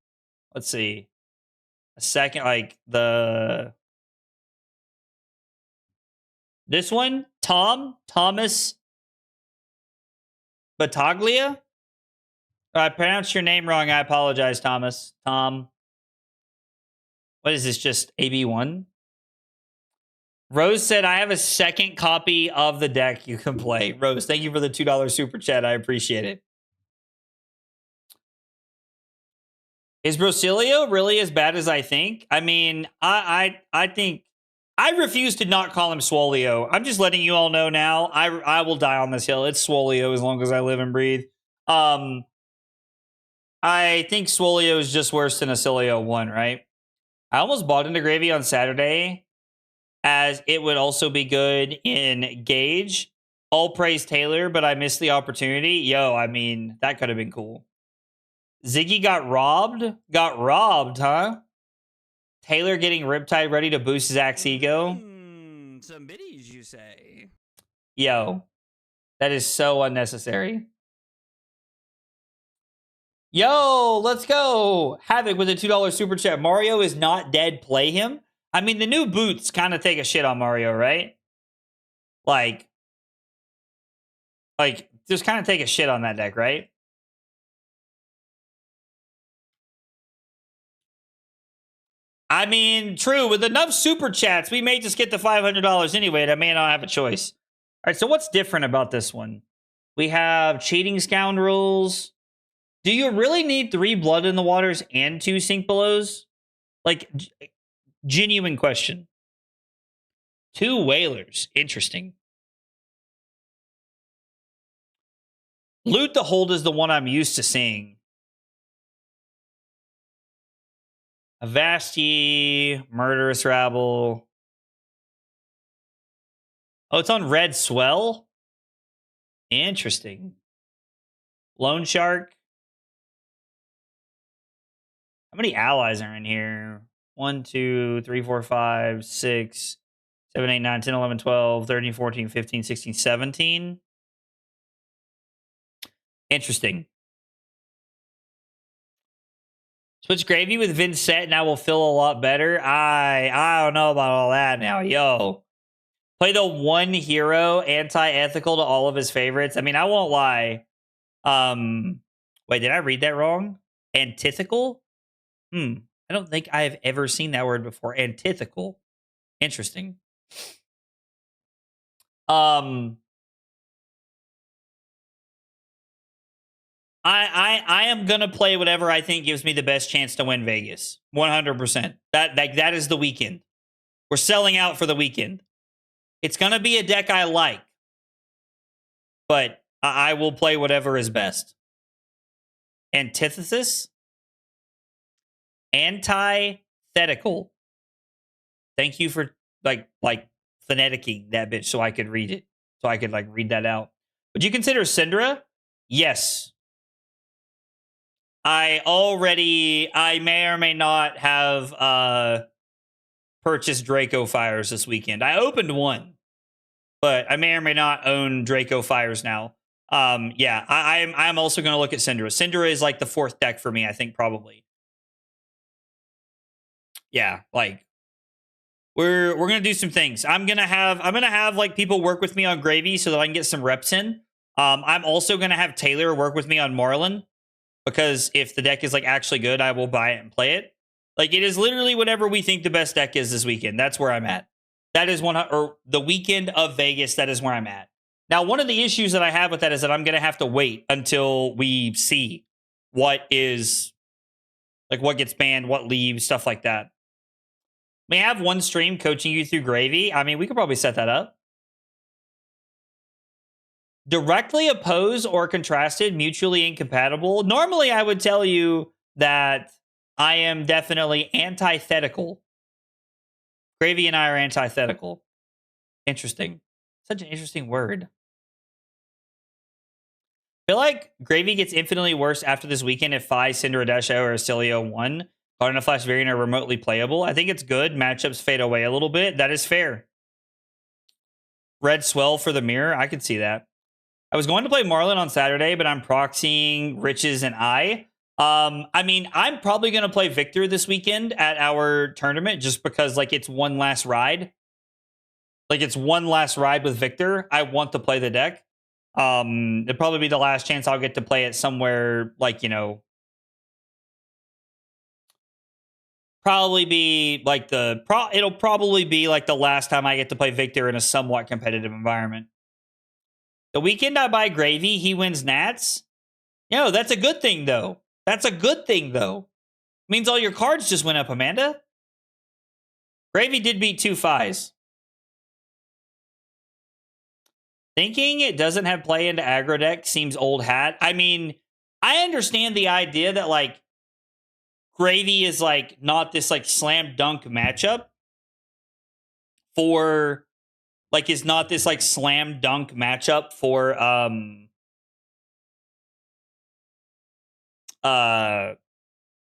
Let's see. A second, like the... This one, Thomas Battaglia. I pronounced your name wrong. I apologize, Thomas. Tom. What is this? Just AB1? Rose said, I have a second copy of the deck you can play. Rose, thank you for the $2 super chat. I appreciate it. Is Brocilio really as bad as I think? I mean, I think... I refuse to not call him Swolio. I'm just letting you all know now. I will die on this hill. It's Swolio as long as I live and breathe. I think Swolio is just worse than Acilio 1, right? I almost bought into Gravy on Saturday, as it would also be good in Gauge. All praise Taylor, but I missed the opportunity. Yo, I mean, that could have been cool. Ziggy got robbed? Got robbed, huh? Taylor getting Riptide ready to boost Zach's ego? Some biddies, you say? Yo, that is so unnecessary. Yo, let's go. Havoc with a $2 super chat. Mario is not dead. Play him. I mean, the new boots kind of take a shit on Mario, right? Like, just kind of take a shit on that deck, right? I mean, true. With enough super chats, we may just get the $500 anyway. I may not have a choice. All right, so what's different about this one? We have Cheating Scoundrels. Do you really need 3 Blood in the Waters and 2 Sink Belows? Like, genuine question. 2 Whalers. Interesting. Loot the Hold is the one I'm used to seeing. Avasti, Murderous Rabble. Oh, it's on Red Swell? Interesting. Lone Shark. How many allies are in here? 1, 2, 3, 4, 5, 6, 7, 8, 9, 10, 11, 12, 13, 14, 15, 16, 17. Interesting. Switch Gravy with Vincent and I will feel a lot better. I don't know about all that now. Yo. Play the one hero anti-ethical to all of his favorites. I mean, I won't lie. Wait, did I read that wrong? Antithetical? I don't think I have ever seen that word before. Antithetical. Interesting. I am gonna play whatever I think gives me the best chance to win Vegas. 100%. That is the weekend. We're selling out for the weekend. It's gonna be a deck I like, but I will play whatever is best. Antithesis? Antithetical. Thank you for like phoneticking that bitch so I could read it. So I could read that out. Would you consider Syndra? Yes. I may or may not have purchased Draco Fires this weekend. I opened one, but I may or may not own Draco Fires now. Yeah, I'm also going to look at Syndra. Syndra is like the 4th deck for me, I think, probably. Yeah, we're gonna do some things. I'm gonna have like people work with me on Gravy so that I can get some reps in. I'm also gonna have Taylor work with me on Marlin, because if the deck is actually good, I will buy it and play it. It is literally whatever we think the best deck is this weekend. That's where I'm at. That is the weekend of Vegas. That is where I'm at. Now, one of the issues that I have with that is that I'm gonna have to wait until we see what is what gets banned, what leaves, stuff like that. We have one stream coaching you through Gravy. I mean, we could probably set that up. Directly opposed or contrasted, mutually incompatible. Normally, I would tell you that I am definitely antithetical. Gravy and I are antithetical. Interesting. Such an interesting word. I feel like Gravy gets infinitely worse after this weekend if Fi, Cinder, Desho, or Acilio 1 Garden of Flash variant are remotely playable. I think it's good. Matchups fade away a little bit. That is fair. Red Swell for the mirror. I could see that. I was going to play Marlin on Saturday, but I'm proxying Riches and I. I mean, I'm probably going to play Victor this weekend at our tournament just because, it's one last ride. It's one last ride with Victor. I want to play the deck. It'll probably be the last chance I'll get to play it somewhere, probably be it'll probably be the last time I get to play Victor in a somewhat competitive environment. The weekend I buy Gravy, he wins Nats. Yo, that's a good thing though. That's a good thing though. Means all your cards just went up, Amanda. Gravy did beat 2 Fies. Thinking it doesn't have play into aggro deck seems old hat. I mean, I understand the idea that Gravy is like not this like slam dunk matchup for like is not this like slam dunk matchup for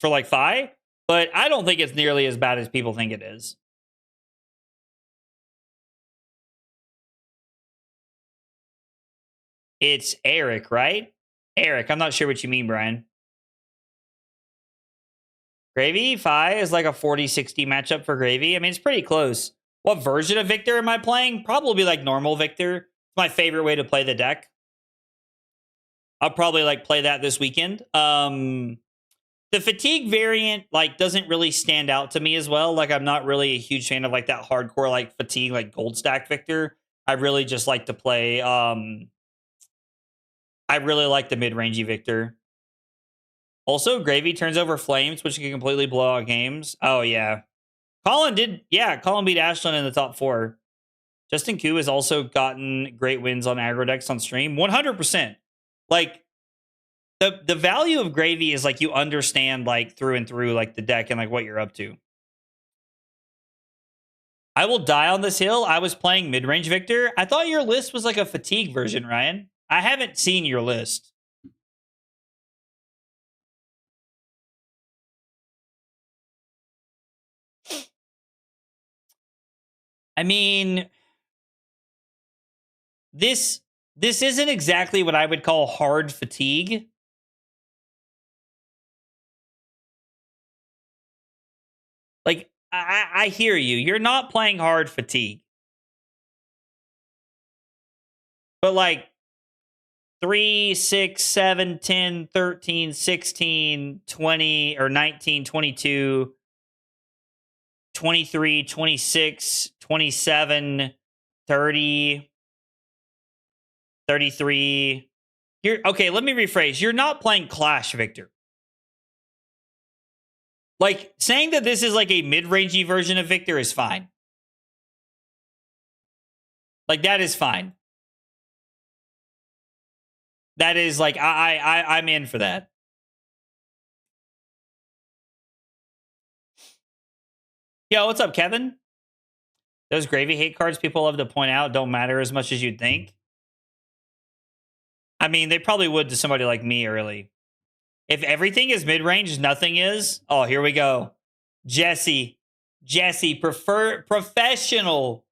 like Fi, but I don't think it's nearly as bad as people think it is. It's Eric, right? Eric, I'm not sure what you mean, Brian. Gravy, Fi is like a 40-60 matchup for Gravy. I mean, it's pretty close. What version of Victor am I playing? Probably like normal Victor. It's my favorite way to play the deck. I'll probably like play that this weekend. The fatigue variant like doesn't really stand out to me as well. Like I'm not really a huge fan of like that hardcore like fatigue like gold stack Victor. I really just like to play I really like the mid-rangey Victor. Also, Gravy turns over flames, which can completely blow out games. Oh yeah. Colin beat Ashlyn in the top 4. Justin Koo has also gotten great wins on aggro decks on stream. 100%. Like the value of Gravy is like you understand like through and through like the deck and like what you're up to. I will die on this hill. I was playing mid-range Victor. I thought your list was like a fatigue version, Ryan. I haven't seen your list. I mean, this isn't exactly what I would call hard fatigue. Like, I hear you. You're not playing hard fatigue. But like 3, 6, 7, 10, 13, 16, 20, or 19, 22, 23, 26, 27, 30, 33. You're okay, let me rephrase. You're not playing Clash, Victor. Like saying that this is like a mid-rangey version of Victor is fine. Like that is fine. That is like I'm in for that. Yo, what's up, Kevin? Those gravy hate cards people love to point out don't matter as much as you'd think. I mean, they probably would to somebody like me early. If everything is mid-range, nothing is. Oh, here we go. Jesse, professional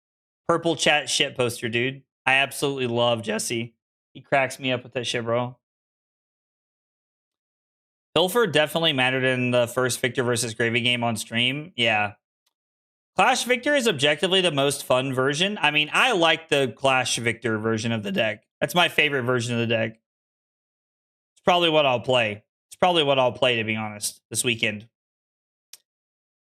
purple chat shit poster, dude. I absolutely love Jesse. He cracks me up with that shit, bro. Pilfer definitely mattered in the first Victor versus Gravy game on stream. Yeah. Clash Victor is objectively the most fun version. I mean, I like the Clash Victor version of the deck. That's my favorite version of the deck. It's probably what I'll play. It's probably what I'll play, to be honest, this weekend.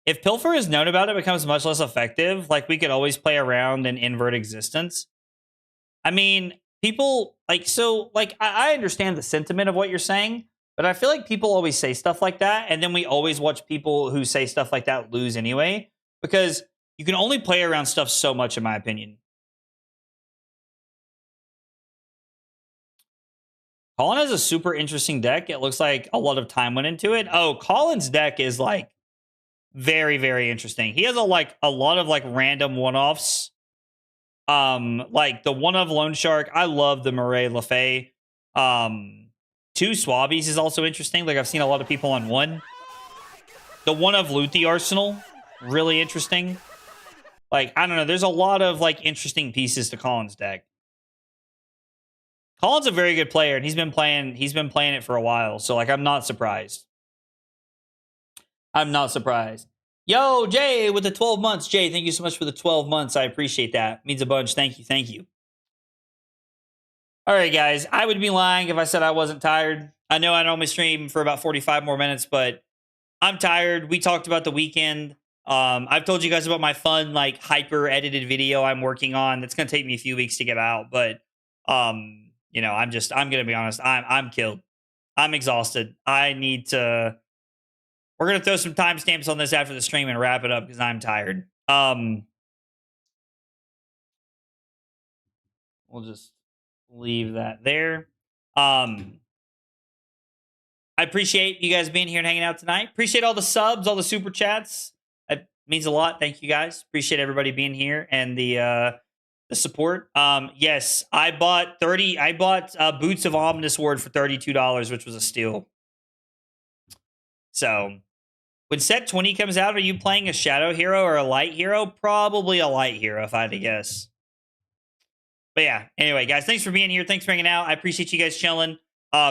If Pilfer is known about, it becomes much less effective. Like, we could always play around and invert existence. I mean, people, like, so, like, I understand the sentiment of what you're saying, but I feel like people always say stuff like that, and then we always watch people who say stuff like that lose anyway, because you can only play around stuff so much, in my opinion. Colin has a super interesting deck. It looks like a lot of time went into it. Oh, Colin's deck is like very, very interesting. He has a lot of like random one-offs. Like the one of Lone Shark. I love the Murray LaFay. 2 Swabbies is also interesting. Like I've seen a lot of people on one. The one of Loot the Arsenal, really interesting. Like, I don't know. There's a lot of like interesting pieces to Colin's deck. Colin's a very good player, and he's been playing it for a while. So like I'm not surprised. I'm not surprised. Yo, Jay, with the 12 months. Jay, thank you so much for the 12 months. I appreciate that. Means a bunch. Thank you. Thank you. All right, guys. I would be lying if I said I wasn't tired. I know I normally stream for about 45 more minutes, but I'm tired. We talked about the weekend. I've told you guys about my fun, like hyper edited video I'm working on. That's gonna take me a few weeks to get out, but you know, I'm gonna be honest. I'm killed. I'm exhausted. I need to. We're gonna throw some timestamps on this after the stream and wrap it up because I'm tired. We'll just leave that there. I appreciate you guys being here and hanging out tonight. Appreciate all the subs, all the super chats. It means a lot. Thank you guys. Appreciate everybody being here and the support. Yes, I bought Boots of Omnis Ward for $32, which was a steal. So when set 20 comes out, are you playing a shadow hero or a light hero? Probably a light hero, if I had to guess. But yeah, anyway, guys, thanks for being here. Thanks for hanging out. I appreciate you guys chilling.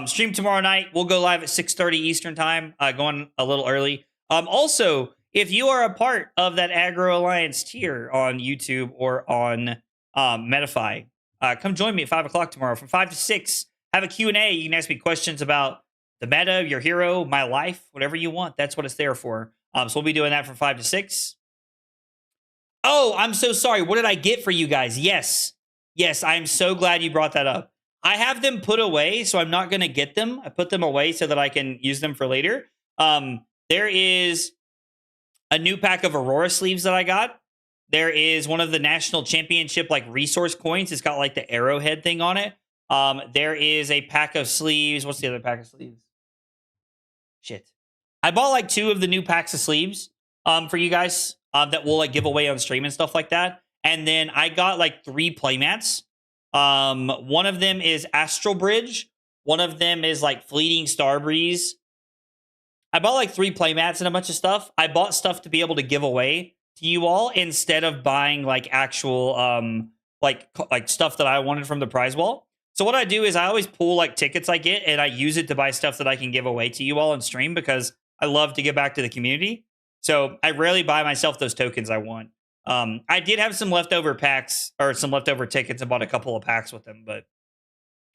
Stream tomorrow night. We'll go live at 6:30 Eastern time, going a little early. Also, if you are a part of that Aggro Alliance tier on YouTube or on metafy, come join me at 5 o'clock tomorrow from 5 to 6. Have a Q&A. You can ask me questions about the meta, your hero, my life, whatever you want. That's what it's there for. So we'll be doing that from 5 to 6. Oh, I'm so sorry. What did I get for you guys? Yes, I'm so glad you brought that up. I have them put away, so I'm not going to get them. I put them away so that I can use them for later. There is a new pack of Aurora sleeves that I got. There is one of the national championship like resource coins. It's got like the arrowhead thing on it. There is a pack of sleeves. What's the other pack of sleeves? Shit. I bought like 2 of the new packs of sleeves for you guys that we'll like give away on stream and stuff like that. And then I got like 3 playmats. One of them is Astral Bridge. One of them is like Fleeting Star Breeze. I bought like 3 playmats and a bunch of stuff. I bought stuff to be able to give away to you all instead of buying like actual like stuff that I wanted from the prize wall. So what I do is I always pull like tickets I get and I use it to buy stuff that I can give away to you all on stream because I love to give back to the community. So I rarely buy myself those tokens I want. I did have some leftover packs or some leftover tickets. I bought a couple of packs with them, but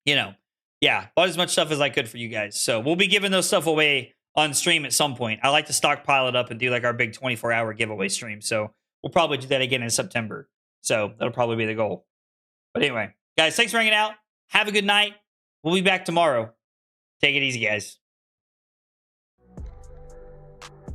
you know, yeah, bought as much stuff as I could for you guys. So we'll be giving those stuff away on stream at some point. I like to stockpile it up and do like our big 24-hour giveaway stream. So we'll probably do that again in September. So that'll probably be the goal. But anyway, guys, thanks for hanging out. Have a good night. We'll be back tomorrow. Take it easy, guys.